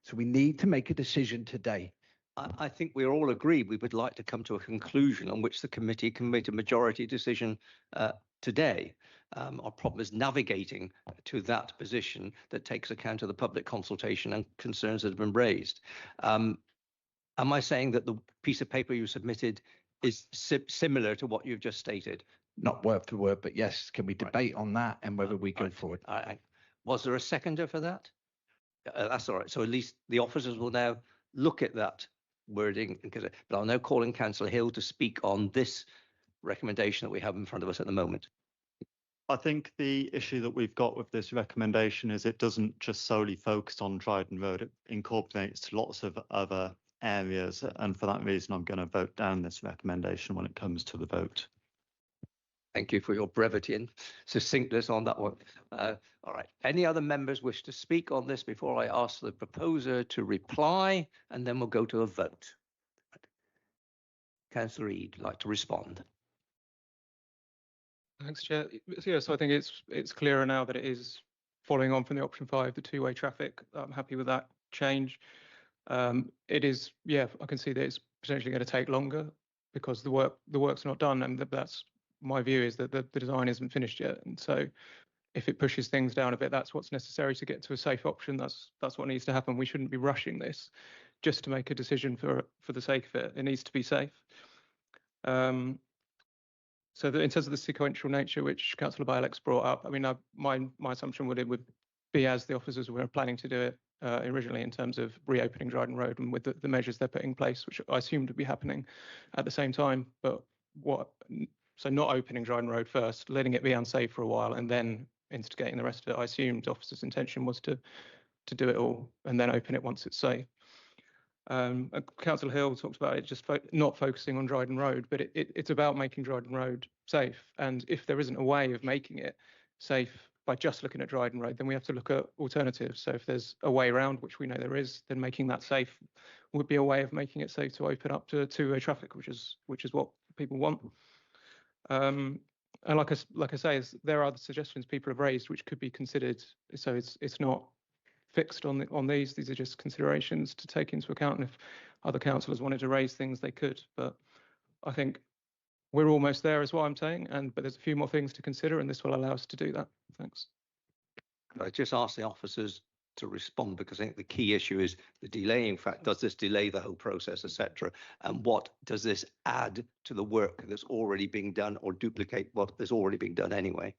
So we need to make a decision today. I think we all agree we would like to come to a conclusion on which the committee can make a majority decision today. Our problem is navigating to that position that takes account of the public consultation and concerns that have been raised. Am I saying that the piece of paper you submitted is similar to what you've just stated? Not word for word, but yes, can we debate on that and whether we go forward? Was there a seconder for that? That's all right. So at least the officers will now look at that wording. But I'll now call in Councillor Hill to speak on this recommendation that we have in front of us at the moment. I think the issue that we've got with this recommendation is it doesn't just solely focus on Dryden Road. It incorporates lots of other areas. And for that reason, I'm going to vote down this recommendation when it comes to the vote. Thank you for your brevity and succinctness on that one. All right. Any other members wish to speak on this before I ask the proposer to reply, and then we'll go to a vote. Councillor Eade, like to respond. Thanks, Chair. Yeah, so I think it's clearer now that it is following on from the option 5, the two-way traffic. I'm happy with that change. It is, yeah, I can see that it's potentially going to take longer because the work's not done, and that's my view is that the design isn't finished yet. And so if it pushes things down a bit, that's what's necessary to get to a safe option. That's what needs to happen. We shouldn't be rushing this just to make a decision for the sake of it. It needs to be safe. So in terms of the sequential nature, which Councillor Bialex brought up, I mean, my assumption would be as the officers were planning to do it originally in terms of reopening Dryden Road and with the measures they're putting in place, which I assumed would be happening at the same time. But so not opening Dryden Road first, letting it be unsafe for a while, and then instigating the rest of it. I assumed officers' intention was to do it all and then open it once it's safe. Councillor Hill talked about it just not focusing on Dryden Road, but it's about making Dryden Road safe. And if there isn't a way of making it safe by just looking at Dryden Road, then we have to look at alternatives. So if there's a way around, which we know there is, then making that safe would be a way of making it safe to open up to two-way traffic, which is what people want. And like I say, there are the suggestions people have raised which could be considered. So it's not fixed on these. These are just considerations to take into account. And if other councillors wanted to raise things, they could. But I think we're almost there, is what I'm saying. But there's a few more things to consider, and this will allow us to do that. Thanks. I just ask the officers to respond, because I think the key issue is the delaying fact. Does this delay the whole process, etc.? And what does this add to the work that's already being done, or duplicate what is already being done anyway?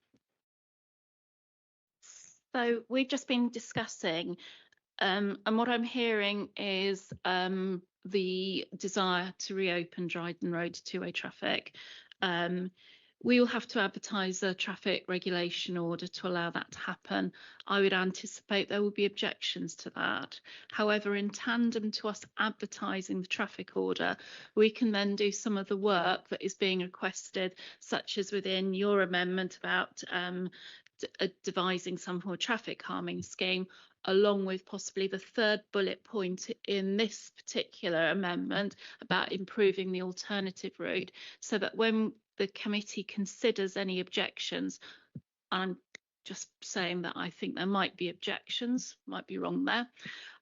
So we've just been discussing, and what I'm hearing is the desire to reopen Dryden Road to two-way traffic. We will have to advertise a traffic regulation order to allow that to happen. I would anticipate there will be objections to that. However, in tandem to us advertising the traffic order, we can then do some of the work that is being requested, such as within your amendment about devising some form of traffic calming scheme, along with possibly the third bullet point in this particular amendment about improving the alternative route, so that when the committee considers any objections, I'm just saying that I think there might be objections, might be wrong there,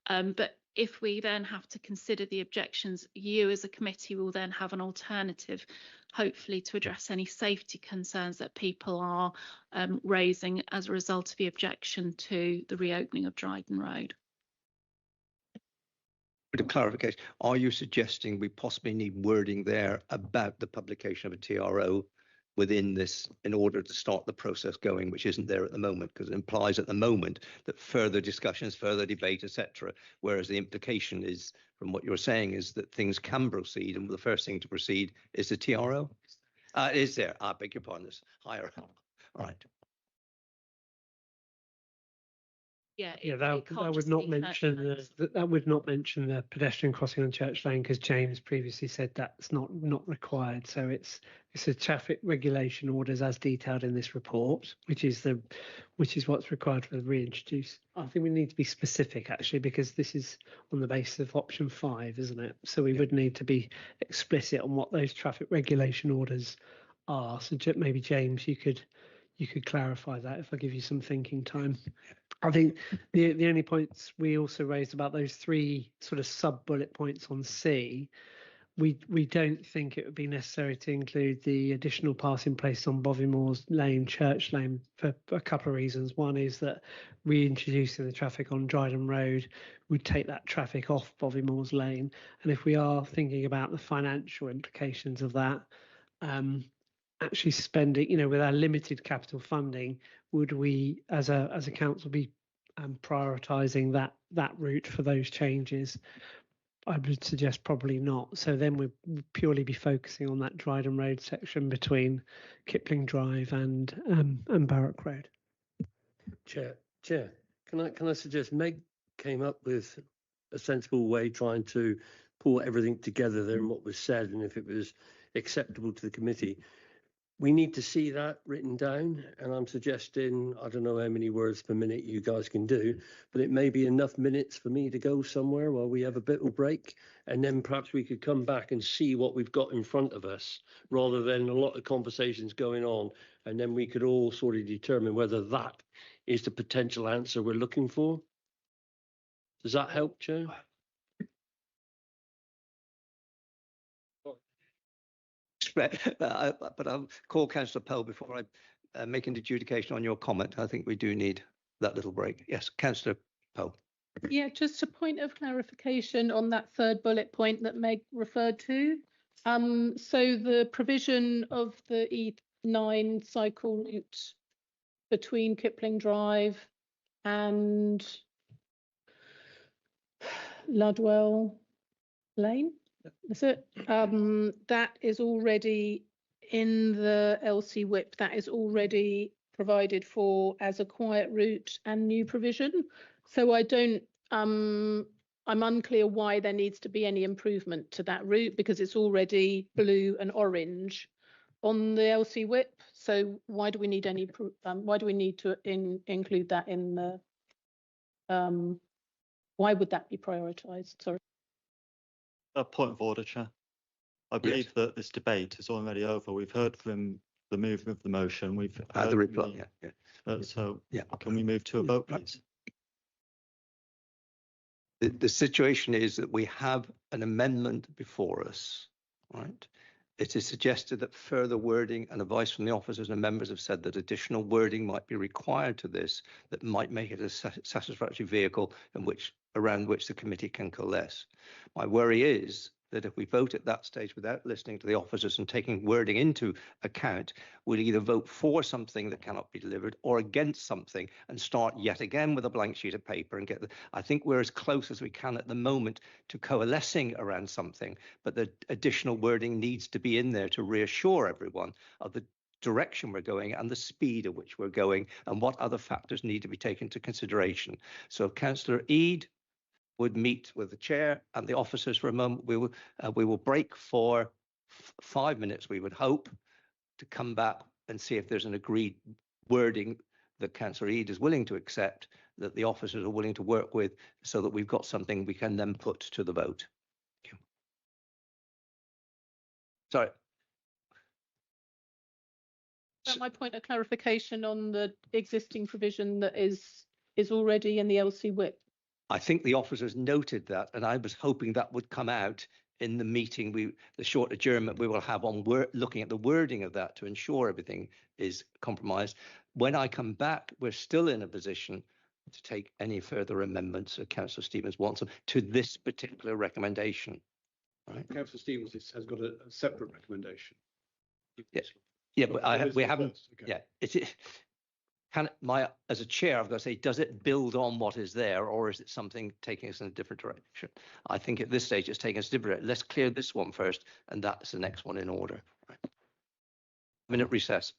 but if we then have to consider the objections, you as a committee will then have an alternative, hopefully to address any safety concerns that people are raising as a result of the objection to the reopening of Dryden Road. Bit of clarification, are you suggesting we possibly need wording there about the publication of a TRO within this in order to start the process going, which isn't there at the moment, because it implies at the moment that further discussions, further debate, etc., whereas the implication is from what you're saying is that things can proceed, and the first thing to proceed is the TRO. Is there? I beg your pardon, it's higher up. All right. Yeah, that would not mention that would not mention the pedestrian crossing on Church Lane, because James previously said that's not required. So it's a traffic regulation orders as detailed in this report, which is what's required for the reintroduce. I think we need to be specific actually, because this is on the basis of option 5, isn't it? So we would need to be explicit on what those traffic regulation orders are. So maybe James, you could clarify that if I give you some thinking time. I think the only points we also raised about those 3 sort of sub bullet points on C, we don't think it would be necessary to include the additional passing place on Bovymoors Lane, Church Lane, for a couple of reasons. One is that reintroducing the traffic on Dryden Road would take that traffic off Bovymoors Lane, and if we are thinking about the financial implications of that, actually spending, with our limited capital funding, would we as a council be prioritising that route for those changes? I would suggest probably not. So then we'd purely be focusing on that Dryden Road section between Kipling Drive and Barrack Road. Chair, can I suggest Meg came up with a sensible way trying to pull everything together there and what was said, and if it was acceptable to the committee. We need to see that written down, and I'm suggesting, I don't know how many words per minute you guys can do, but it may be enough minutes for me to go somewhere while we have a bit of break, and then perhaps we could come back and see what we've got in front of us, rather than a lot of conversations going on, and then we could all sort of determine whether that is the potential answer we're looking for. Does that help, Chair? But I'll call Councillor Pell before I make an adjudication on your comment. I think we do need that little break. Yes, Councillor Pell. Yeah, just a point of clarification on that 3rd bullet point that Meg referred to. So the provision of the E9 cycle route between Kipling Drive and Ludwell Lane, is it? That is already in the LC whip. That is already provided for as a quiet route and new provision. So I don't. I'm unclear why there needs to be any improvement to that route, because it's already blue and orange on the LC whip. So why do we need any? Why do we need to include that in the? Why would that be prioritised? Sorry. A point of order, Chair. I believe that this debate is already over. We've heard from the mover of the motion. We've heard the reply. So can we move to a vote, please? The situation is that we have an amendment before us, right? It is suggested that further wording and advice from the officers and members have said that additional wording might be required to this that might make it a satisfactory vehicle around which the committee can coalesce. My worry is that if we vote at that stage without listening to the officers and taking wording into account, we'll either vote for something that cannot be delivered or against something and start yet again with a blank sheet of paper and I think we're as close as we can at the moment to coalescing around something, but the additional wording needs to be in there to reassure everyone of the direction we're going and the speed at which we're going and what other factors need to be taken into consideration. So Councillor Eade would meet with the chair and the officers for a moment. We will break for 5 minutes, we would hope, to come back and see if there's an agreed wording that Councillor Eade is willing to accept, that the officers are willing to work with, so that we've got something we can then put to the vote. Sorry. My point of clarification on the existing provision that is already in the LC whip. I think the officers noted that, and I was hoping that would come out in the meeting, the short adjournment we will have on looking at the wording of that to ensure everything is compromised. When I come back, we're still in a position to take any further amendments that Councillor Stevens wants to this particular recommendation. Right. Councillor Stevens has got a separate recommendation. Yeah, yeah, but we haven't. Okay. Yeah, it's as a chair, I've got to say, does it build on what is there, or is it something taking us in a different direction? I think at this stage it's taking us different. Let's clear this one first, and that's the next one in order. Right. Minute recess.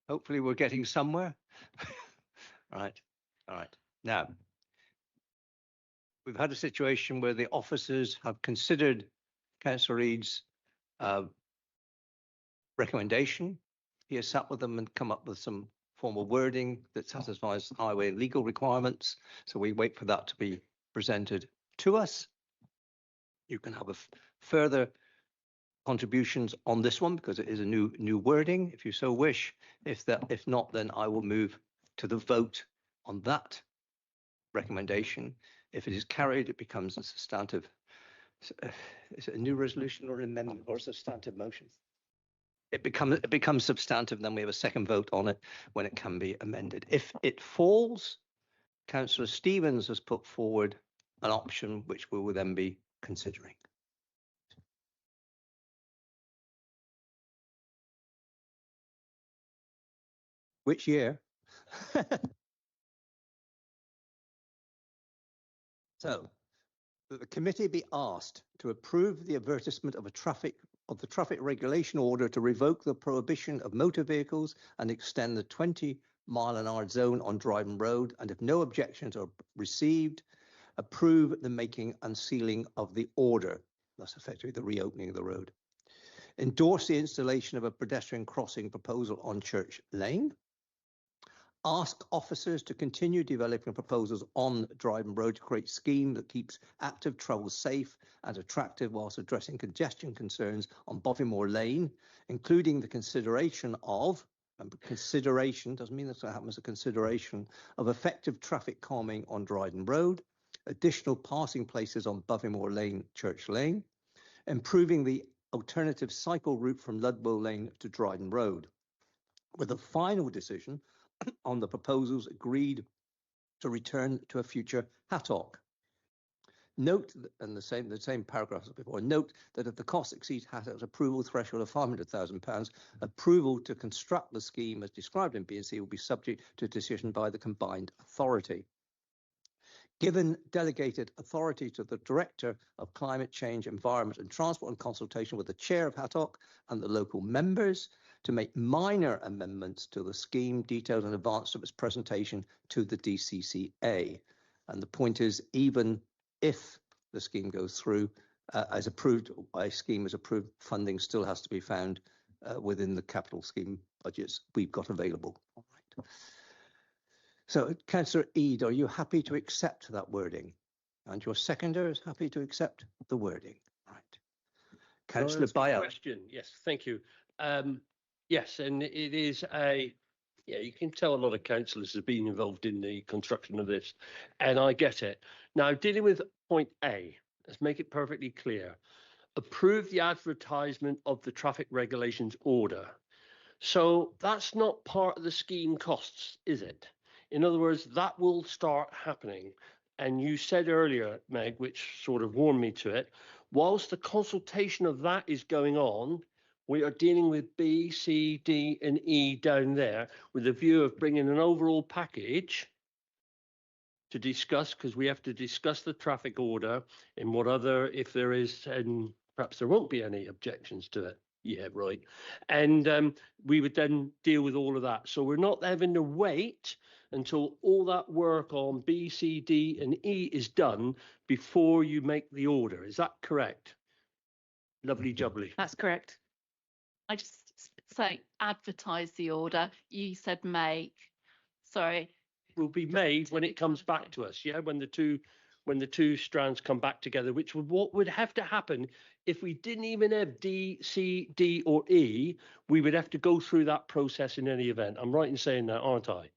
Hopefully we're getting somewhere. Right, all right. Now, we've had a situation where the officers have considered Councillor Reid's recommendation. He has sat with them and come up with some formal wording that satisfies highway legal requirements. So we wait for that to be presented to us. You can have further contributions on this one because it is a new wording, if you so wish. If not, then I will move to the vote on that recommendation. If it is carried, it becomes a substantive. Is it a new resolution or an amendment or a substantive motion? It becomes substantive, then we have a second vote on it when it can be amended. If it falls, Councillor Stevens has put forward an option which we will then be considering. Which year? So, that the committee be asked to approve the advertisement of the traffic regulation order to revoke the prohibition of motor vehicles and extend the 20-mile-an-hour zone on Dryden Road, and if no objections are received, approve the making and sealing of the order. That's effectively the reopening of the road. Endorse the installation of a pedestrian crossing proposal on Church Lane. Ask officers to continue developing proposals on Dryden Road to create a scheme that keeps active travel safe and attractive whilst addressing congestion concerns on Bovymore Lane, including the consideration of, and consideration doesn't mean that's going to happen as a consideration, of effective traffic calming on Dryden Road, additional passing places on Bovymore Lane, Church Lane, improving the alternative cycle route from Ludwell Lane to Dryden Road, with a final decision on the proposals agreed to return to a future HATOC. Note, and the same paragraph as before, note that if the cost exceeds HATOC's approval threshold of £500,000, approval to construct the scheme as described in B&C will be subject to a decision by the combined authority. Given delegated authority to the Director of Climate Change, Environment and Transport in consultation with the Chair of HATOC and the local members to make minor amendments to the scheme detailed in advance of its presentation to the DCCA. And the point is, even if the scheme goes through as approved, a scheme is approved, funding still has to be found within the capital scheme budgets we've got available. All right. So, Councillor Eade, are you happy to accept that wording? And your seconder is happy to accept the wording. Right. Councillor Bayer. Question. Yes, thank you. Yes, and it is you can tell a lot of councillors have been involved in the construction of this, and I get it. Now, dealing with point A, let's make it perfectly clear. Approve the advertisement of the traffic regulations order. So that's not part of the scheme costs, is it? In other words, that will start happening. And you said earlier, Meg, which sort of warned me to it, whilst the consultation of that is going on, we are dealing with B, C, D, and E down there with a view of bringing an overall package to discuss, because we have to discuss the traffic order and what other, if there is, and perhaps there won't be any objections to it. Yeah, right. And we would then deal with all of that. So we're not having to wait until all that work on B, C, D, and E is done before you make the order. Is that correct? Lovely jubbly. That's correct. I just say advertise the order. You said make. Sorry. Will be made when it comes back to us. Yeah, when the two strands come back together, which would what would have to happen if we didn't even have D, C, D, or E. We would have to go through that process in any event. I'm right in saying that, aren't I?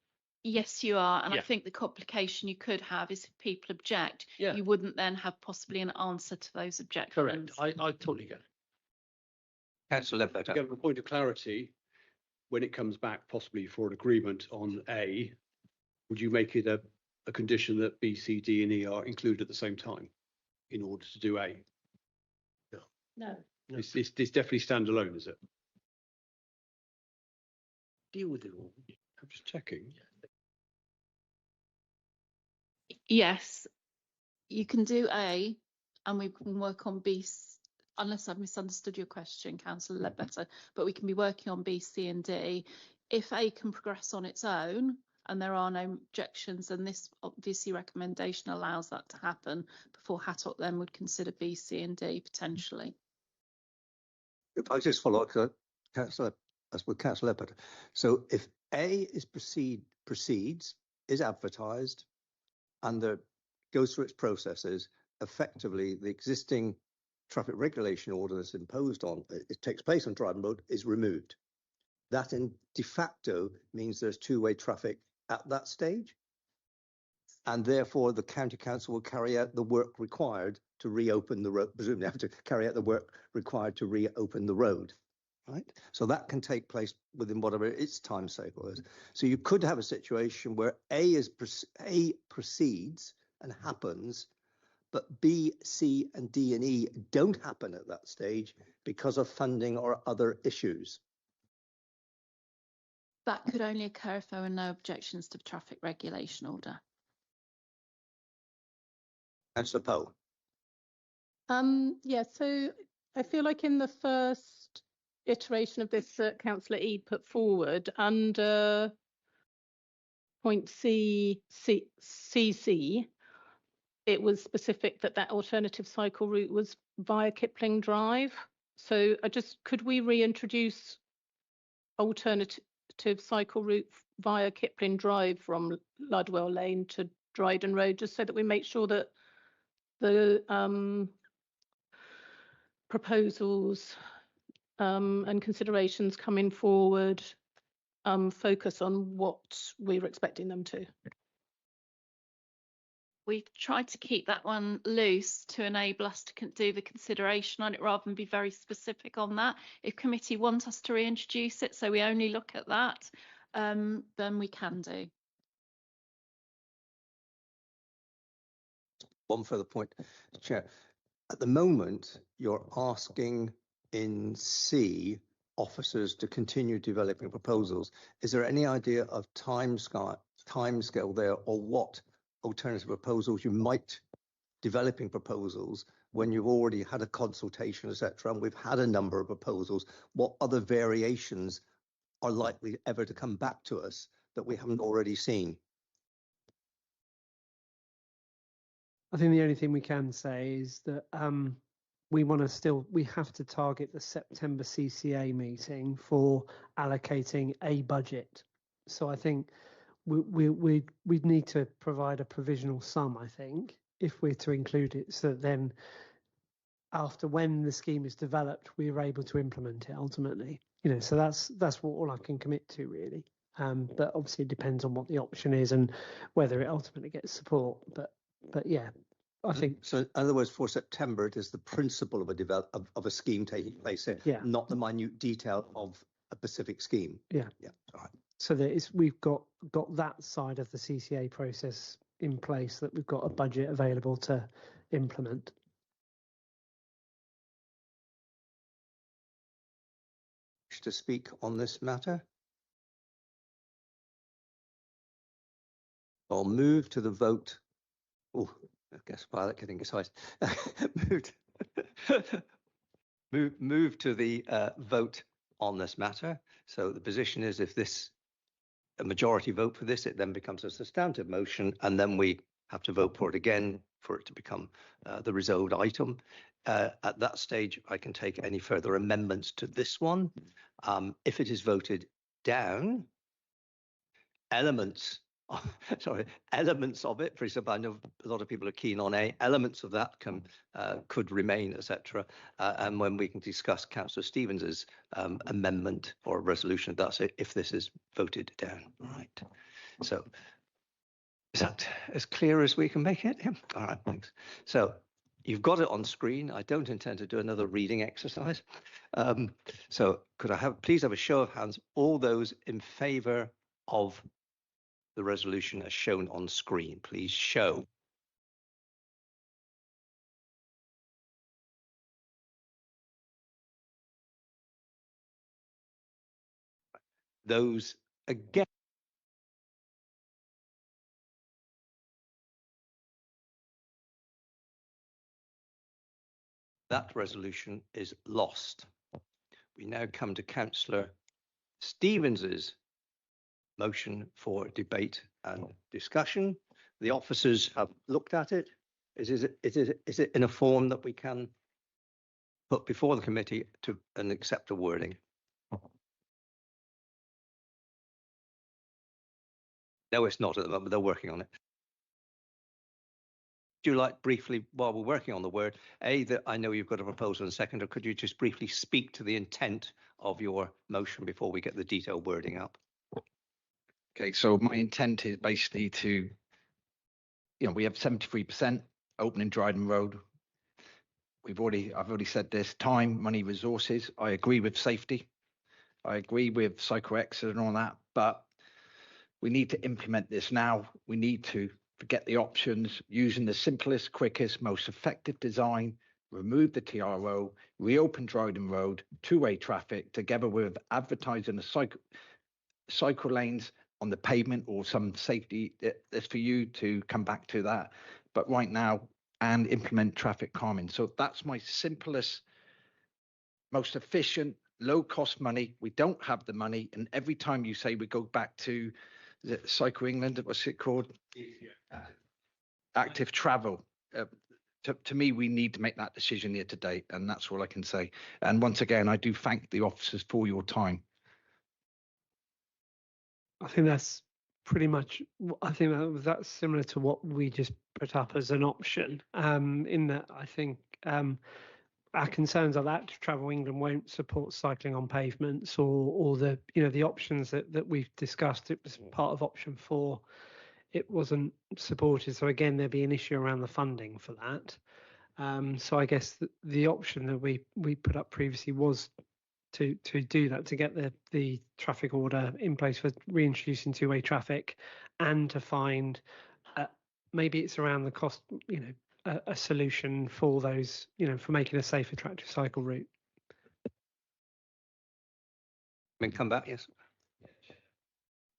Yes, you are. And Yeah. I think the complication you could have is if people object, Yeah. you wouldn't then have possibly an answer to those objections. Correct. I totally get it. Councillor To Ledbetter. give a point of clarity, when it comes back possibly for an agreement on A, would you make it a condition that B, C, D, and E are included at the same time in order to do A? No. It's definitely standalone, is it? Deal with it all. I'm just checking. Yes, you can do A and we can work on B, unless I've misunderstood your question, Councillor Ledbetter, but we can be working on B, C and D. if A can progress on its own and there are no objections, then this obviously recommendation allows that to happen before Hattock then would consider B, C and D potentially. If I just follow up, Councillor, as with Councillor Leopard. So if A is proceeds, is advertised, and goes through its processes, effectively the existing traffic regulation order that's imposed on it takes place on Dryden Road is removed. That in de facto means there's two-way traffic at that stage, and therefore the county council will carry out the work required to reopen the road. Presumably, have to carry out the work required to reopen the road, right? So that can take place within whatever its time cycle is. So you could have a situation where A proceeds and happens, but B, C, and D and E don't happen at that stage because of funding or other issues. That could only occur if there were no objections to the traffic regulation order. Councillor Poe. Yeah, so I feel like in the first iteration of this that Councillor Eade put forward, under point CC, it was specific that that alternative cycle route was via Kipling Drive. So could we reintroduce alternative cycle route via Kipling Drive from Ludwell Lane to Dryden Road, just so that we make sure that the proposals and considerations coming forward focus on what we're expecting them to. We've tried to keep that one loose to enable us to do the consideration on it rather than be very specific on that. If committee want us to reintroduce it, so we only look at that, then we can do. One further point, Chair. At the moment, you're asking in C officers to continue developing proposals. Is there any idea of timescale there, or what alternative proposals you might developing proposals when you've already had a consultation, etc., and we've had a number of proposals? What other variations are likely ever to come back to us that we haven't already seen? I think the only thing we can say is that we have to target the September CCA meeting for allocating a budget. So I think we'd need to provide a provisional sum, I think, if we're to include it, so that then after, when the scheme is developed, we are able to implement it ultimately. So that's what all I can commit to, really. But obviously it depends on what the option is and whether it ultimately gets support. But yeah, I think so. In other words, for September, it is the principle of a scheme taking place here, yeah, not the minute detail of a specific scheme. Yeah. All right. So that we've got that side of the CCA process in place, that we've got a budget available to implement. Wish to speak on this matter? I'll move to the vote. Oh, I guess Violet getting excited. move to the vote on this matter. So the position is, if a majority vote for this, it then becomes a substantive motion, and then we have to vote for it again for it to become the resolved item. At that stage, I can take any further amendments to this one. If it is voted down, elements of it, for example, I know a lot of people are keen on elements of that could remain, etc. And when we can discuss Councillor Stevens's amendment or resolution, that's it, if this is voted down. Right. So is that as clear as we can make it? Yeah. All right, thanks. So you've got it on screen. I don't intend to do another reading exercise. So could I please have a show of hands, all those in favour of the resolution as shown on screen, please show. Those against. That resolution is lost. We now come to Councillor Stevens's motion for debate and discussion. The officers have looked at it. Is it in a form that we can put before the committee to and accept the wording? No, it's not at the moment. They're working on it. Do you like briefly, while we're working on the word, that I know you've got a proposal and second, or could you just briefly speak to the intent of your motion before we get the detailed wording up? Okay, so my intent is basically to, we have 73% opening Dryden Road. I've already said this: time, money, resources. I agree with safety. I agree with cycle exit and all that, but we need to implement this now. We need to forget the options, using the simplest, quickest, most effective design, remove the TRO, reopen Dryden Road, two-way traffic, together with advertising the cycle lanes on the pavement or some safety. That's for you to come back to that. But right now, and implement traffic calming. So that's my simplest, most efficient, low cost money. We don't have the money. And every time you say we go back to the Cycle England, what's it called? Active travel. To me, we need to make that decision here today, and that's all I can say. And once again, I do thank the officers for your time. I think that's pretty much. I think that's similar to what we just put up as an option. In that, I think our concerns are that Travel England won't support cycling on pavements or the the options that we've discussed. It was part of option 4. It wasn't supported. So again, there'd be an issue around the funding for that. So I guess the option that we put up previously was to do that, to get the traffic order in place for reintroducing two-way traffic, and to find maybe it's around the cost, a solution for those, for making a safe, attractive cycle route. Come back, yes.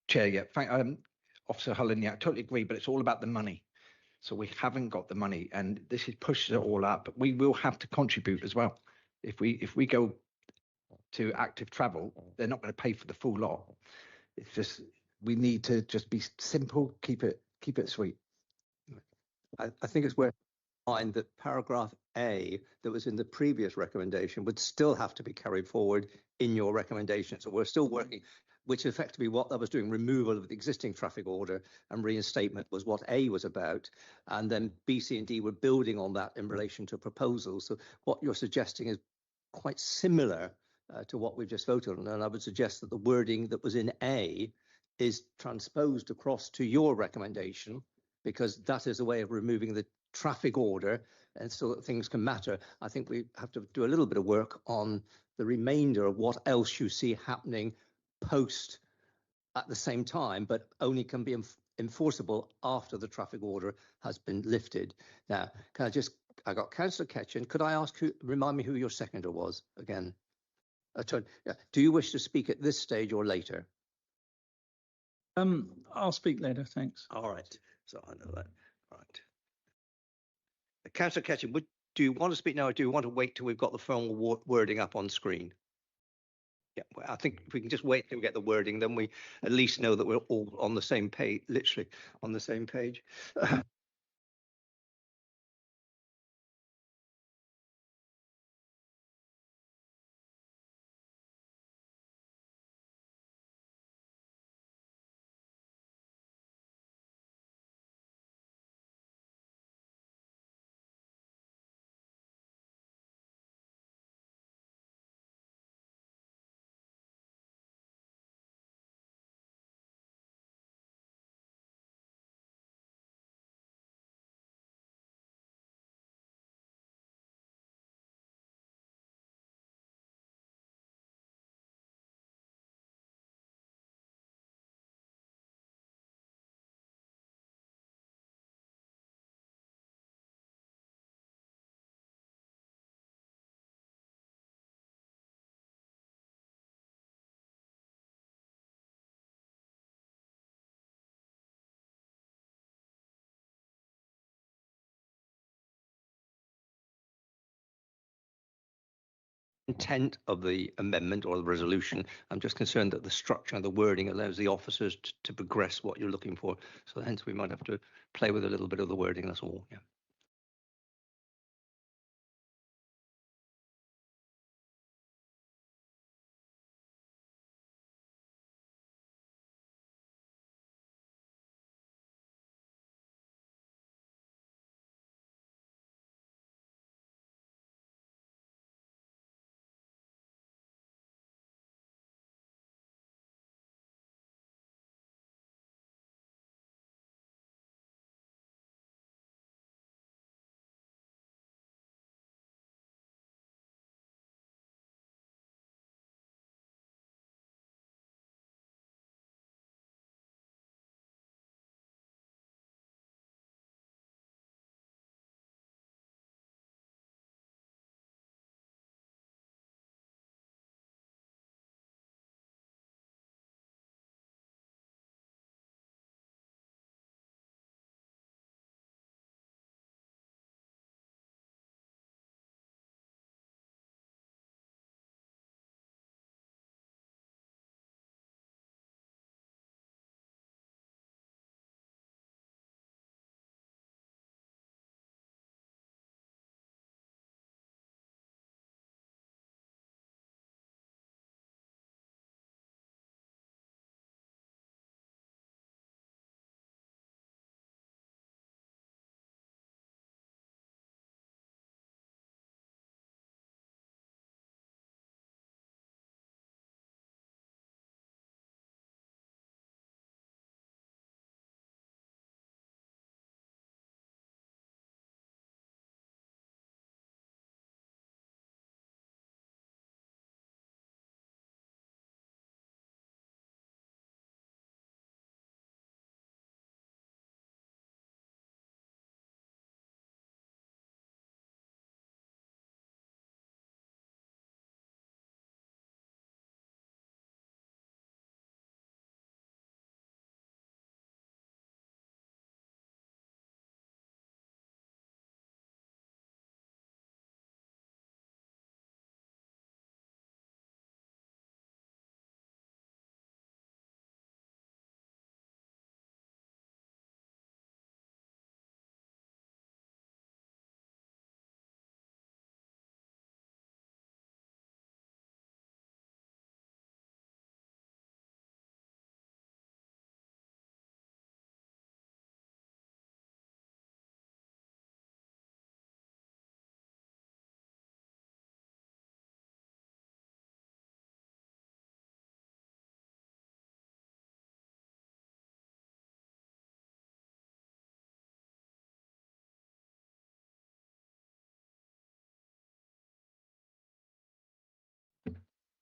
Chair, yeah, Officer Hullen, yeah, I totally agree, but it's all about the money. So we haven't got the money, and this is pushes it all up. But we will have to contribute as well. If we go to active travel, they're not going to pay for the full lot. It's just we need to just be simple, keep it sweet. I think it's worth mind that paragraph A that was in the previous recommendation would still have to be carried forward in your recommendation. So we're still working, which effectively what that was doing, removal of the existing traffic order and reinstatement was what A was about. And then B, C and D were building on that in relation to proposals. So what you're suggesting is quite similar to what we've just voted on. And I would suggest that the wording that was in A is transposed across to your recommendation, because that is a way of removing the traffic order and so that things can matter. I think we have to do a little bit of work on the remainder of what else you see happening post at the same time, but only can be enforceable after the traffic order has been lifted. Now, I got Councillor Ketchen. Could I ask remind me who your seconder was again? Yeah. Do you wish to speak at this stage or later? I'll speak later, thanks. All right. So I know that. All right. Councillor Ketchen, do you want to speak now, or do you want to wait till we've got the formal wording up on screen? Yeah, well, I think if we can just wait till we get the wording, then we at least know that we're all on the same page, literally on the same page. intent of the amendment or the resolution. I'm just concerned that the structure and the wording allows the officers to progress what you're looking for. So hence we might have to play with a little bit of the wording, that's all. Yeah.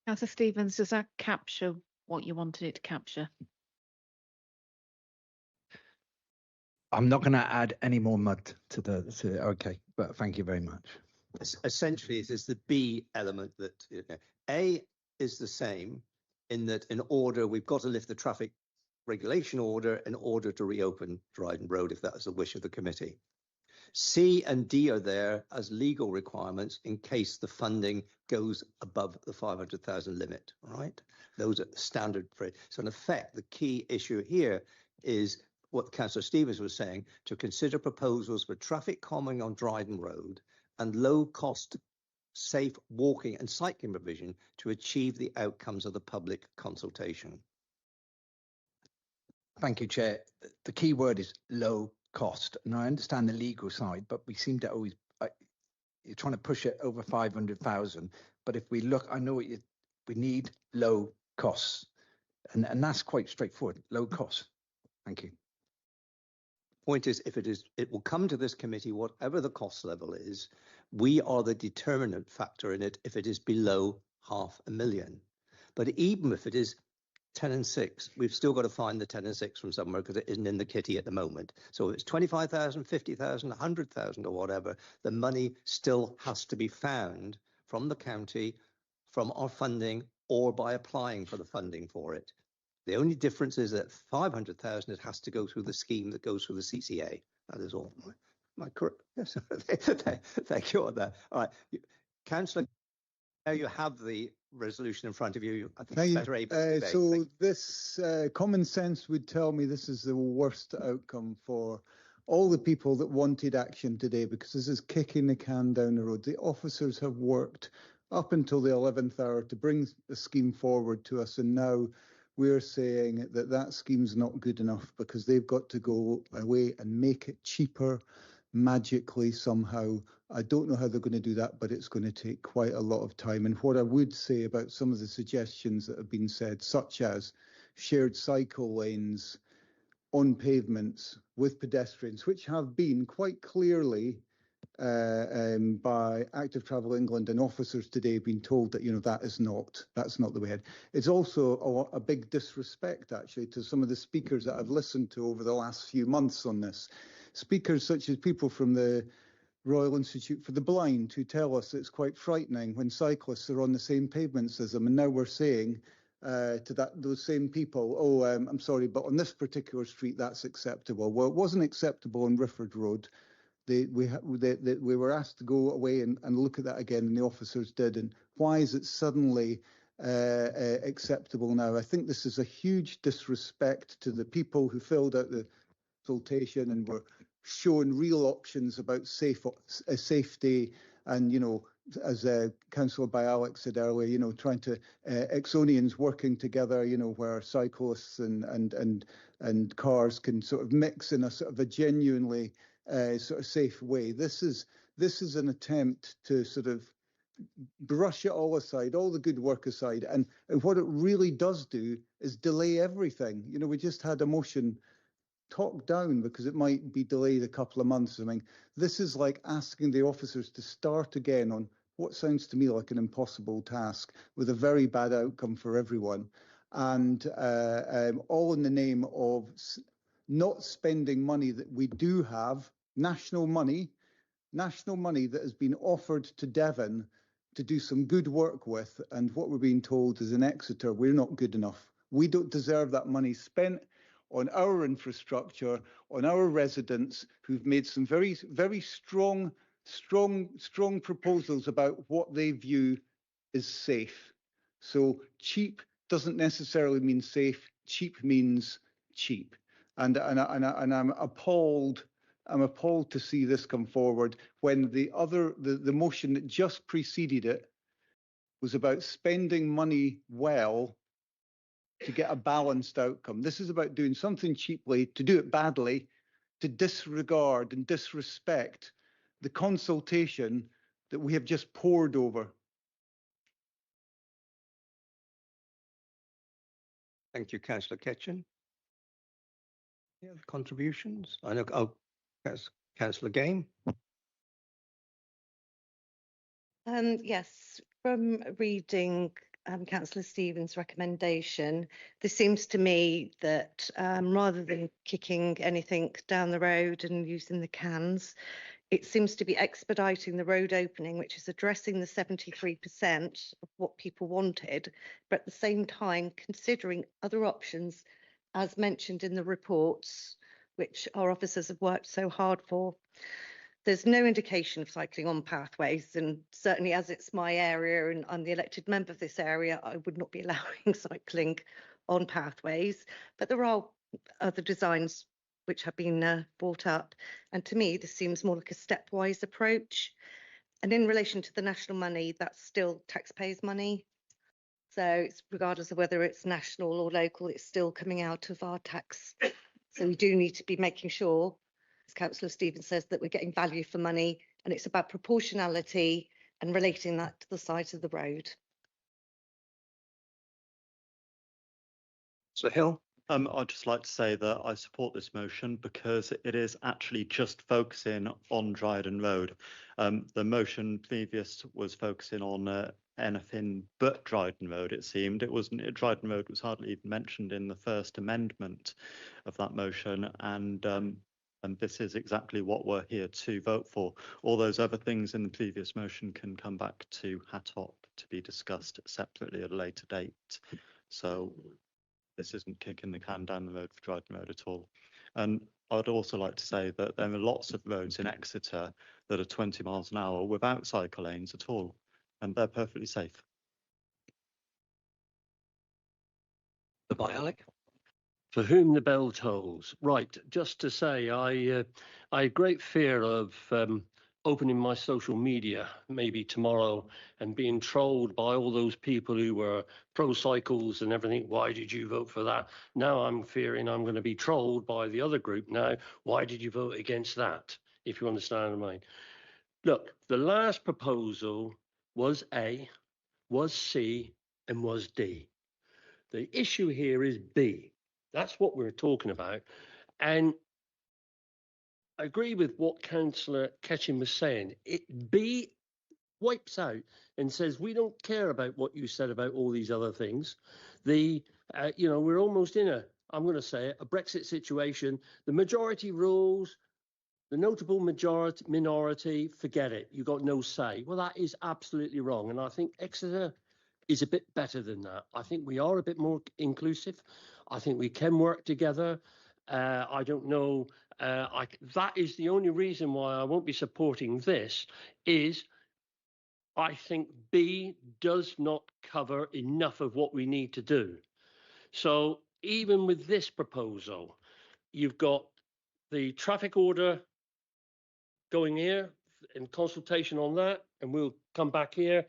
Councillor Stevens, does that capture what you wanted it to capture? I'm not going to add any more mud to okay, but thank you very much. Essentially, it is the B element that A is the same in that in order, we've got to lift the traffic regulation order in order to reopen Dryden Road, if that is the wish of the committee. C and D are there as legal requirements in case the funding goes above the 500,000 limit, right? Those are standard for it. So in effect, the key issue here is what Councillor Stevens was saying, to consider proposals for traffic calming on Dryden Road and low cost safe walking and cycling provision to achieve the outcomes of the public consultation. Thank you, Chair. The key word is low cost. And I understand the legal side, but we seem to always, you're trying to push it over 500,000. But if we look, I know we need low costs. And that's quite straightforward, low cost. Thank you. Point is, it will come to this committee, whatever the cost level is, we are the determinant factor in it if it is below 500,000. But even if it is 10 and 6, we've still got to find the 10 and 6 from somewhere because it isn't in the kitty at the moment. So if it's 25,000, 50,000, 100,000 or whatever, the money still has to be found from the county, from our funding, or by applying for the funding for it. The only difference is that 500,000, it has to go through the scheme that goes through the CCA. That is all. Am I correct? Yes. Thank you on that. All right. Councillor Now you have the resolution in front of you. I think Thank it's you. better able to debate. So this common sense would tell me this is the worst outcome for all the people that wanted action today, because this is kicking the can down the road. The officers have worked up until the 11th hour to bring the scheme forward to us, and now we're saying that that scheme's not good enough because they've got to go away and make it cheaper magically somehow. I don't know how they're going to do that, but it's going to take quite a lot of time. And what I would say about some of the suggestions that have been said, such as shared cycle lanes on pavements with pedestrians, which have been quite clearly by Active Travel England and officers today been told that, you know, that's not the way ahead. It's also a big disrespect actually to some of the speakers that I've listened to over the last few months on this. Speakers such as people from the Royal Institute for the Blind who tell us it's quite frightening when cyclists are on the same pavements as them, and now we're saying to those same people, oh, I'm sorry, but on this particular street that's acceptable. Well, it wasn't acceptable on Rifford Road. We were asked to go away and look at that again, and the officers did. And why is it suddenly acceptable now? I think this is a huge disrespect to the people who filled out the consultation and were shown real options about safety, and, you know, as Councillor by Alex said earlier, you know, trying to Exonians working together, you know, where cyclists and cars can sort of mix in a sort of a genuinely sort of safe way. This is an attempt to sort of brush it all aside, all the good work aside, and what it really does do is delay everything. You know, we just had a motion talked down because it might be delayed a couple of months. I mean, this is like asking the officers to start again on what sounds to me like an impossible task with a very bad outcome for everyone, and all in the name of not spending money that we do have, national money that has been offered to Devon to do some good work with. And what we're being told is in Exeter, we're not good enough. We don't deserve that money spent on our infrastructure, on our residents who've made some very, very strong proposals about what they view as safe. So cheap doesn't necessarily mean safe. Cheap means cheap. And I'm appalled. I'm appalled to see this come forward when the motion that just preceded it was about spending money well to get a balanced outcome. This is about doing something cheaply, to do it badly, to disregard and disrespect the consultation that we have just poured over. Thank you, Councillor Ketchen. Any other contributions? I know. Oh, Councillor Game. Yes, from reading Councillor Stevens' recommendation, this seems to me that rather than kicking anything down the road and using the cans, it seems to be expediting the road opening, which is addressing the 73% of what people wanted, but at the same time considering other options, as mentioned in the reports, which our officers have worked so hard for. There's no indication of cycling on pathways, and certainly as it's my area and I'm the elected member of this area, I would not be allowing cycling on pathways, but there are other designs which have been brought up, and to me this seems more like a stepwise approach. And in relation to the national money, that's still taxpayers' money, so it's regardless of whether it's national or local, it's still coming out of our tax. So we do need to be making sure, as Councillor Stevens says, that we're getting value for money, and it's about proportionality and relating that to the size of the road. So Hill. I'd just like to say that I support this motion because it is actually just focusing on Dryden Road. The motion previous was focusing on anything but Dryden Road, it seemed. Dryden Road was hardly even mentioned in the first amendment of that motion, and this is exactly what we're here to vote for. All those other things in the previous motion can come back to HATOP to be discussed separately at a later date. So this isn't kicking the can down the road for Dryden Road at all. And I'd also like to say that there are lots of roads in Exeter that are 20 miles an hour without cycle lanes at all. and they're perfectly safe. Goodbye, Alec. For whom the bell tolls. Right, just to say, I had great fear of opening my social media maybe tomorrow and being trolled by all those people who were pro cycles and everything. Why did you vote for that? Now I'm fearing I'm going to be trolled by the other group now. Why did you vote against that? If you understand what I mean. Look, the last proposal was A, was C, and was D. The issue here is B. That's what we're talking about. And I agree with what Councillor Ketchum was saying. B wipes out and says, we don't care about what you said about all these other things. We're almost in I'm going to say it, a Brexit situation. The majority rules, the notable minority, forget it. You got no say. Well, that is absolutely wrong. And I think Exeter is a bit better than that. I think we are a bit more inclusive. I think we can work together. I don't know. That is the only reason why I won't be supporting this is I think B does not cover enough of what we need to do. So even with this proposal, you've got the traffic order going here in consultation on that, and we'll come back here.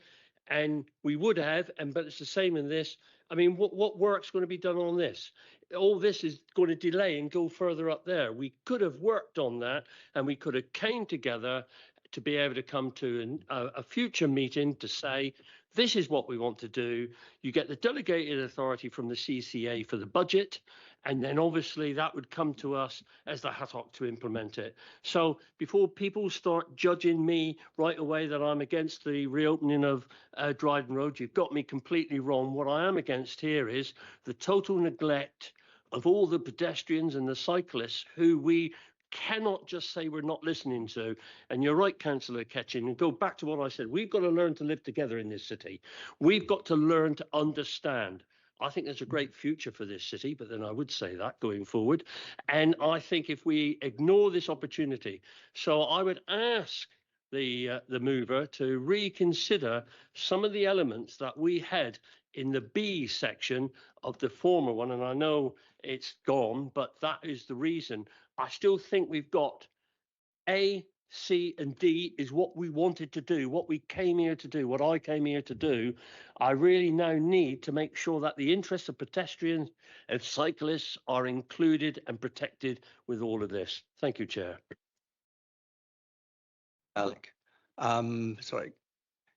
And we would have, but it's the same in this. I mean, what work's going to be done on this? All this is going to delay and go further up there. We could have worked on that, and we could have came together to be able to come to a future meeting to say, this is what we want to do. You get the delegated authority from the CCA for the budget, and then obviously that would come to us as the HATOC to implement it. So before people start judging me right away that I'm against the reopening of Dryden Road, you've got me completely wrong. What I am against here is the total neglect of all the pedestrians and the cyclists who we cannot just say we're not listening to. And you're right, Councillor Ketchum, and go back to what I said. We've got to learn to live together in this city. We've got to learn to understand. I think there's a great future for this city, but then I would say that going forward. And I think if we ignore this opportunity, so I would ask the mover to reconsider some of the elements that we had in the B section of the former one, and I know it's gone, but that is the reason. I still think we've got A, C and D is what we wanted to do, what we came here to do, what I came here to do. I really now need to make sure that the interests of pedestrians and cyclists are included and protected with all of this. Thank you, Chair. Alec. Sorry,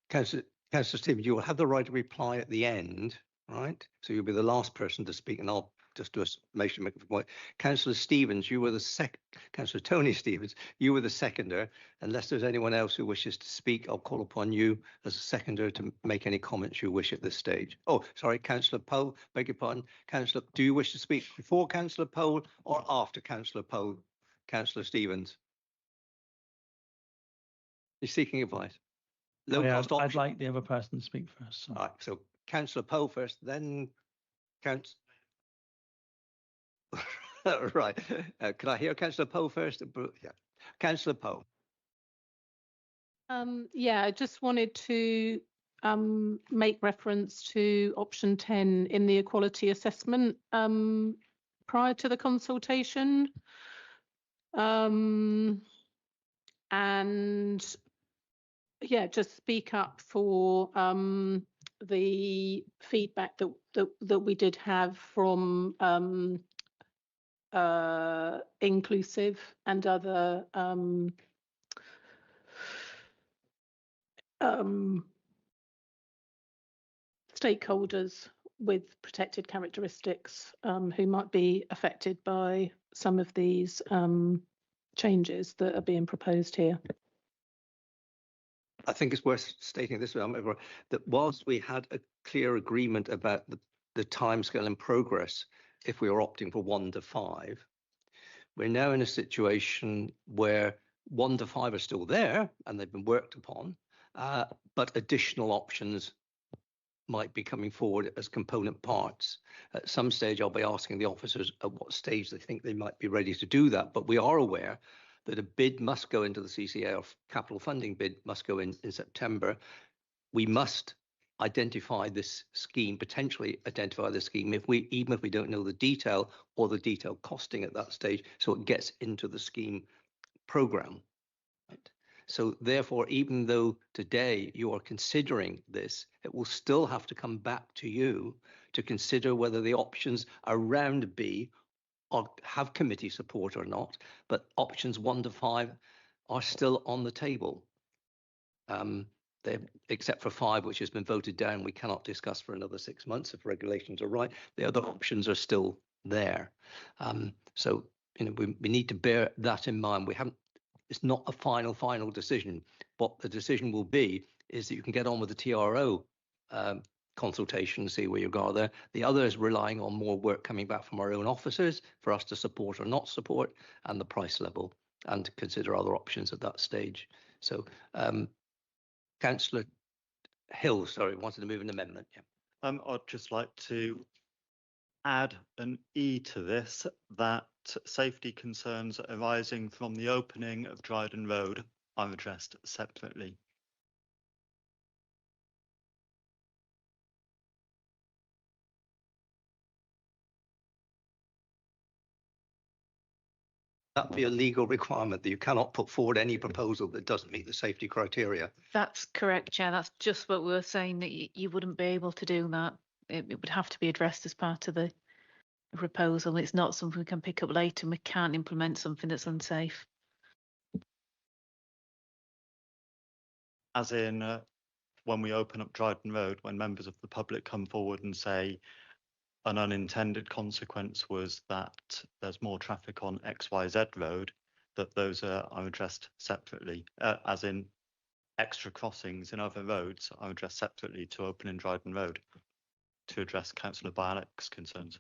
Councillor Stevens, you will have the right to reply at the end, right? So you'll be the last person to speak, and I'll just do a summation, make a point. Councillor Stevens, you were the Councillor Tony Stevens, you were the seconder. Unless there's anyone else who wishes to speak, I'll call upon you as a seconder to make any comments you wish at this stage. Oh, sorry, Councillor Pole, beg your pardon. Councillor, do you wish to speak before Councillor Pole or after Councillor Pole? Councillor Stevens. You're seeking advice. Low cost option. I'd like the other person to speak first. So. All right, so Councillor Pole first, then right. Can I hear Councillor Pole first? Yeah. Councillor Pole. Yeah, I just wanted to make reference to option 10 in the equality assessment prior to the consultation. And yeah, just speak up for the feedback that we did have from inclusive and other stakeholders with protected characteristics who might be affected by some of these changes that are being proposed here. I think it's worth stating this way, that whilst we had a clear agreement about the timescale and progress, if we were opting for 1 to 5, we're now in a situation where 1 to 5 are still there and they've been worked upon, but additional options might be coming forward as component parts. At some stage, I'll be asking the officers at what stage they think they might be ready to do that, but we are aware that a bid must go into the CCA, or capital funding bid must go in September. we must identify this scheme, potentially identify the scheme, even if we don't know the detail or the detailed costing at that stage, so it gets into the scheme program. Right? So therefore, even though today you are considering this, it will still have to come back to you to consider whether the options around B or have committee support or not, but options 1 to 5 are still on the table. Except for 5, which has been voted down, we cannot discuss for another 6 months if regulations are right. The other options are still there. So we need to bear that in mind. It's not a final decision. What the decision will be is that you can get on with the TRO consultation, see where you go there. The other is relying on more work coming back from our own officers for us to support or not support, and the price level, and to consider other options at that stage. So Councillor Hill, sorry, wanted to move an amendment. Yeah. I'd just like to add an E to this, that safety concerns arising from the opening of Dryden Road are addressed separately. That be a legal requirement that you cannot put forward any proposal that doesn't meet the safety criteria. That's correct, Chair. That's just what we were saying, that you wouldn't be able to do that. It would have to be addressed as part of the proposal. It's not something we can pick up later, and we can't implement something that's unsafe. As in, when we open up Dryden Road, when members of the public come forward and say an unintended consequence was that there's more traffic on XYZ road, that those are addressed separately, as in extra crossings in other roads are addressed separately to opening Dryden Road to address Councillor Bialec's concerns.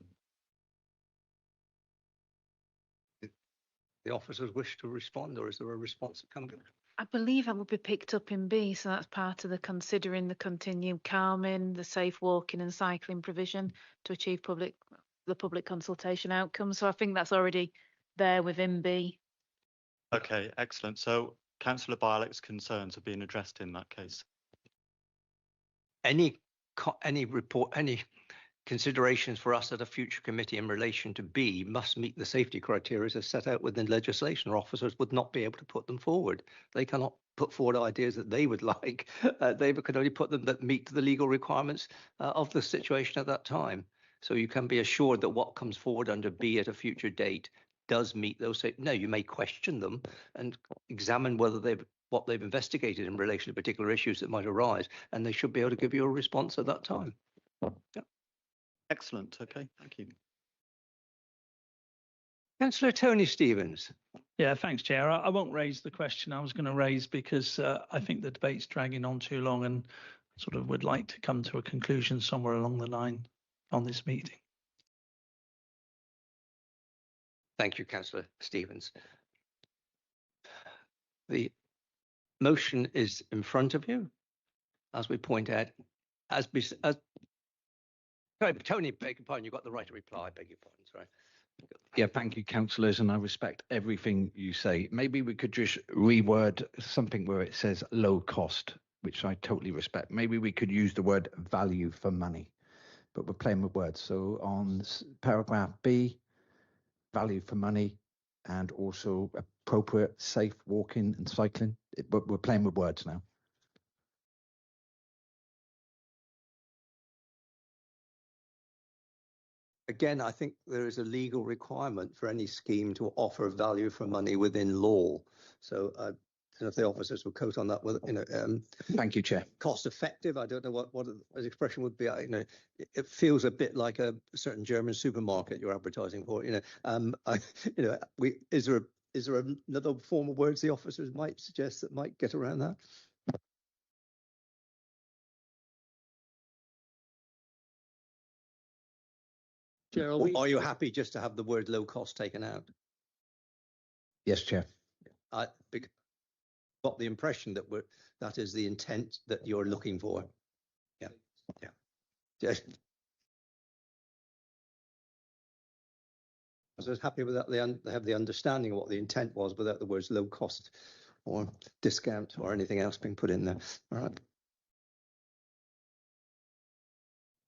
The officers wish to respond, or is there a response that comes? I believe that would be picked up in B, so that's part of the considering the continued calming, the safe walking and cycling provision to achieve the public consultation outcome. So I think that's already there within B. Okay, excellent. So Councillor Bialec's concerns are being addressed in that case. Any considerations for us at a future committee in relation to B must meet the safety criteria as set out within legislation, or officers would not be able to put them forward. They cannot put forward ideas that they would like. They can only put them that meet the legal requirements of the situation at that time. So you can be assured that what comes forward under B at a future date does meet those. No, you may question them and examine whether what they've investigated in relation to particular issues that might arise, and they should be able to give you a response at that time. Yeah. Excellent. Okay, thank you. Councillor Tony Stevens. Yeah, thanks, Chair. I won't raise the question I was going to raise because I think the debate's dragging on too long, and sort of would like to come to a conclusion somewhere along the line on this meeting. Thank you, Councillor Stevens. The motion is in front of you, as we point out. Sorry, Tony, beg your pardon, you've got the right to reply, beg your pardon, sorry. Yeah, thank you, councillors, and I respect everything you say. Maybe we could just reword something where it says low cost, which I totally respect. Maybe we could use the word value for money, but we're playing with words. So on paragraph B, value for money, and also appropriate safe walking and cycling. We're playing with words now. Again, I think there is a legal requirement for any scheme to offer value for money within law. So I don't know if the officers will quote on that. Thank you, Chair. Cost effective. I don't know what the expression would be. It feels a bit like a certain German supermarket you're advertising for. Is there another form of words the officers might suggest that might get around that? Or are you happy just to have the word low cost taken out? Yes, Chair. I got the impression that that is the intent that you're looking for. Yeah. I was happy with that. They have the understanding of what the intent was without the words low cost or discount or anything else being put in there. All right.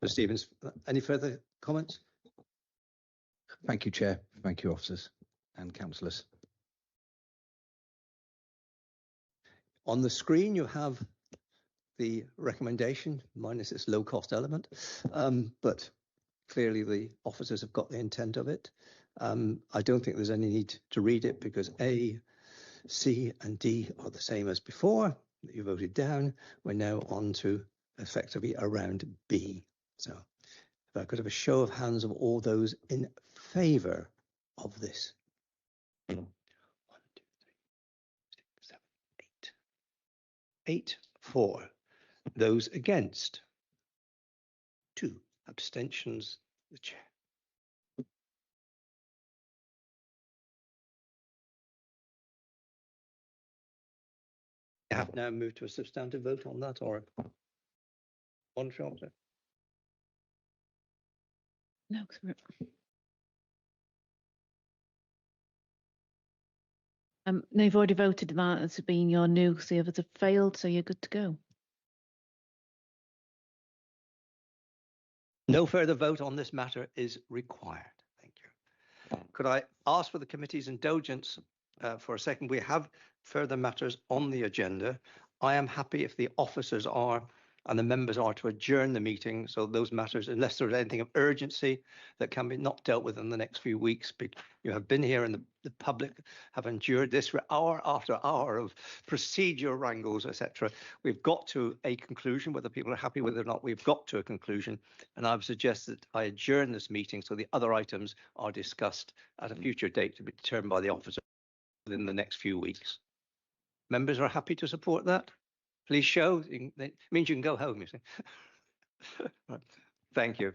Mr. Stevens, any further comments? Thank you, Chair. Thank you, officers and councillors. On the screen, you have the recommendation minus its low cost element, but clearly the officers have got the intent of it. I don't think there's any need to read it because A, C and D are the same as before. You voted down. We're now on to effectively around B. So if I could have a show of hands of all those in favour of this. 1, 2, 3, 6, 7, 8. 8, 4. Those against? 2. Abstentions? The chair. I have now moved to a substantive vote on that, or one shot? No, no, you've already voted that as being your new, so the others have failed, so you're good to go. No further vote on this matter is required. Thank you. Could I ask for the committee's indulgence for a second? We have further matters on the agenda. I am happy if the officers are and the members are to adjourn the meeting. So those matters, unless there's anything of urgency that can be not dealt with in the next few weeks, you have been here and the public have endured this for hour after hour of procedure wrangles, etc. We've got to a conclusion, whether people are happy with it or not, we've got to a conclusion. And I've suggested I adjourn this meeting so the other items are discussed at a future date to be determined by the officer within the next few weeks. Members are happy to support that? Please show. It means you can go home, you see. Right. Thank you.